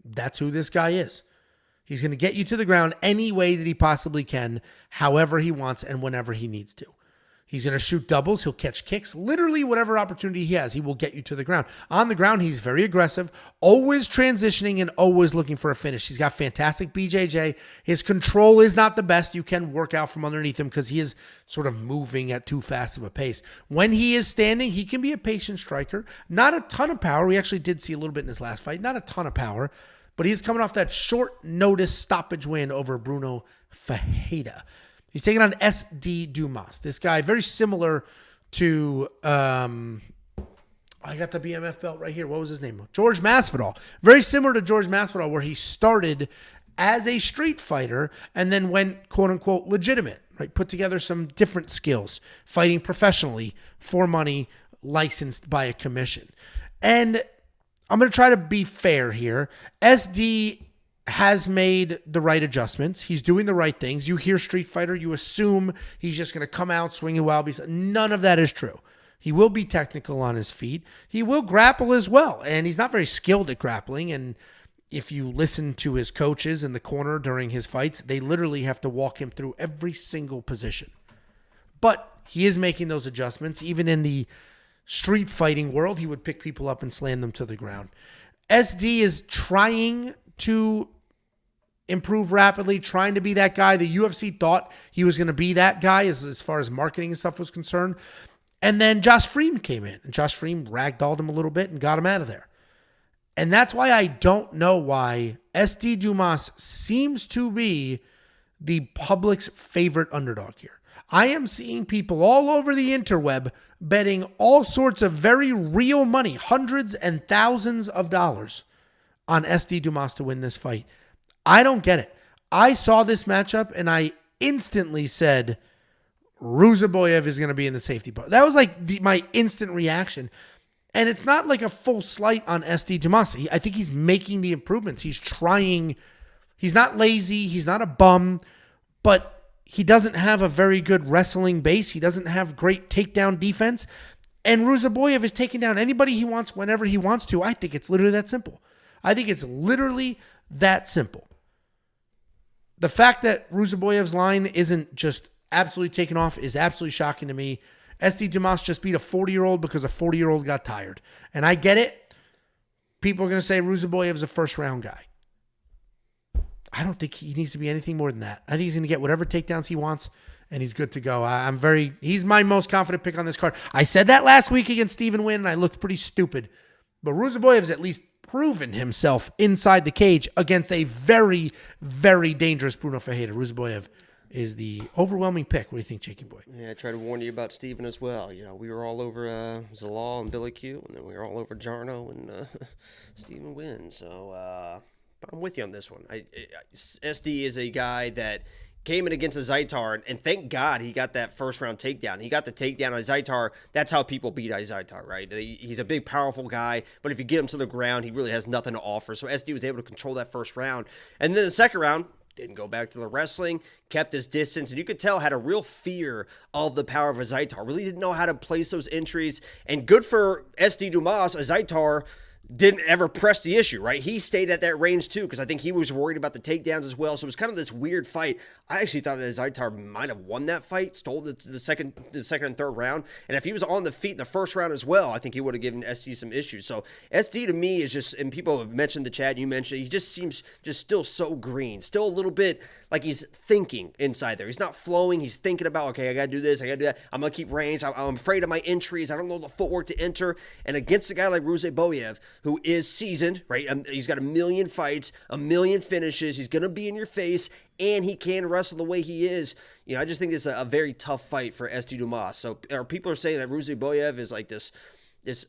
That's who this guy is. He's going to get you to the ground any way that he possibly can, however he wants and whenever he needs to. He's going to shoot doubles. He'll catch kicks. Literally whatever opportunity he has, he will get you to the ground. On the ground, he's very aggressive, always transitioning and always looking for a finish. He's got fantastic BJJ. His control is not the best. You can work out from underneath him because he is sort of moving at too fast of a pace. When he is standing, he can be a patient striker. Not a ton of power. We actually did see a little bit in his last fight. Not a ton of power. But he's coming off that short notice stoppage win over Bruno Fajeda. He's taking on SD Dumas. This guy, very similar to, I got the BMF belt right here. What was his name? George Masvidal. Very similar to George Masvidal, where he started as a street fighter and then went, quote unquote, legitimate, right? Put together some different skills, fighting professionally for money, licensed by a commission. And I'm going to try to be fair here. SD has made the right adjustments. He's doing the right things. You hear Street Fighter, you assume he's just going to come out swinging wild. None of that is true. He will be technical on his feet. He will grapple as well. And he's not very skilled at grappling. And if you listen to his coaches in the corner during his fights, they literally have to walk him through every single position. But he is making those adjustments. Even in the street fighting world, he would pick people up and slam them to the ground. SD is trying to improve rapidly, trying to be that guy. The UFC thought he was going to be that guy as far as marketing and stuff was concerned. And then Josh Freeman came in, and Josh Freeman ragdolled him a little bit and got him out of there. And that's why I don't know why SD Dumas seems to be the public's favorite underdog here. I am seeing people all over the interweb betting all sorts of very real money, hundreds and thousands of dollars, on SD Dumas to win this fight. I don't get it. I saw this matchup and I instantly said, Ruziboev is going to be in the safety bar. That was like my instant reaction. And it's not like a full slight on SD Dumas. I think he's making the improvements. He's trying. He's not lazy. He's not a bum. But he doesn't have a very good wrestling base. He doesn't have great takedown defense. And Ruziboev is taking down anybody he wants whenever he wants to. I think it's literally that simple. I think it's literally that simple. The fact that Ruziboev's line isn't just absolutely taken off is absolutely shocking to me. SD Dumas just beat a 40-year-old because a 40-year-old got tired. And I get it. People are going to say Ruziboev's a first-round guy. I don't think he needs to be anything more than that. I think he's going to get whatever takedowns he wants, and he's good to go. He's my most confident pick on this card. I said that last week against Stephen Wynn, and I looked pretty stupid. But Ruziboev's at least proven himself inside the cage against a very, very dangerous Bruno Fajeda. Ruziboev is the overwhelming pick. What do you think, Jakey boy? Yeah, I tried to warn you about Steven as well. You know, we were all over Zalal and Billy Q, and then we were all over Jarno and Stephen Wynn. So I'm with you on this one. SD is a guy that came in against a Zaitar, and thank God he got that first-round takedown. He got the takedown on Zaitar. That's how people beat Zaitar, right? He's a big, powerful guy, but if you get him to the ground, he really has nothing to offer. So SD was able to control that first round. And then the second round, didn't go back to the wrestling, kept his distance, and you could tell had a real fear of the power of a Zaitar. Really didn't know how to place those entries. And good for SD Dumas, a Zaitar didn't ever press the issue, right? He stayed at that range too, because I think he was worried about the takedowns as well. So it was kind of this weird fight. I actually thought that Zaitar might have won that fight, stole the second and third round. And if he was on the feet in the first round as well, I think he would have given SD some issues. So SD to me is just, and people have mentioned the chat, you mentioned, he just seems just still so green, still a little bit like he's thinking inside there. He's not flowing. He's thinking about, okay, I got to do this. I got to do that. I'm going to keep range. I'm afraid of my entries. I don't know the footwork to enter. And against a guy like Ruziboev, who is seasoned, right? He's got 1 million fights, 1 million finishes. He's going to be in your face, and he can wrestle the way he is. I just think it's a very tough fight for SD Dumas. So people are saying that Ruziboev is like this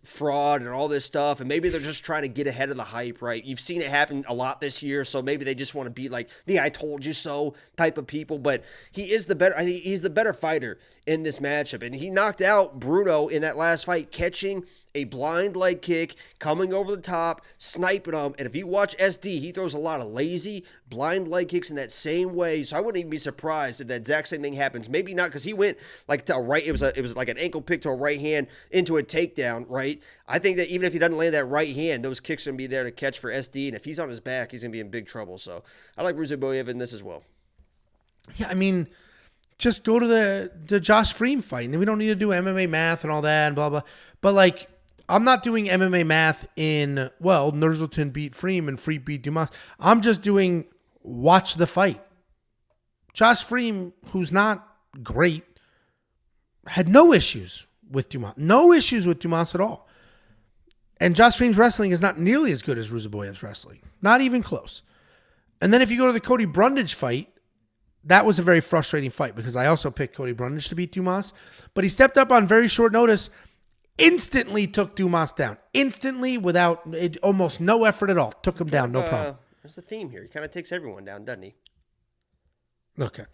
fraud and all this stuff, and maybe they're just trying to get ahead of the hype, right? You've seen it happen a lot this year, so maybe they just want to be like the "I told you so" type of people. But I think he's the better fighter in this matchup, and he knocked out Bruno in that last fight, catching a blind leg kick, coming over the top, sniping him. And if you watch SD, he throws a lot of lazy blind leg kicks in that same way. So I wouldn't even be surprised if that exact same thing happens. Maybe not, because he went like to a right. It was like an ankle pick to a right hand into a takedown, right? I think that even if he doesn't land that right hand, those kicks are going to be there to catch for SD. And if he's on his back, he's going to be in big trouble. So I like Ruziboev in this as well. Yeah, I mean, just go to the Josh Freem fight, and we don't need to do MMA math and all that and blah, blah. But, like, I'm not doing MMA math in, Nursulton beat Freem and Freem beat Dumas. I'm just doing watch the fight. Josh Freem, who's not great, had no issues with Dumas. No issues with Dumas at all. And Josh Freem's wrestling is not nearly as good as Ruziboev's wrestling. Not even close. And then if you go to the Cody Brundage fight, that was a very frustrating fight because I also picked Cody Brundage to beat Dumas. But he stepped up on very short notice, instantly took Dumas down. Instantly, without almost no effort at all. Took him down, no problem. There's a theme here. He kind of takes everyone down, doesn't he? Okay.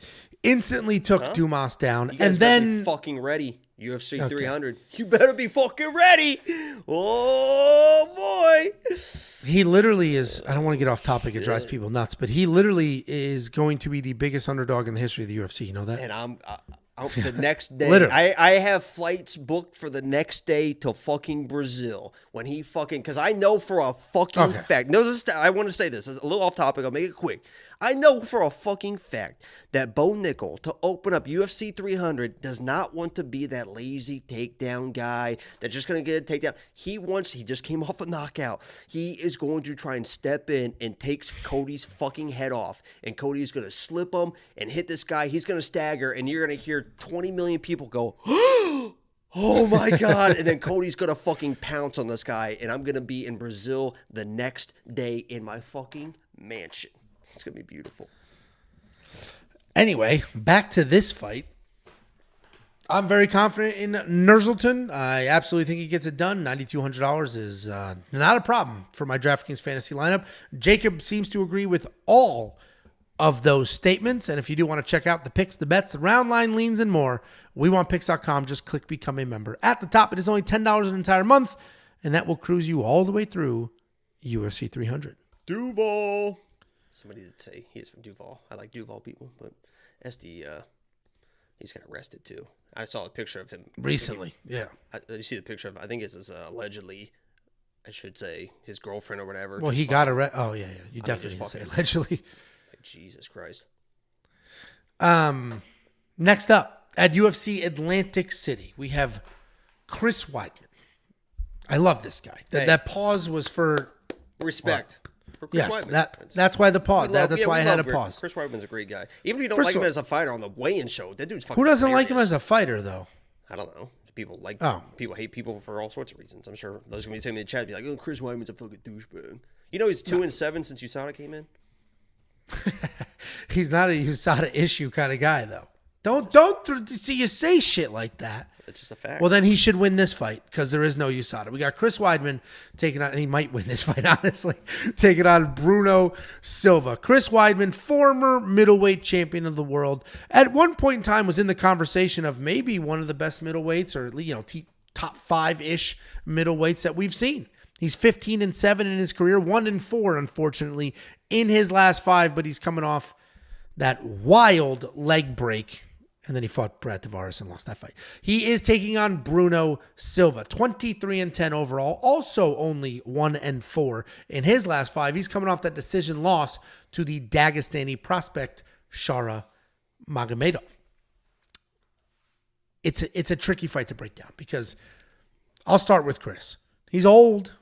Instantly took Dumas down. You guys and then be fucking ready. UFC 300. You better be fucking ready. Oh, boy. He literally is, I don't want to get off topic. It drives people nuts, but he literally is going to be the biggest underdog in the history of the UFC. You know that? And I'm the next day. Literally. I have flights booked for the next day to fucking Brazil when he fucking, because I know for a fucking fact. No, I want to say this. It's a little off topic. I'll make it quick. I know for a fucking fact that Bo Nickel, to open up UFC 300, does not want to be that lazy takedown guy that's just going to get a takedown. He just came off a knockout. He is going to try and step in and takes Cody's fucking head off. And Cody's going to slip him and hit this guy. He's going to stagger, and you're going to hear 20 million people go, oh my God. And then Cody's going to fucking pounce on this guy, and I'm going to be in Brazil the next day in my fucking mansion. It's going to be beautiful. Anyway, back to this fight. I'm very confident in Nursulton. I absolutely think he gets it done. $9,200 is not a problem for my DraftKings fantasy lineup. Jacob seems to agree with all of those statements. And if you do want to check out the picks, the bets, the round line leans, and more, WeWantPicks.com. Just click Become a Member. At the top, it is only $10 an entire month, and that will cruise you all the way through UFC 300. Duval. Somebody did say he is from Duval. I like Duval people, but SD, he's got arrested too. I saw a picture of him Recently, yeah. Did you see the picture of, I think it's allegedly, I should say, his girlfriend or whatever. Well, he got arrested. Oh, yeah. You definitely didn't say allegedly. Like, Jesus Christ. Next up, at UFC Atlantic City, we have Chris Weidman. I love this guy. That pause was for respect. For Chris yes, Weidman. That's why the pause. That's why I had a pause. Chris Weidman's a great guy. Even if you don't like him as a fighter on the weigh-in show, that dude's fucking Who doesn't hilarious. like him as a fighter, though? I don't know. People people hate people for all sorts of reasons. I'm sure those are going to be saying in the chat, be like, oh, Chris Weidman's a fucking douchebag. You know he's 2-7 since USADA came in? He's not a USADA issue kind of guy, though. Don't see you say shit like that. It's just a fact. Well, then he should win this fight because there is no USADA. We got Chris Weidman taking on, and he might win this fight, honestly, taking on Bruno Silva. Chris Weidman, former middleweight champion of the world, at one point in time was in the conversation of maybe one of the best middleweights, or top 5-ish middleweights that we've seen. He's 15-7 in his career, 1-4, unfortunately, in his last 5, but he's coming off that wild leg break. And then he fought Brad Tavares and lost that fight. He is taking on Bruno Silva, 23-10 overall, also only 1-4 in his last 5. He's coming off that decision loss to the Dagestani prospect Shara Magomedov. It's a tricky fight to break down because I'll start with Chris. He's old.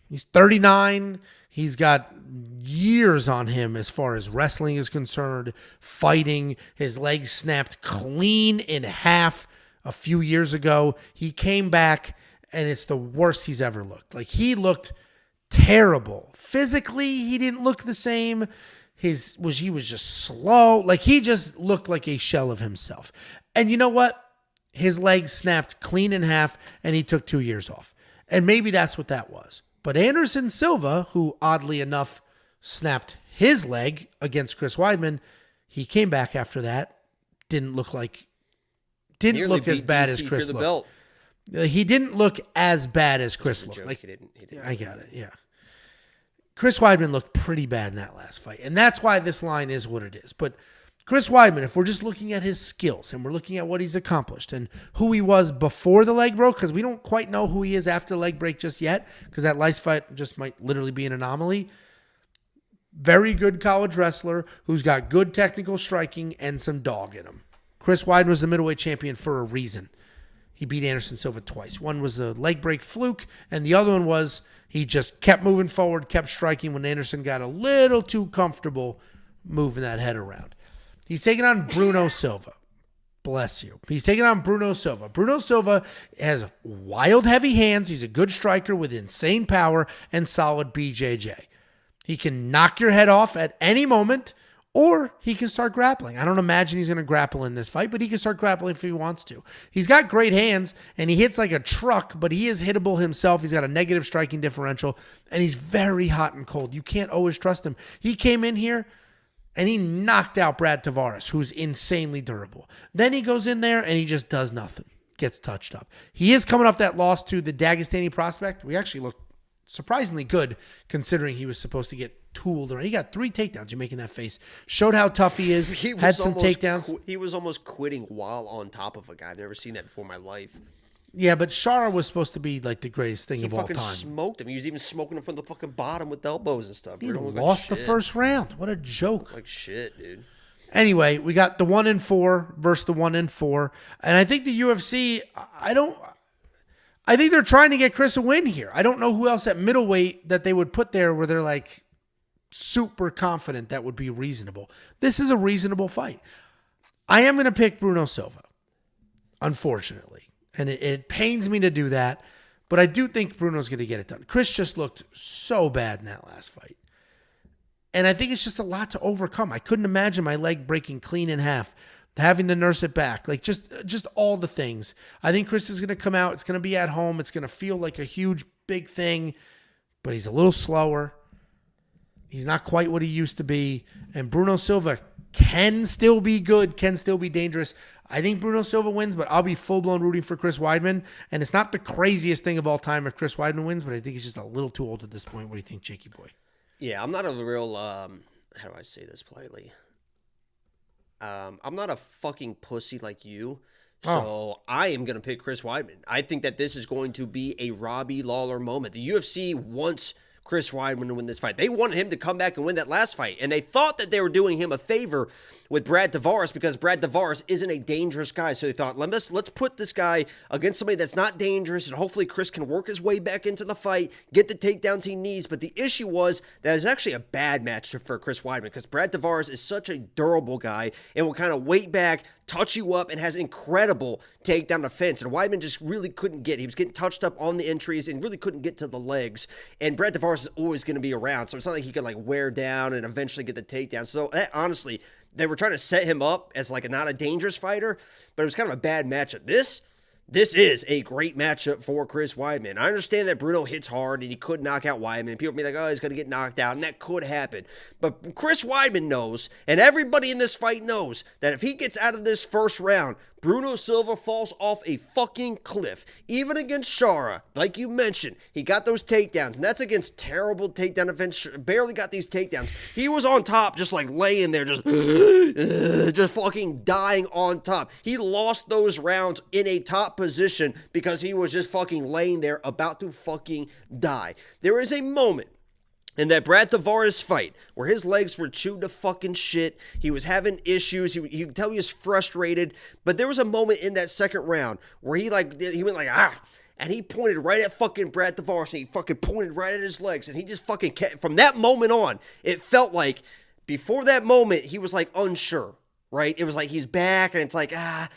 He's 39. He's got years on him as far as wrestling is concerned, fighting. His legs snapped clean in half a few years ago. He came back, and it's the worst he's ever looked. Like, he looked terrible. Physically, he didn't look the same. He was just slow. Like, he just looked like a shell of himself. And you know what? His leg snapped clean in half, and he took 2 years off. And maybe that's what that was. But Anderson Silva, who oddly enough snapped his leg against Chris Weidman, he came back after that. Didn't look Nearly as beat bad DC as Chris for the looked. belt. He didn't look as bad as Chris looked. Joke. Like, He didn't. I got it. Yeah. Chris Weidman looked pretty bad in that last fight. And that's why this line is what it is. But Chris Weidman, if we're just looking at his skills and we're looking at what he's accomplished and who he was before the leg broke, because we don't quite know who he is after the leg break just yet, because that last fight just might literally be an anomaly. Very good college wrestler who's got good technical striking and some dog in him. Chris Weidman was the middleweight champion for a reason. He beat Anderson Silva twice. One was a leg break fluke, and the other one was he just kept moving forward, kept striking when Anderson got a little too comfortable moving that head around. He's taking on Bruno Silva. Bless you. He's taking on Bruno Silva. Bruno Silva has wild, heavy hands. He's a good striker with insane power and solid BJJ. He can knock your head off at any moment, or he can start grappling. I don't imagine he's going to grapple in this fight, but he can start grappling if he wants to. He's got great hands, and he hits like a truck, but he is hittable himself. He's got a negative striking differential, and he's very hot and cold. You can't always trust him. He came in here, and he knocked out Brad Tavares, who's insanely durable. Then he goes in there, and he just does nothing. Gets touched up. He is coming off that loss to the Dagestani prospect. We actually looked surprisingly good considering he was supposed to get tooled. He got 3 takedowns. You're making that face. Showed how tough he is. Had some takedowns. He was almost quitting while on top of a guy. I've never seen that before in my life. Yeah, but Shara was supposed to be like the greatest thing He of all fucking time. smoked him. He was even smoking him from the fucking bottom with elbows and stuff. He Bruno looked like lost the shit. first round. What a joke. Like shit, dude. Anyway, we got the 1-4 versus the 1-4. And I think the UFC, I think they're trying to get Chris a win here. I don't know who else at middleweight that they would put there where they're like super confident that would be reasonable. This is a reasonable fight. I am going to pick Bruno Silva, unfortunately. And it pains me to do that, but I do think Bruno's going to get it done. Chris just looked so bad in that last fight. And I think it's just a lot to overcome. I couldn't imagine my leg breaking clean in half, having to nurse it back, like just all the things. I think Chris is going to come out. It's going to be at home. It's going to feel like a huge, big thing, but he's a little slower. He's not quite what he used to be. And Bruno Silva can still be good, can still be dangerous. I think Bruno Silva wins, but I'll be full-blown rooting for Chris Weidman. And it's not the craziest thing of all time if Chris Weidman wins, but I think he's just a little too old at this point. What do you think, Jakey boy? Yeah, I'm not a real, how do I say this politely? I'm not a fucking pussy like you. So I am going to pick Chris Weidman. I think that this is going to be a Robbie Lawler moment. The UFC wants Chris Weidman to win this fight. They wanted him to come back and win that last fight. And they thought that they were doing him a favor with Brad Tavares because Brad Tavares isn't a dangerous guy. So they thought, let's put this guy against somebody that's not dangerous, and hopefully Chris can work his way back into the fight, get the takedowns he needs. But the issue was that it was actually a bad match for Chris Weidman because Brad Tavares is such a durable guy and will kind of wait back, touch you up, and has incredible takedown defense. And Weidman just really couldn't get. He was getting touched up on the entries and really couldn't get to the legs. And Brad Tavares is always going to be around, so it's not like he could like wear down and eventually get the takedown. So honestly, they were trying to set him up as like not a dangerous fighter, but it was kind of a bad matchup. This is a great matchup for Chris Weidman. I understand that Bruno hits hard and he could knock out Weidman. People be like, oh, he's going to get knocked out, and that could happen. But Chris Weidman knows, and everybody in this fight knows, that if he gets out of this first round, Bruno Silva falls off a fucking cliff. Even against Shara, like you mentioned, he got those takedowns, and that's against terrible takedown defense. Barely got these takedowns. He was on top, just like laying there, just fucking dying on top. He lost those rounds in a top position because he was just fucking laying there about to fucking die. There is a moment in that Brad Tavares fight where his legs were chewed to fucking shit. He was having issues. You could tell he was frustrated. But there was a moment in that second round where he went like, and he pointed right at fucking Brad Tavares, and he fucking pointed right at his legs, and he just fucking kept, from that moment on, it felt like, before that moment, he was like unsure. right? It was like he's back, and it's like, I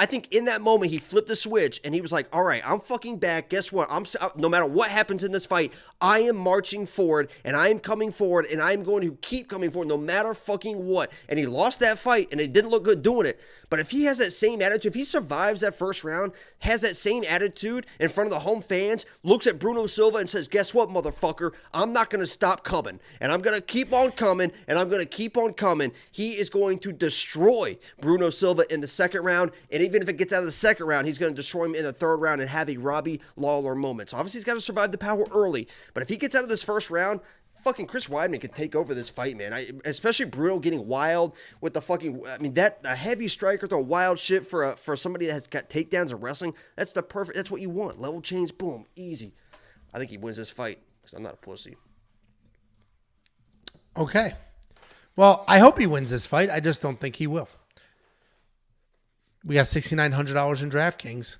think in that moment he flipped the switch, and he was like, all right, I'm fucking back. Guess what? No matter what happens in this fight, I am marching forward, and I am coming forward, and I'm going to keep coming forward no matter fucking what. And he lost that fight, and it didn't look good doing it. But if he has that same attitude, if he survives that first round, has that same attitude in front of the home fans, looks at Bruno Silva and says, guess what, motherfucker? I'm not going to stop coming. And I'm going to keep on coming, and I'm going to keep on coming. He is going to destroy Bruno Silva in the second round. And even if it gets out of the second round, he's going to destroy him in the third round and have a Robbie Lawler moment. So obviously he's got to survive the power early. But if he gets out of this first round, fucking Chris Weidman can take over this fight, man. Especially Bruno getting wild with the fucking, a heavy striker throwing wild shit for somebody that has got takedowns in wrestling. That's what you want. Level change, boom, easy. I think he wins this fight because I'm not a pussy. Okay. Well, I hope he wins this fight. I just don't think he will. We got $6,900 in DraftKings.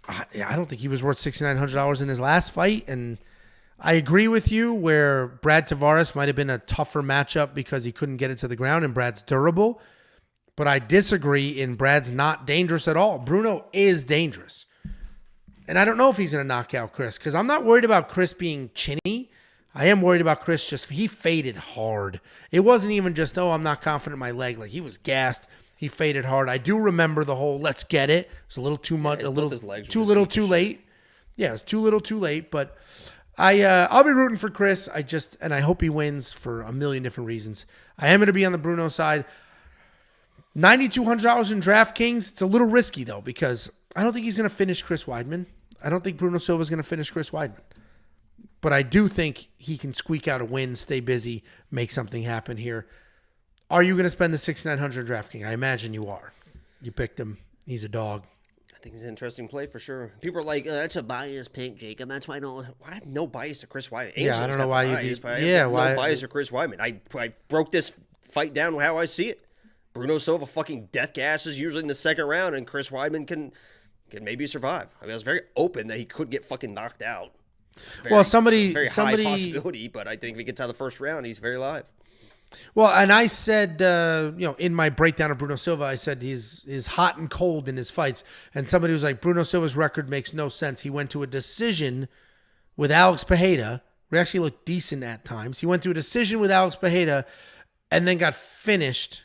I don't think he was worth $6,900 in his last fight, and I agree with you where Brad Tavares might have been a tougher matchup because he couldn't get it to the ground and Brad's durable. But I disagree in Brad's not dangerous at all. Bruno is dangerous. And I don't know if he's going to knock out Chris because I'm not worried about Chris being chinny. I am worried about Chris he faded hard. It wasn't even just, I'm not confident in my leg. Like he was gassed. He faded hard. I do remember the whole let's get it. It's a little too much, a little too little too late. Yeah, it's too little too late, but I'll be rooting for Chris. And I hope he wins for a million different reasons. I am going to be on the Bruno side. $9,200 in DraftKings. It's a little risky though because I don't think he's going to finish Chris Weidman. I don't think Bruno Silva is going to finish Chris Weidman. But I do think he can squeak out a win, stay busy, make something happen here. Are you going to spend the $6,900 in DraftKings? I imagine you are. You picked him. He's a dog. I think it's an interesting play for sure. People are like, That's a biased pick, Jacob. That's why I don't. I have no bias to Chris Weidman. Yeah, I don't know why you do. No bias to Chris Weidman. I broke this fight down how I see it. Bruno Silva fucking death gasses usually in the second round, and Chris Weidman can maybe survive. I was very open that he could get fucking knocked out. Somebody high possibility, but I think if he gets out of the first round, he's very live. Well, and I said, in my breakdown of Bruno Silva, I said he's hot and cold in his fights. And somebody was like, Bruno Silva's record makes no sense. He went to a decision with Alex Pereira. We actually looked decent at times. He went to a decision with Alex Pereira and then got finished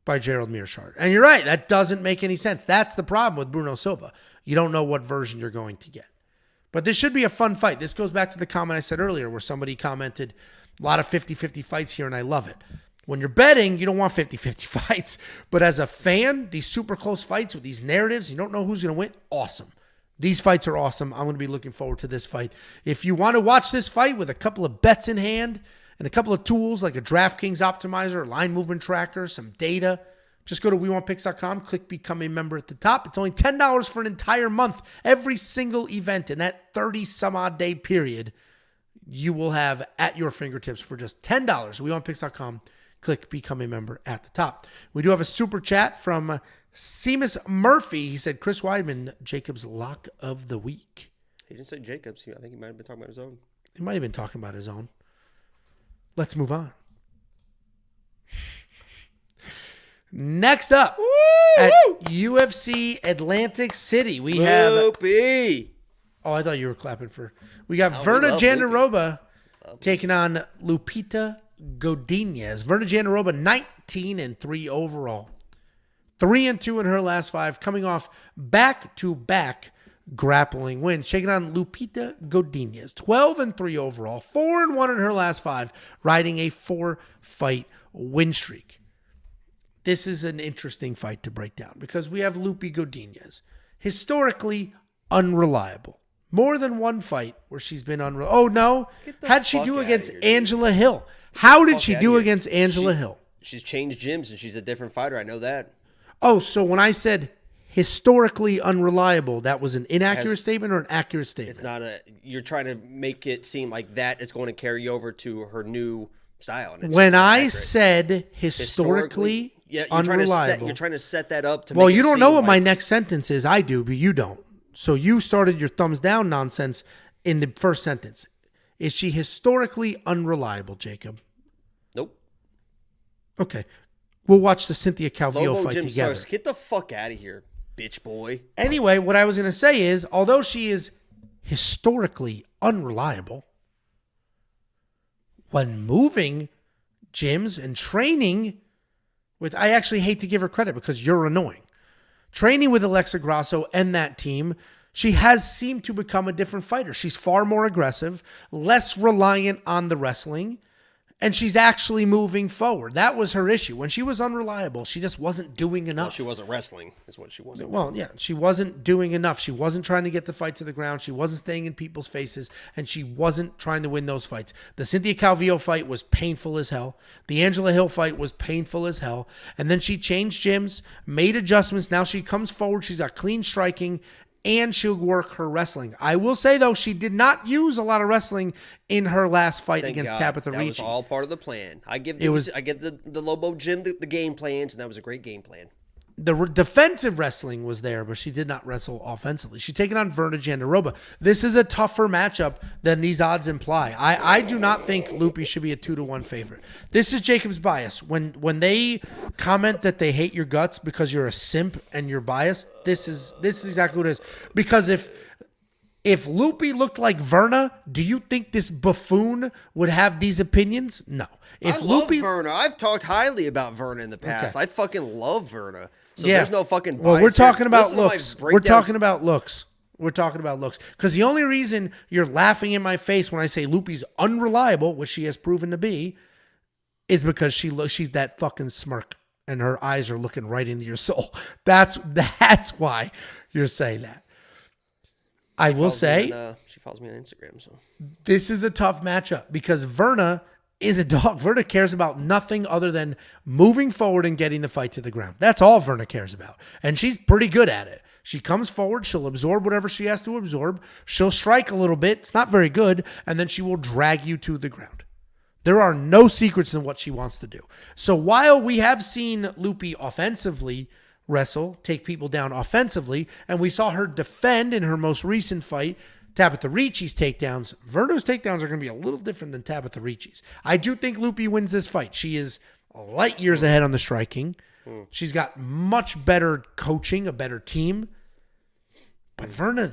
by Gerald Mearshart. And you're right. That doesn't make any sense. That's the problem with Bruno Silva. You don't know what version you're going to get. But this should be a fun fight. This goes back to the comment I said earlier where somebody commented, a lot of 50-50 fights here, and I love it. When you're betting, you don't want 50-50 fights. But as a fan, these super close fights with these narratives, you don't know who's going to win. Awesome. These fights are awesome. I'm going to be looking forward to this fight. If you want to watch this fight with a couple of bets in hand and a couple of tools like a DraftKings optimizer, line movement tracker, some data, just go to WeWantPicks.com, click Become a Member at the top. It's only $10 for an entire month. Every single event in that 30-some-odd day period you will have at your fingertips for just $10. WeWantPicks.com, click Become a Member at the top. We do have a super chat from Seamus Murphy. He said, Chris Weidman, Jacob's lock of the week. He didn't say Jacob's. I think he might have been talking about his own. He might have been talking about his own. Let's move on. Next up, at UFC Atlantic City, we have... Oh, I thought you were clapping for... We got Virna Jandiroba taking on Lupita Godinez. Virna Jandiroba, 19-3 overall. 3-2 in her last 5, coming off back-to-back grappling wins. Taking on Lupita Godinez, 12-3 overall, 4-1 in her last 5, riding a 4-fight win streak. This is an interesting fight to break down because we have Lupi Godinez, historically unreliable. More than one fight where she's been unreliable. Oh, no. How'd she do against Angela Hill? How did she do against Angela Hill? She's changed gyms and she's a different fighter. I know that. Oh, so when I said historically unreliable, that was an inaccurate statement or an accurate statement? It's not you're trying to make it seem like that is going to carry over to her new style. When I said historically unreliable. You're trying to set that up to Well, you don't know what my next sentence is. I do, but you don't. So you started your thumbs down nonsense in the first sentence. Is she historically unreliable, Jacob? Nope. Okay. We'll watch the Cynthia Calvillo Lobo fight Jim together. Sus, get the fuck out of here, bitch boy. Anyway, what I was going to say is, although she is historically unreliable, when moving gyms and training with, I actually hate to give her credit because you're annoying. Training with Alexa Grasso and that team, she has seemed to become a different fighter. She's far more aggressive, less reliant on the wrestling, and she's actually moving forward. That was her issue. When she was unreliable, she just wasn't doing enough. Well, she wasn't wrestling, is what she wasn't. Well, yeah, she wasn't doing enough. She wasn't trying to get the fight to the ground. She wasn't staying in people's faces, and she wasn't trying to win those fights. The Cynthia Calvillo fight was painful as hell. The Angela Hill fight was painful as hell. And then she changed gyms, made adjustments. Now she comes forward. She's got clean striking, and she'll work her wrestling. I will say, though, she did not use a lot of wrestling in her last fight Thank against God. Tabitha That Ricci. was all part of the plan. I give the Lobo Jim the game plans, and that was a great game plan. The defensive wrestling was there, but she did not wrestle offensively. She's taking on Verna Jandiroba. This is a tougher matchup than these odds imply. I do not think Loopy should be a 2-1 favorite. This is Jacob's bias. When they comment that they hate your guts because you're a simp and you're biased, this is exactly what it is. Because if Loopy looked like Verna, do you think this buffoon would have these opinions? No. If I love Verna. I've talked highly about Verna in the past. Okay. I fucking love Verna. So yeah. there's no fucking bias. Well, we're talking here. about Listen to my looks. We're breakdowns. talking about looks. We're talking about looks. Because the only reason you're laughing in my face when I say Loopy's unreliable, which she has proven to be, is because she's that fucking smirk and her eyes are looking right into your soul. That's why you're saying that. I will say She follows me on Instagram. So this is a tough matchup because Verna is a dog. Verna cares about nothing other than moving forward and getting the fight to the ground. That's all Verna cares about. And she's pretty good at it. She comes forward. She'll absorb whatever she has to absorb. She'll strike a little bit. It's not very good. And then she will drag you to the ground. There are no secrets in what she wants to do. So while we have seen Loopy offensively wrestle, take people down offensively, and we saw her defend in her most recent fight, Tabitha Ricci's takedowns, Verna's takedowns are going to be a little different than Tabitha Ricci's. I do think Loopy wins this fight. She is light years ahead on the striking. She's got much better coaching, a better team. But Verna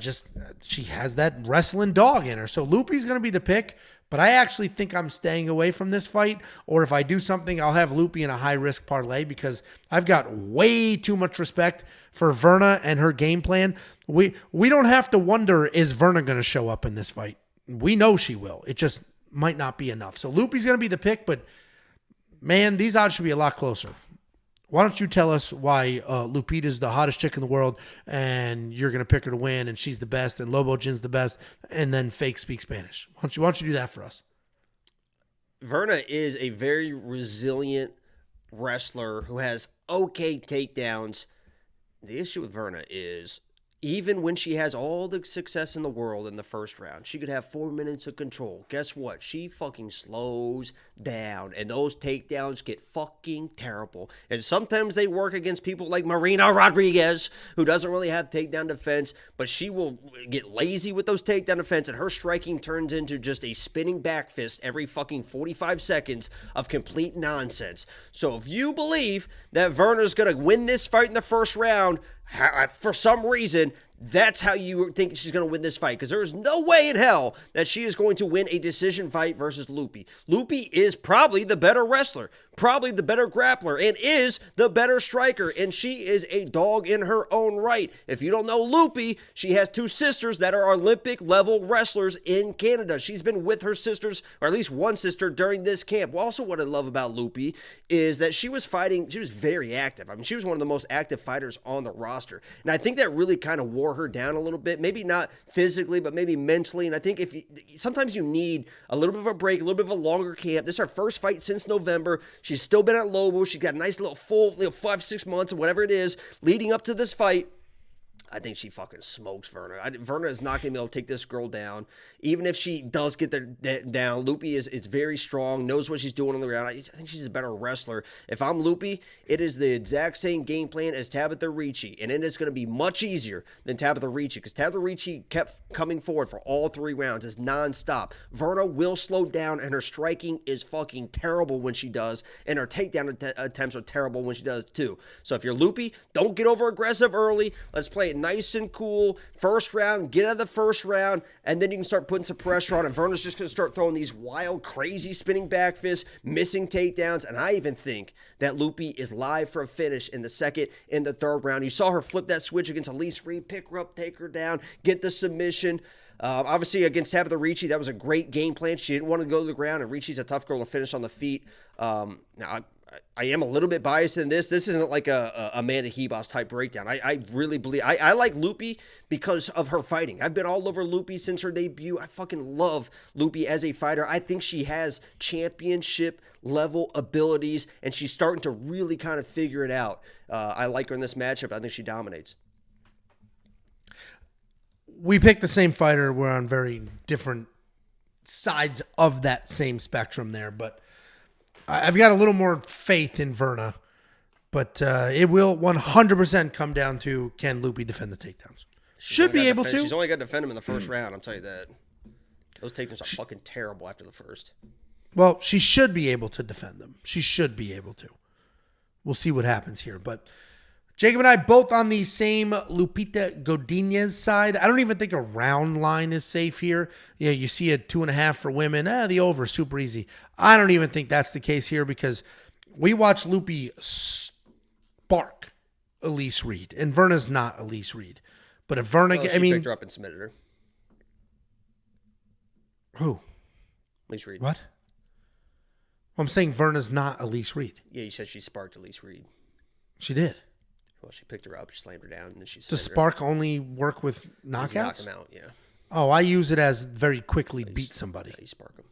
she has that wrestling dog in her. So Loopy's going to be the pick, but I actually think I'm staying away from this fight. Or if I do something, I'll have Loopy in a high-risk parlay because I've got way too much respect for Verna and her game plan. We don't have to wonder, is Verna going to show up in this fight? We know she will. It just might not be enough. So Loopy's going to be the pick, but man, these odds should be a lot closer. Why don't you tell us why Lupita's the hottest chick in the world and you're going to pick her to win and she's the best and Lobo Jin's the best and then fake speak Spanish? Why don't you do that for us? Verna is a very resilient wrestler who has okay takedowns. The issue with Verna is even when she has all the success in the world in the first round, she could have 4 minutes of control. Guess what? She fucking slows down, and those takedowns get fucking terrible. And sometimes they work against people like Marina Rodriguez, who doesn't really have takedown defense, but she will get lazy with those takedown defense, and her striking turns into just a spinning back fist every fucking 45 seconds of complete nonsense. So if you believe that Verna's going to win this fight in the first round, for some reason, that's how you think she's going to win this fight. Because there is no way in hell that she is going to win a decision fight versus Loopy. Loopy is probably the better wrestler, probably the better grappler, and is the better striker. And she is a dog in her own right. If you don't know Loopy, she has two sisters that are Olympic level wrestlers in Canada. She's been with her sisters, or at least one sister, during this camp. Well, also, what I love about Loopy is that she was very active. I mean, she was one of the most active fighters on the roster. And I think that really kind of wore her down a little bit, maybe not physically, but maybe mentally. And I think sometimes you need a little bit of a break, a little bit of a longer camp. This is her first fight since November. She's still been at Lobo. She's got a nice little full 5-6 months or whatever it is leading up to this fight. I think she fucking smokes Verna. Verna is not going to be able to take this girl down. Even if she does get down, Loopy is very strong, knows what she's doing on the ground. I think she's a better wrestler. If I'm Loopy, it is the exact same game plan as Tabitha Ricci, and it is going to be much easier than Tabitha Ricci because Tabitha Ricci kept coming forward for all 3 rounds. It's nonstop. Verna will slow down, and her striking is fucking terrible when she does, and her takedown attempts are terrible when she does too. So if you're Loopy, don't get over aggressive early. Let's play it nice and cool. First round, get out of the first round, and then you can start putting some pressure on it. Verna's just going to start throwing these wild, crazy spinning back fists, missing takedowns, and I even think that Loopy is live for a finish in the second and the third round. You saw her flip that switch against Elise Reed, pick her up, take her down, get the submission. Obviously, against Tabitha Ricci, that was a great game plan. She didn't want to go to the ground, and Ricci's a tough girl to finish on the feet. Now, I am a little bit biased in this. This isn't like a Amanda Hebos type breakdown. I really believe I like Loopy because of her fighting. I've been all over Loopy since her debut. I fucking love Loopy as a fighter. I think she has championship level abilities, and she's starting to really kind of figure it out. I like her in this matchup. I think she dominates. We picked the same fighter. We're on very different sides of that same spectrum there, but I've got a little more faith in Verna, but it will 100% come down to can Loopy defend the takedowns. Should be able to. She's only got to defend him in the first round, I'll tell you that. Those takedowns are fucking terrible after the first. Well, she should be able to defend them. She should be able to. We'll see what happens here, but Jacob and I both on the same Lupita Godinez side. I don't even think a round line is safe here. Yeah, you see a 2.5 for women. The over, super easy. I don't even think that's the case here because we watched Loopy spark Elise Reed, and Verna's not Elise Reed. But if Verna, she picked her up and submitted her. Who? Elise Reed. What? Well, I'm saying Verna's not Elise Reed. Yeah, you said she sparked Elise Reed. She did. Well, she picked her up, she slammed her down, and then she. Does spark only work with knockouts? Knock them out, yeah. Oh, I use it as very quickly beat somebody. Yeah, you spark them.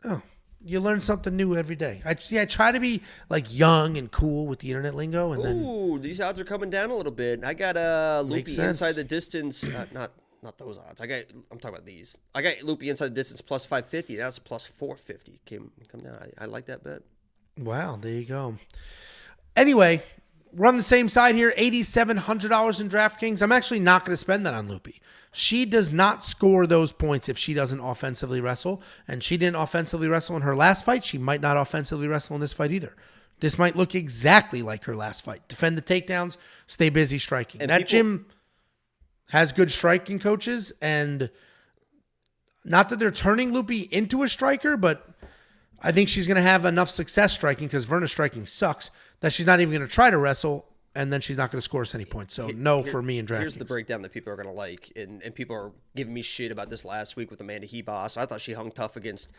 Oh, you learn something new every day. I try to be like young and cool with the internet lingo, and then these odds are coming down a little bit. I got Loopy inside the distance. Not those odds. I'm talking about these. I got Loopy inside the distance plus 550. Now it's plus 450. Come down. I like that bet. Wow, there you go. Anyway, we're on the same side here. $8,700 in DraftKings. I'm actually not going to spend that on Loopy. She does not score those points if she doesn't offensively wrestle, and she didn't offensively wrestle in her last fight. She might not offensively wrestle in this fight either. This might look exactly like her last fight. Defend the takedowns, stay busy striking. And that gym has good striking coaches, and not that they're turning Loopy into a striker, but I think she's going to have enough success striking because Verna's striking sucks that she's not even going to try to wrestle, and then she's not going to score us any points. So for me in DraftKings. Here's the breakdown that people are going to like, and people are giving me shit about this last week with Amanda Hebos. I thought she hung tough against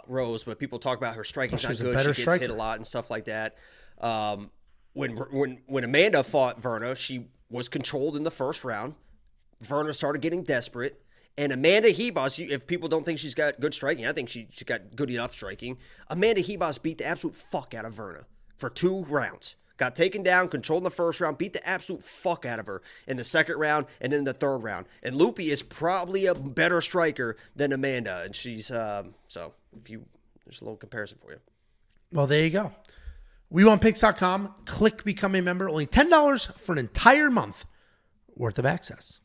Rose, but people talk about her striking's not good. She gets hit a lot and stuff like that. When Amanda fought Verna, she was controlled in the first round. Verna started getting desperate. And Amanda Hebos, if people don't think she's got good striking, I think she's got good enough striking. Amanda Hebos beat the absolute fuck out of Verna for 2 rounds. Got taken down, controlled in the first round, beat the absolute fuck out of her in the second round and in the third round. And Loopy is probably a better striker than Amanda. And she's, there's a little comparison for you. Well, there you go. WeWantPicks.com. Click Become a Member. Only $10 for an entire month worth of access.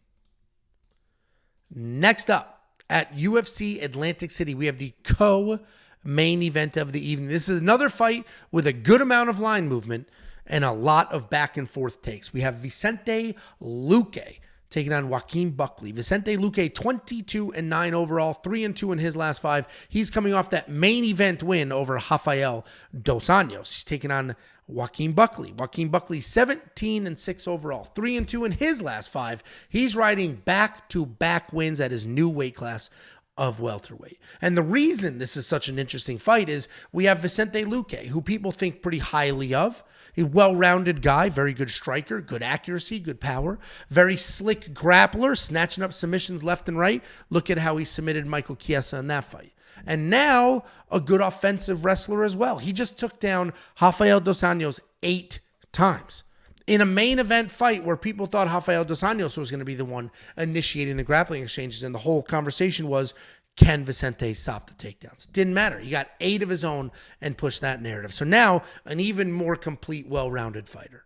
Next up at UFC Atlantic City, we have the co-main event of the evening. This is another fight with a good amount of line movement and a lot of back and forth takes. We have Vicente Luque taking on Joaquin Buckley. Vicente Luque, 22-9 overall, 3-2 in his last 5. He's coming off that main event win over Rafael Dos Anjos. He's taking on Joaquin Buckley. Joaquin Buckley, 17-6 overall, 3-2 in his last 5. He's riding back-to-back wins at his new weight class of welterweight. And the reason this is such an interesting fight is we have Vicente Luque, who people think pretty highly of. A well-rounded guy, very good striker, good accuracy, good power, very slick grappler, snatching up submissions left and right. Look at how he submitted Michael Chiesa in that fight. And now a good offensive wrestler as well. He just took down Rafael Dos Anjos 8 times. in a main event fight where people thought Rafael dos Anjos was going to be the one initiating the grappling exchanges, and the whole conversation was, can Vicente stop the takedowns? Didn't matter. He got 8 of his own and pushed that narrative. So now, an even more complete, well-rounded fighter.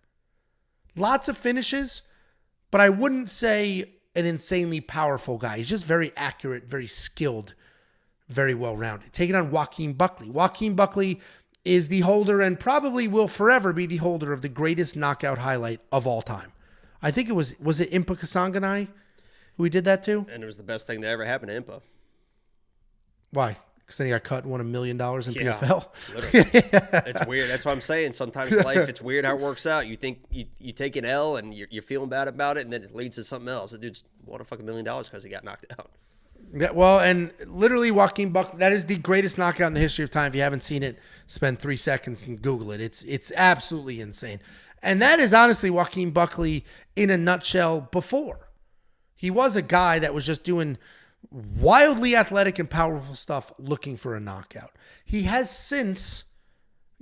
Lots of finishes, but I wouldn't say an insanely powerful guy. He's just very accurate, very skilled, very well-rounded. Taking on Joaquin Buckley. Joaquin Buckley is the holder and probably will forever be the holder of the greatest knockout highlight of all time. I think it was it Impa Kasanganay who he did that to? And it was the best thing that ever happened to Impa. Why? Because then he got cut and won $1 million in PFL. Literally. It's weird. That's what I'm saying. Sometimes in life, it's weird how it works out. You think you take an L and you're feeling bad about it, and then it leads to something else. The dude's won a fucking $1 million because he got knocked out. Yeah, well, and literally Joaquin Buckley, that is the greatest knockout in the history of time. If you haven't seen it, spend 3 seconds and Google it. It's absolutely insane. And that is honestly Joaquin Buckley in a nutshell before. He was a guy that was just doing wildly athletic and powerful stuff looking for a knockout. He has since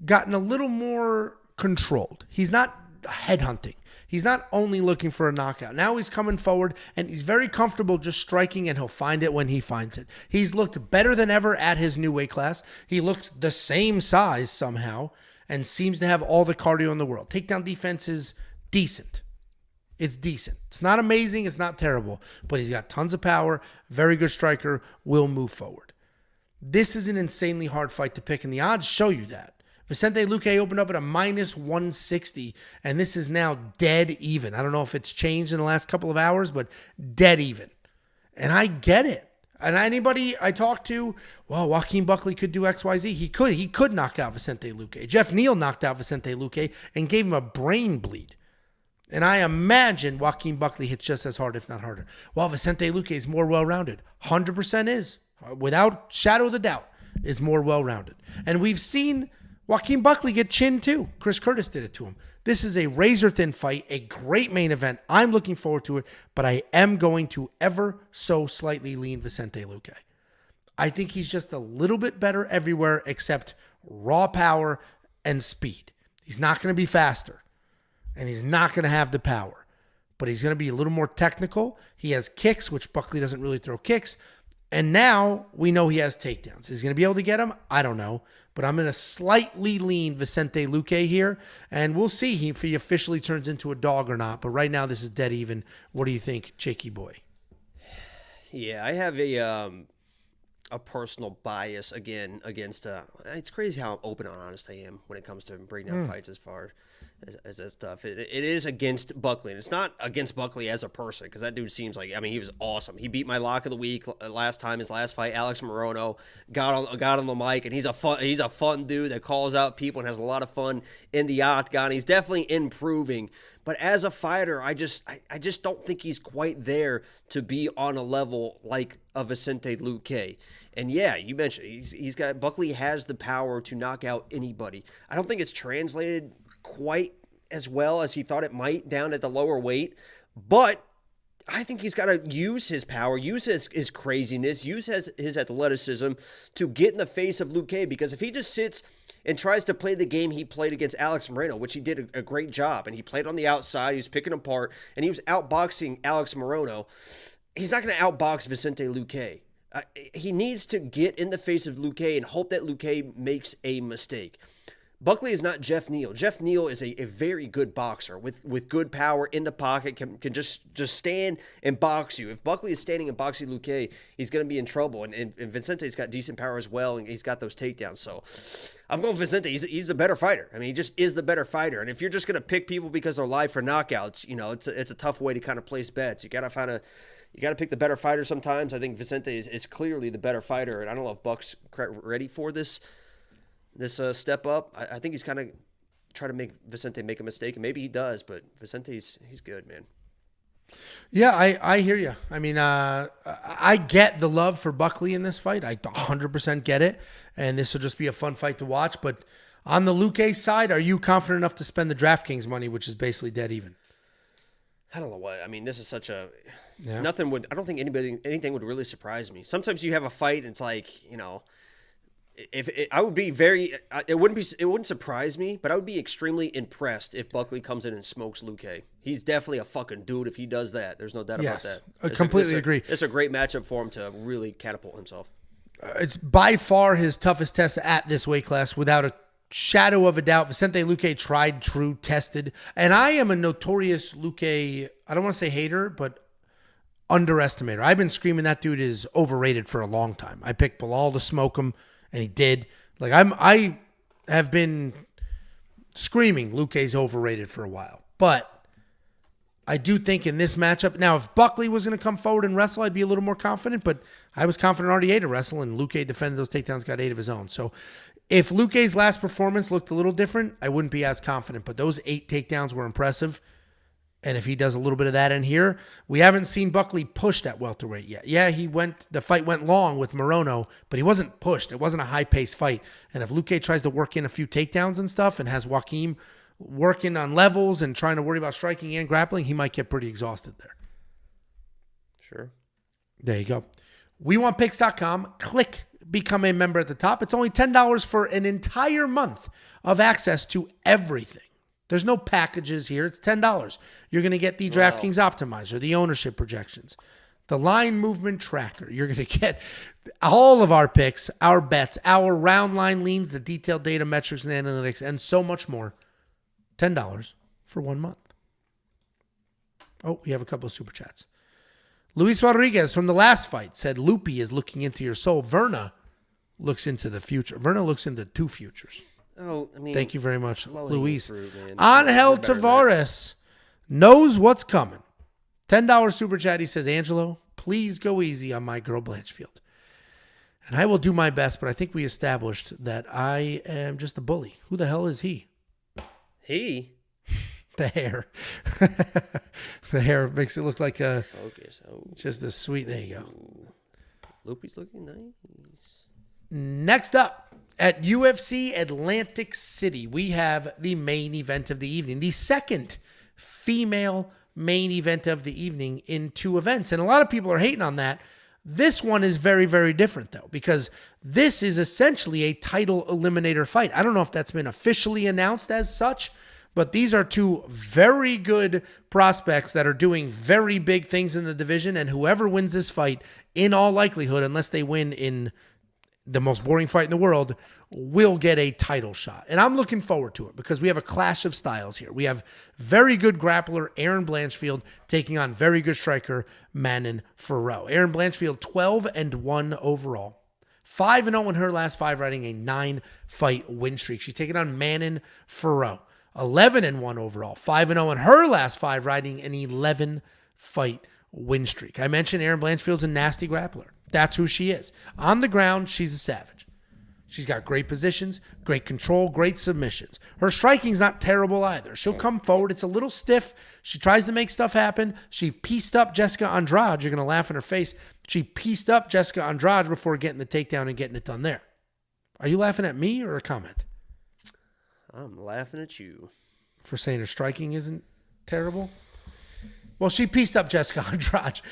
gotten a little more controlled. He's not headhunting. He's not only looking for a knockout. Now he's coming forward and he's very comfortable just striking, and he'll find it when he finds it. He's looked better than ever at his new weight class. He looks the same size somehow and seems to have all the cardio in the world. Takedown defense is decent. It's decent. It's not amazing. It's not terrible. But he's got tons of power. Very good striker. Will move forward. This is an insanely hard fight to pick, and the odds show you that. Vicente Luque opened up at a minus 160, and this is now dead even. I don't know if it's changed in the last couple of hours, but dead even. And I get it. And anybody I talk to, well, Joaquin Buckley could do XYZ. He could knock out Vicente Luque. Jeff Neal knocked out Vicente Luque and gave him a brain bleed. And I imagine Joaquin Buckley hits just as hard, if not harder. While Vicente Luque is more well-rounded. 100% is. Without shadow of a doubt, is more well-rounded. And we've seen Joaquin Buckley get chinned too. Chris Curtis did it to him. This is a razor-thin fight, a great main event. I'm looking forward to it, but I am going to ever so slightly lean Vicente Luque. I think he's just a little bit better everywhere except raw power and speed. He's not going to be faster. And he's not going to have the power, but he's going to be a little more technical. He has kicks, which Buckley doesn't really throw kicks. And now we know he has takedowns. Is he going to be able to get them? I don't know. But I'm going to slightly lean Vicente Luque here. And we'll see if he officially turns into a dog or not. But right now, this is dead even. What do you think, Jakey boy? Yeah, I have a personal bias again against it's crazy how open and honest I am when it comes to breaking down fights as far as that stuff. It is against Buckley, and it's not against Buckley as a person, because that dude seems like, I mean, he was awesome. He beat my lock of the week last time, his last fight, Alex Morono, got on the mic, and he's a fun dude that calls out people and has a lot of fun in the octagon. He's definitely improving, but as a fighter, I just don't think he's quite there to be on a level like a Vicente Luque. And yeah, you mentioned he's got, Buckley has the power to knock out anybody. I don't think it's translated quite as well as he thought it might down at the lower weight, but I think he's got to use his power, use his craziness, use his athleticism to get in the face of Luque, because if he just sits and tries to play the game he played against Alex Moreno, which he did a great job, and he played on the outside, he was picking apart, and he was outboxing Alex Moreno, he's not going to outbox Vicente Luque. He needs to get in the face of Luque and hope that Luque makes a mistake. Buckley is not Jeff Neal. Jeff Neal is a very good boxer with good power in the pocket, can just stand and box you. If Buckley is standing and boxing Luque, he's going to be in trouble. And Vicente's got decent power as well, and he's got those takedowns. So I'm going Vicente. He's the better fighter. I mean, he just is the better fighter. And if you're just going to pick people because they're live for knockouts, you know, it's a tough way to kind of place bets. You got to pick the better fighter sometimes. I think Vicente is clearly the better fighter, and I don't know if Buck's ready for this step up. I think he's kind of trying to make Vicente make a mistake, and maybe he does, but Vicente's he's good, man. Yeah, I hear you. I mean, I get the love for Buckley in this fight. I 100% get it, and this will just be a fun fight to watch. But on the Luque side, are you confident enough to spend the DraftKings money, which is basically dead even? I don't know what. I mean, this is such a Yeah. nothing would. I don't think anything would really surprise me. Sometimes you have a fight, and it's like, you know, I would be very, it wouldn't surprise me, but I would be extremely impressed if Buckley comes in and smokes Luque. He's definitely a fucking dude if he does that. There's no doubt about that. I completely agree. It's a great matchup for him to really catapult himself. It's by far his toughest test at this weight class, without a shadow of a doubt. Vicente Luque, tried, true, tested. And I am a notorious Luque, I don't want to say hater, but underestimator. I've been screaming that dude is overrated for a long time. I picked Bilal to smoke him, and he did. Like, I have been screaming Luque's overrated for a while. But I do think in this matchup, now if Buckley was going to come forward and wrestle, I'd be a little more confident, but I was confident RDA to wrestle, and Luque defended those takedowns, got 8 of his own. So if Luque's last performance looked a little different, I wouldn't be as confident, but those 8 takedowns were impressive. And if he does a little bit of that in here, we haven't seen Buckley pushed at welterweight yet. Yeah, the fight went long with Morono, but he wasn't pushed. It wasn't a high-paced fight. And if Luque tries to work in a few takedowns and stuff and has Joaquim working on levels and trying to worry about striking and grappling, he might get pretty exhausted there. Sure. There you go. WeWantPicks.com. Click become a member at the top. It's only $10 for an entire month of access to everything. There's no packages here. It's $10. You're going to get the DraftKings Optimizer, the ownership projections, the line movement tracker. You're going to get all of our picks, our bets, our round line leans, the detailed data metrics and analytics, and so much more. $10 for 1 month. Oh, we have a couple of super chats. Luis Rodriguez from the last fight said, Loopy is looking into your soul. Verna looks into the future. Verna looks into 2 futures. Oh, I mean, thank you very much, Luis. Fruit, Angel Tavares knows what's coming. $10 super chat. He says, Angelo, please go easy on my girl Blanchfield. And I will do my best, but I think we established that I am just a bully. Who the hell is he? He? The hair. The hair makes it look like a... Focus. Oh. Just a sweet... There you go. Loopy's looking nice. Next up, at UFC Atlantic City, we have the main event of the evening. The second female main event of the evening in 2 events. And a lot of people are hating on that. This one is very, very different, though, because this is essentially a title eliminator fight. I don't know if that's been officially announced as such, but these are 2 very good prospects that are doing very big things in the division, and whoever wins this fight, in all likelihood, unless they win in the most boring fight in the world, will get a title shot. And I'm looking forward to it because we have a clash of styles here. We have very good grappler Erin Blanchfield taking on very good striker Manon Fiorot. Erin Blanchfield 12-1 overall. 5-0 in her last 5, riding a 9-fight win streak. She's taking on Manon Fiorot. 11-1 overall. 5-0 in her last 5, riding an 11-fight win streak. I mentioned Erin Blanchfield's a nasty grappler. That's who she is. On the ground, she's a savage. She's got great positions, great control, great submissions. Her striking's not terrible either. She'll come forward. It's a little stiff. She tries to make stuff happen. She pieced up Jessica Andrade. You're going to laugh in her face. She pieced up Jessica Andrade before getting the takedown and getting it done there. Are you laughing at me or a comment? I'm laughing at you. For saying her striking isn't terrible? Well, she pieced up Jessica Andrade.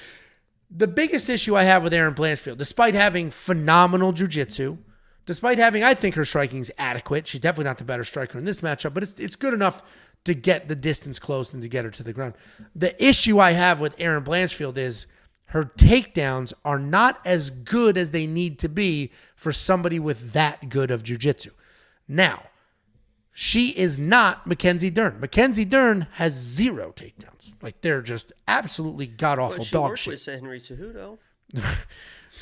The biggest issue I have with Erin Blanchfield, despite having phenomenal jiu-jitsu, despite having, I think her striking's adequate. She's definitely not the better striker in this matchup, but it's good enough to get the distance close and to get her to the ground. The issue I have with Erin Blanchfield is her takedowns are not as good as they need to be for somebody with that good of jiu-jitsu. Now, she is not Mackenzie Dern. Mackenzie Dern has 0 takedowns. Like, they're just absolutely god-awful dog shit. She worked with Henry Cejudo.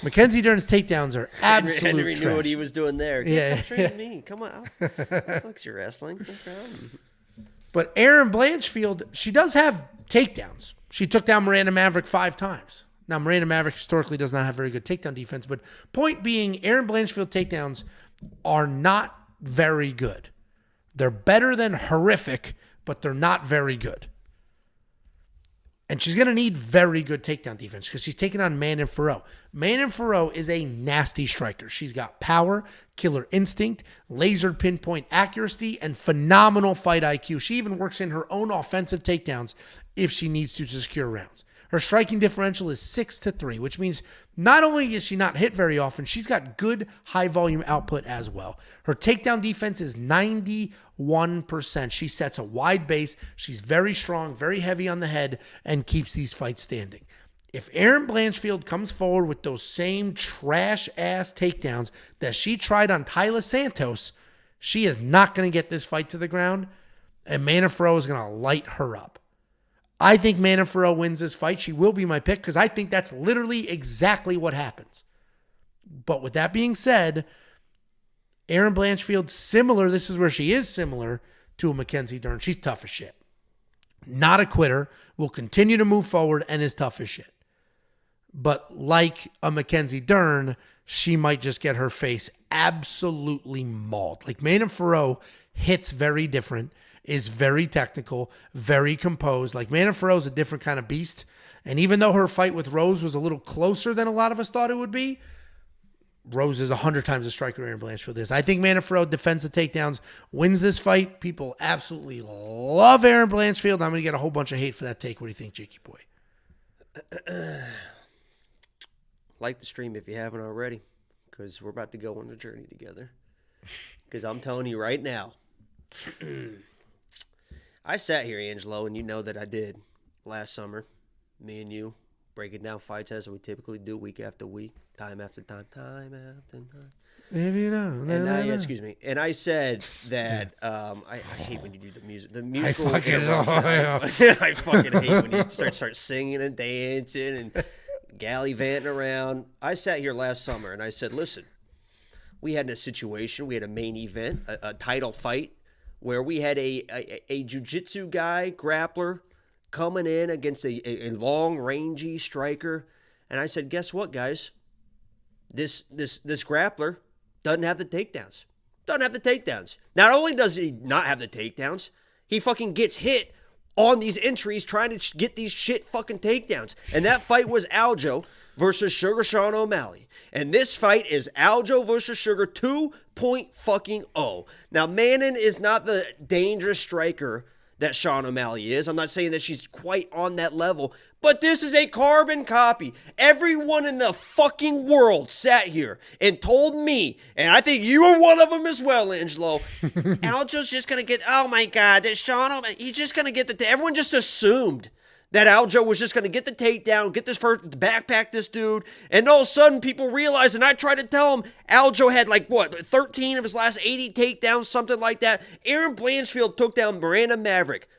Mackenzie Dern's takedowns are absolute Henry trash. knew what he was doing there. Come train me. Come on. Fuck your wrestling. No problem. But Erin Blanchfield, she does have takedowns. She took down Miranda Maverick 5 times. Now, Miranda Maverick historically does not have very good takedown defense, but point being, Erin Blanchfield takedowns are not very good. They're better than horrific, but they're not very good. And she's going to need very good takedown defense because she's taking on Manon Fiorot. Manon Fiorot is a nasty striker. She's got power, killer instinct, laser pinpoint accuracy, and phenomenal fight IQ. She even works in her own offensive takedowns if she needs to secure rounds. Her striking differential is 6-3, which means not only is she not hit very often, she's got good high volume output as well. Her takedown defense is 91%. She sets a wide base. She's very strong, very heavy on the head, and keeps these fights standing. If Erin Blanchfield comes forward with those same trash-ass takedowns that she tried on Taila Santos, she is not going to get this fight to the ground, and Manon Fiorot is going to light her up. I think Manon Fiorot wins this fight. She will be my pick because I think that's literally exactly what happens. But with that being said, Erin Blanchfield, similar, this is where she is similar to a Mackenzie Dern. She's tough as shit. Not a quitter, will continue to move forward and is tough as shit. But like a Mackenzie Dern, she might just get her face absolutely mauled. Like Manon Fiorot hits very different, is very technical, very composed. Like Manon Fiorot is a different kind of beast. And even though her fight with Rose was a little closer than a lot of us thought it would be, Rose is 100 times the striker Erin Blanchfield is. I think Manon Fiorot defends the takedowns, wins this fight. People absolutely love Erin Blanchfield. I'm going to get a whole bunch of hate for that take. What do you think, Jakey boy? Like the stream if you haven't already, because we're about to go on a journey together. Because I'm telling you right now, I sat here, Angelo, and you know that I did last summer. Me and you breaking down fights as we typically do, week after week, time after time, time after time. If you know, Excuse me. And I said that I hate when you do the music. The I musical. fucking I fucking hate when you start singing and dancing and gallivanting around. I sat here last summer and I said, listen, we had a situation. We had a main event, a title fight, where we had a jiu-jitsu guy, grappler, coming in against a long, rangy striker. And I said, guess what, guys? This grappler doesn't have the takedowns. Doesn't have the takedowns. Not only does he not have the takedowns, he fucking gets hit on these entries trying to get these shit fucking takedowns. And that fight was Algeo versus Sugar Sean O'Malley. And this fight is Algeo versus Sugar 2.0. Now, Manon is not the dangerous striker that Sean O'Malley is. I'm not saying that she's quite on that level, but this is a carbon copy. Everyone in the fucking world sat here and told me, and I think you were one of them as well, Angelo, Algeo's just going to get, oh my God, that Sean O'Malley, he's just going to get everyone just assumed that Algeo was just going to get the takedown, get this first, backpack this dude, and all of a sudden people realized, and I tried to tell them, Algeo had 13 of his last 80 takedowns, something like that. Erin Blanchfield took down Miranda Maverick.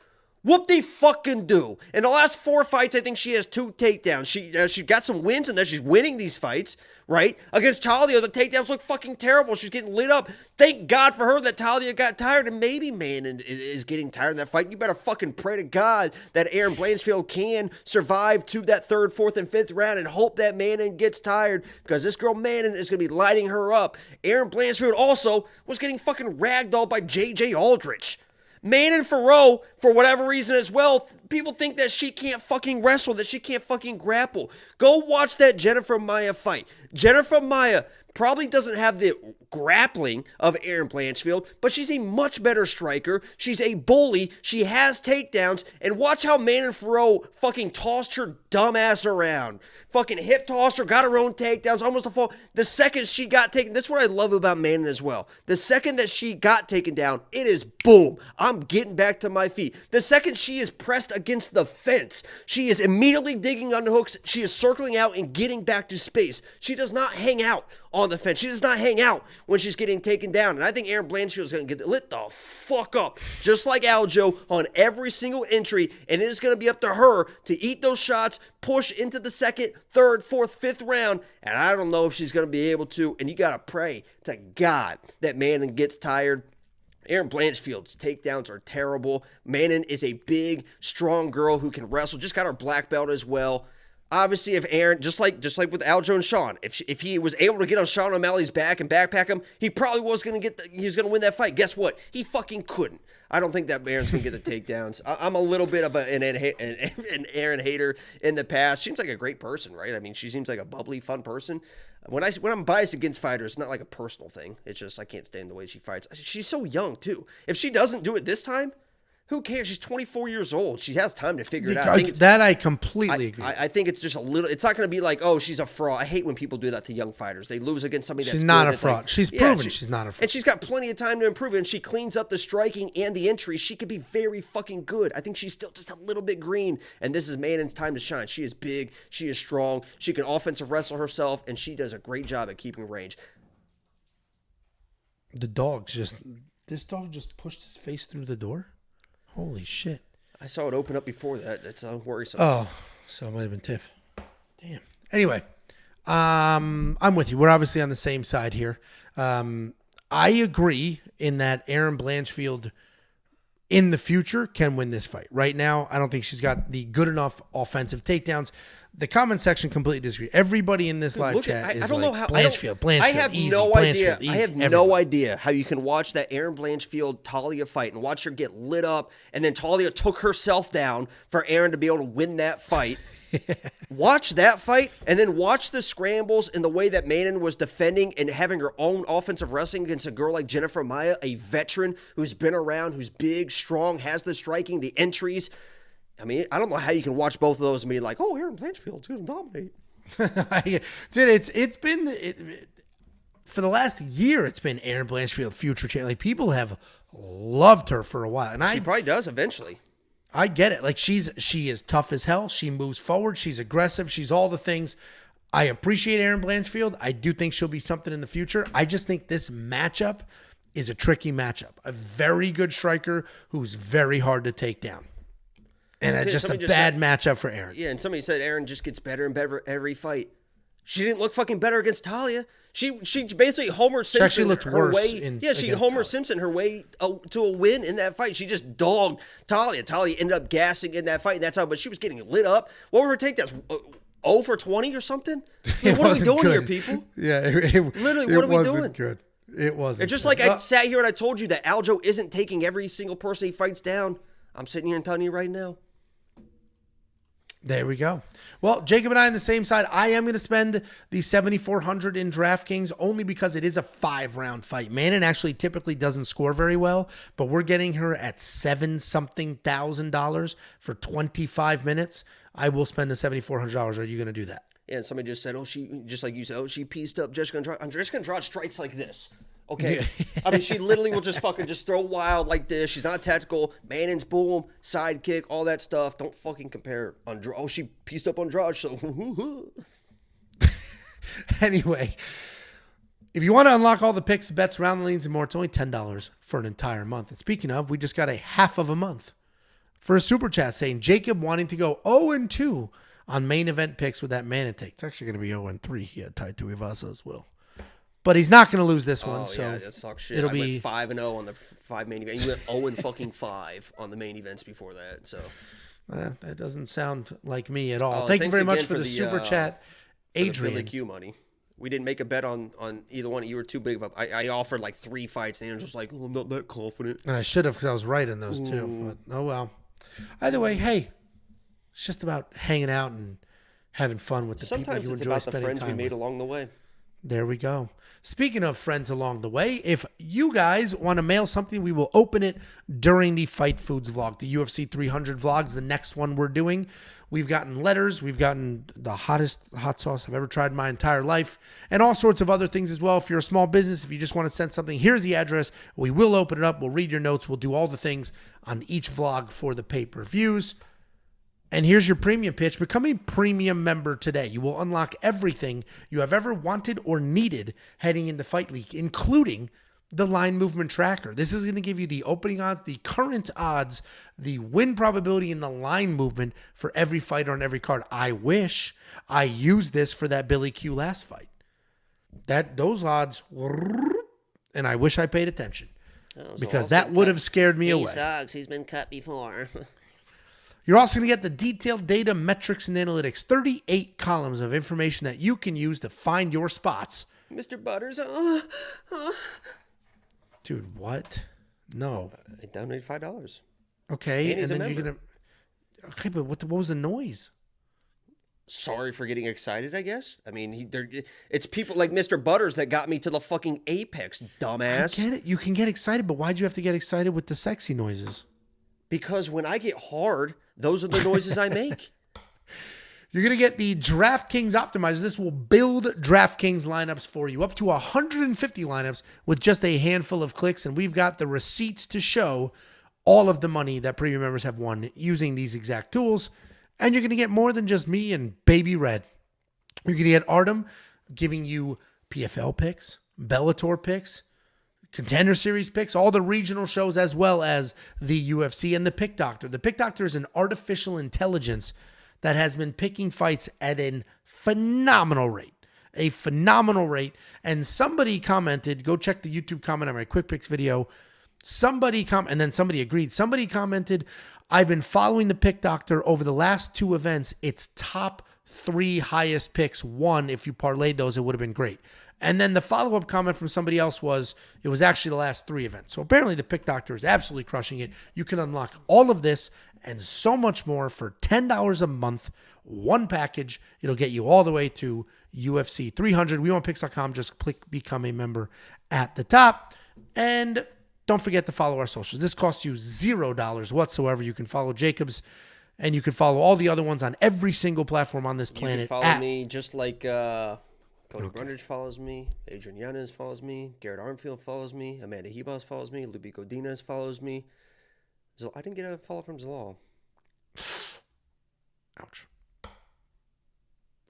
Whoop-de-fucking-do. In the last 4 fights, I think she has 2 takedowns. She got some wins, and then she's winning these fights, right? Against Talia, the takedowns look fucking terrible. She's getting lit up. Thank God for her that Talia got tired, and maybe Manon is getting tired in that fight. You better fucking pray to God that Erin Blanchfield can survive to that 3rd, 4th, and 5th round and hope that Manon gets tired, because this girl Manon is going to be lighting her up. Erin Blanchfield also was getting fucking ragdolled by J.J. Aldrich. Manon Fiorot, for whatever reason as well, people think that she can't fucking wrestle, that she can't fucking grapple. Go watch that Jennifer Maia fight. Jennifer Maia probably doesn't have the grappling of Erin Blanchfield, but she's a much better striker. She's a bully. She has takedowns. And watch how Manon Fiorot fucking tossed her dumb ass around. Fucking hip tossed her, got her own takedowns, almost a fall. The second she got taken, that's what I love about Manon as well. The second that she got taken down, it is boom. I'm getting back to my feet. The second she is pressed against the fence, she is immediately digging on the hooks. She is circling out and getting back to space. She does not hang out on the fence. She does not hang out when she's getting taken down. And I think Erin Blanchfield is going to get lit the fuck up, just like Algeo, on every single entry. And it is going to be up to her to eat those shots, push into the 2nd, 3rd, 4th, 5th round. And I don't know if she's going to be able to. And you got to pray to God that Manon gets tired. Erin Blanchfield's takedowns are terrible. Manon is a big, strong girl who can wrestle. Just got her black belt as well. Obviously, if Erin, just like with Algeo and Sean, if he was able to get on Sean O'Malley's back and backpack him, he probably was going to he was going to win that fight. Guess what? He fucking couldn't. I don't think that Erin's going to get the takedowns. I'm a little bit of an Erin hater in the past. Seems like a great person, right? I mean, she seems like a bubbly, fun person. When I'm biased against fighters, it's not like a personal thing. It's just I can't stand the way she fights. She's so young too. If she doesn't do it this time, Who cares? She's 24 years old. She has time to figure it out. I completely agree. I think it's just a little. It's not going to be like, oh, she's a fraud. I hate when people do that to young fighters. They lose against somebody that's she's not good. a fraud. She's proven she's not a fraud. And she's got plenty of time to improve. And she cleans up the striking and the entries. She could be very fucking good. I think she's still just a little bit green. And this is Mannon's time to shine. She is big. She is strong. She can offensive wrestle herself. And she does a great job at keeping range. This dog just pushed his face through the door? Holy shit. I saw it open up before that. It's worrisome. Oh, so it might have been Tiff. Damn. Anyway, I'm with you. We're obviously on the same side here. I agree in that Erin Blanchfield in the future can win this fight. Right now, I don't think she's got the good enough offensive takedowns. The comment section completely disagree. Everybody in this live chat is Blanchfield. I have no idea. I have no idea how you can watch that Erin Blanchfield Talia fight and watch her get lit up, and then Talia took herself down for Erin to be able to win that fight. Watch that fight, and then watch the scrambles and the way that Maiden was defending and having her own offensive wrestling against a girl like Jennifer Maia, a veteran who's been around, who's big, strong, has the striking, the entries. I mean, I don't know how you can watch both of those and be like, oh, Erin Blanchfield's going to dominate. Dude, it's been for the last year, it's been Erin Blanchfield future champion. Like, people have loved her for a while. And she probably does eventually. I get it. Like, she is tough as hell. She moves forward. She's aggressive. She's all the things. I appreciate Erin Blanchfield. I do think she'll be something in the future. I just think this matchup is a tricky matchup. A very good striker who's very hard to take down. And just a bad matchup for Erin. Yeah, and somebody said Erin just gets better and better every fight. She didn't look fucking better against Talia. She basically Homer Simpson. She actually looked worse. She Homer Simpson her way to a win in that fight. She just dogged Talia. Talia ended up gassing in that fight. And that's how. But she was getting lit up. What were her takedowns? 0 for 20 or something? Like, what are we doing here, people? Yeah, literally, what are we doing? Good. It wasn't. It's just like I sat here and I told you that Algeo isn't taking every single person he fights down. I'm sitting here and telling you right now. There we go. Well, Jacob and I on the same side. I am going to spend the $7,400 in DraftKings only because it is a 5-round fight. Manon actually typically doesn't score very well, but we're getting her at $7-something thousand for 25 minutes. I will spend the $7,400. Are you going to do that? Yeah, and somebody just said, just like you said, she pieced up Jessica Andrade. Jessica Andrade strikes like this. Okay. I mean, she literally will just throw wild like this. She's not tactical. Mannon's boom, sidekick, all that stuff. Don't fucking compare. She pieced up Andrade, so. Anyway, if you want to unlock all the picks, bets, round lanes, and more, it's only $10 for an entire month. And speaking of, we just got a half of a month for a super chat saying Jacob wanting to go 0-2 on main event picks with that Mannon take. It's actually going to be 0-3 here, tied to Ivasa as well. But he's not going to lose this one. So yeah, that sucks shit. It'll be 5-0 on the 5 main events. You went 0-5 on the main events before that. So that doesn't sound like me at all. Oh, Thank you very much for the super chat, Adrian. Billy Q money. We didn't make a bet on either one. You were too big of a. I offered like 3 fights, and Andrew's like, I'm not that confident. And I should have because I was right in those two. But oh well. Either way, hey, it's just about hanging out and having fun with the people you enjoy spending time with. Sometimes it's about the friends we made along the way. There we go. Speaking of friends along the way, if you guys want to mail something, we will open it during the Fight Foods vlog, the UFC 300 vlogs, the next one we're doing. We've gotten letters. We've gotten the hottest hot sauce I've ever tried in my entire life, and all sorts of other things as well. If you're a small business, if you just want to send something, here's the address. We will open it up. We'll read your notes. We'll do all the things on each vlog for the pay-per-views. And here's your premium pitch. Become a premium member today. You will unlock everything you have ever wanted or needed heading into Fight League, including the line movement tracker. This is going to give you the opening odds, the current odds, the win probability, and the line movement for every fighter on every card. I wish I used this for that Billy Q last fight. Those odds, and I wish I paid attention because that would have scared me away. He sucks. He's been cut before. You're also going to get the detailed data, metrics, and analytics. 38 columns of information that you can use to find your spots. Mr. Butters, Dude, what? No. I donated $5. Okay, and then you're going to... Okay, but what was the noise? Sorry for getting excited, I guess. I mean, it's people like Mr. Butters that got me to the fucking apex, dumbass. I get it. You can get excited, but why'd you have to get excited with the sexy noises? Because when I get hard, those are the noises I make. You're going to get the DraftKings Optimizer. This will build DraftKings lineups for you, up to 150 lineups with just a handful of clicks. And we've got the receipts to show all of the money that premium members have won using these exact tools. And you're going to get more than just me and Baby Red. You're going to get Artem giving you PFL picks, Bellator picks, Contender Series picks, all the regional shows, as well as the UFC and the Pick Doctor. The Pick Doctor is an artificial intelligence that has been picking fights at a phenomenal rate. And somebody commented, go check the YouTube comment on my Quick Picks video. And then somebody agreed. Somebody commented, I've been following the Pick Doctor over the last 2 events. Its top 3 highest picks won. If you parlayed those, it would have been great. And then the follow-up comment from somebody else was, it was actually the last 3 events. So apparently the Pick Doctor is absolutely crushing it. You can unlock all of this and so much more for $10 a month, one package. It'll get you all the way to UFC 300. WeWantPicks.com. Just click Become a Member at the top. And don't forget to follow our socials. This costs you $0 whatsoever. You can follow Jacobs, and you can follow all the other ones on every single platform on this planet. You can follow me just like Cody Brundage follows me, Adrian Yanez follows me, Garrett Armfield follows me, Amanda Hebos follows me, Lubi Godinez follows me. I didn't get a follow from Zalal. Ouch.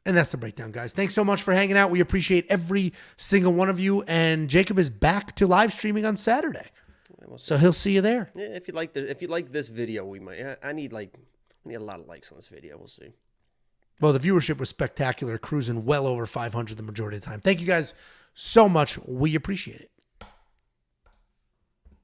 And that's the breakdown, guys. Thanks so much for hanging out. We appreciate every single one of you. And Jacob is back to live streaming on Saturday, so he'll see you there. Yeah, if you like this video, we might. I need a lot of likes on this video. We'll see. Well, the viewership was spectacular, cruising well over 500 the majority of the time. Thank you guys so much. We appreciate it.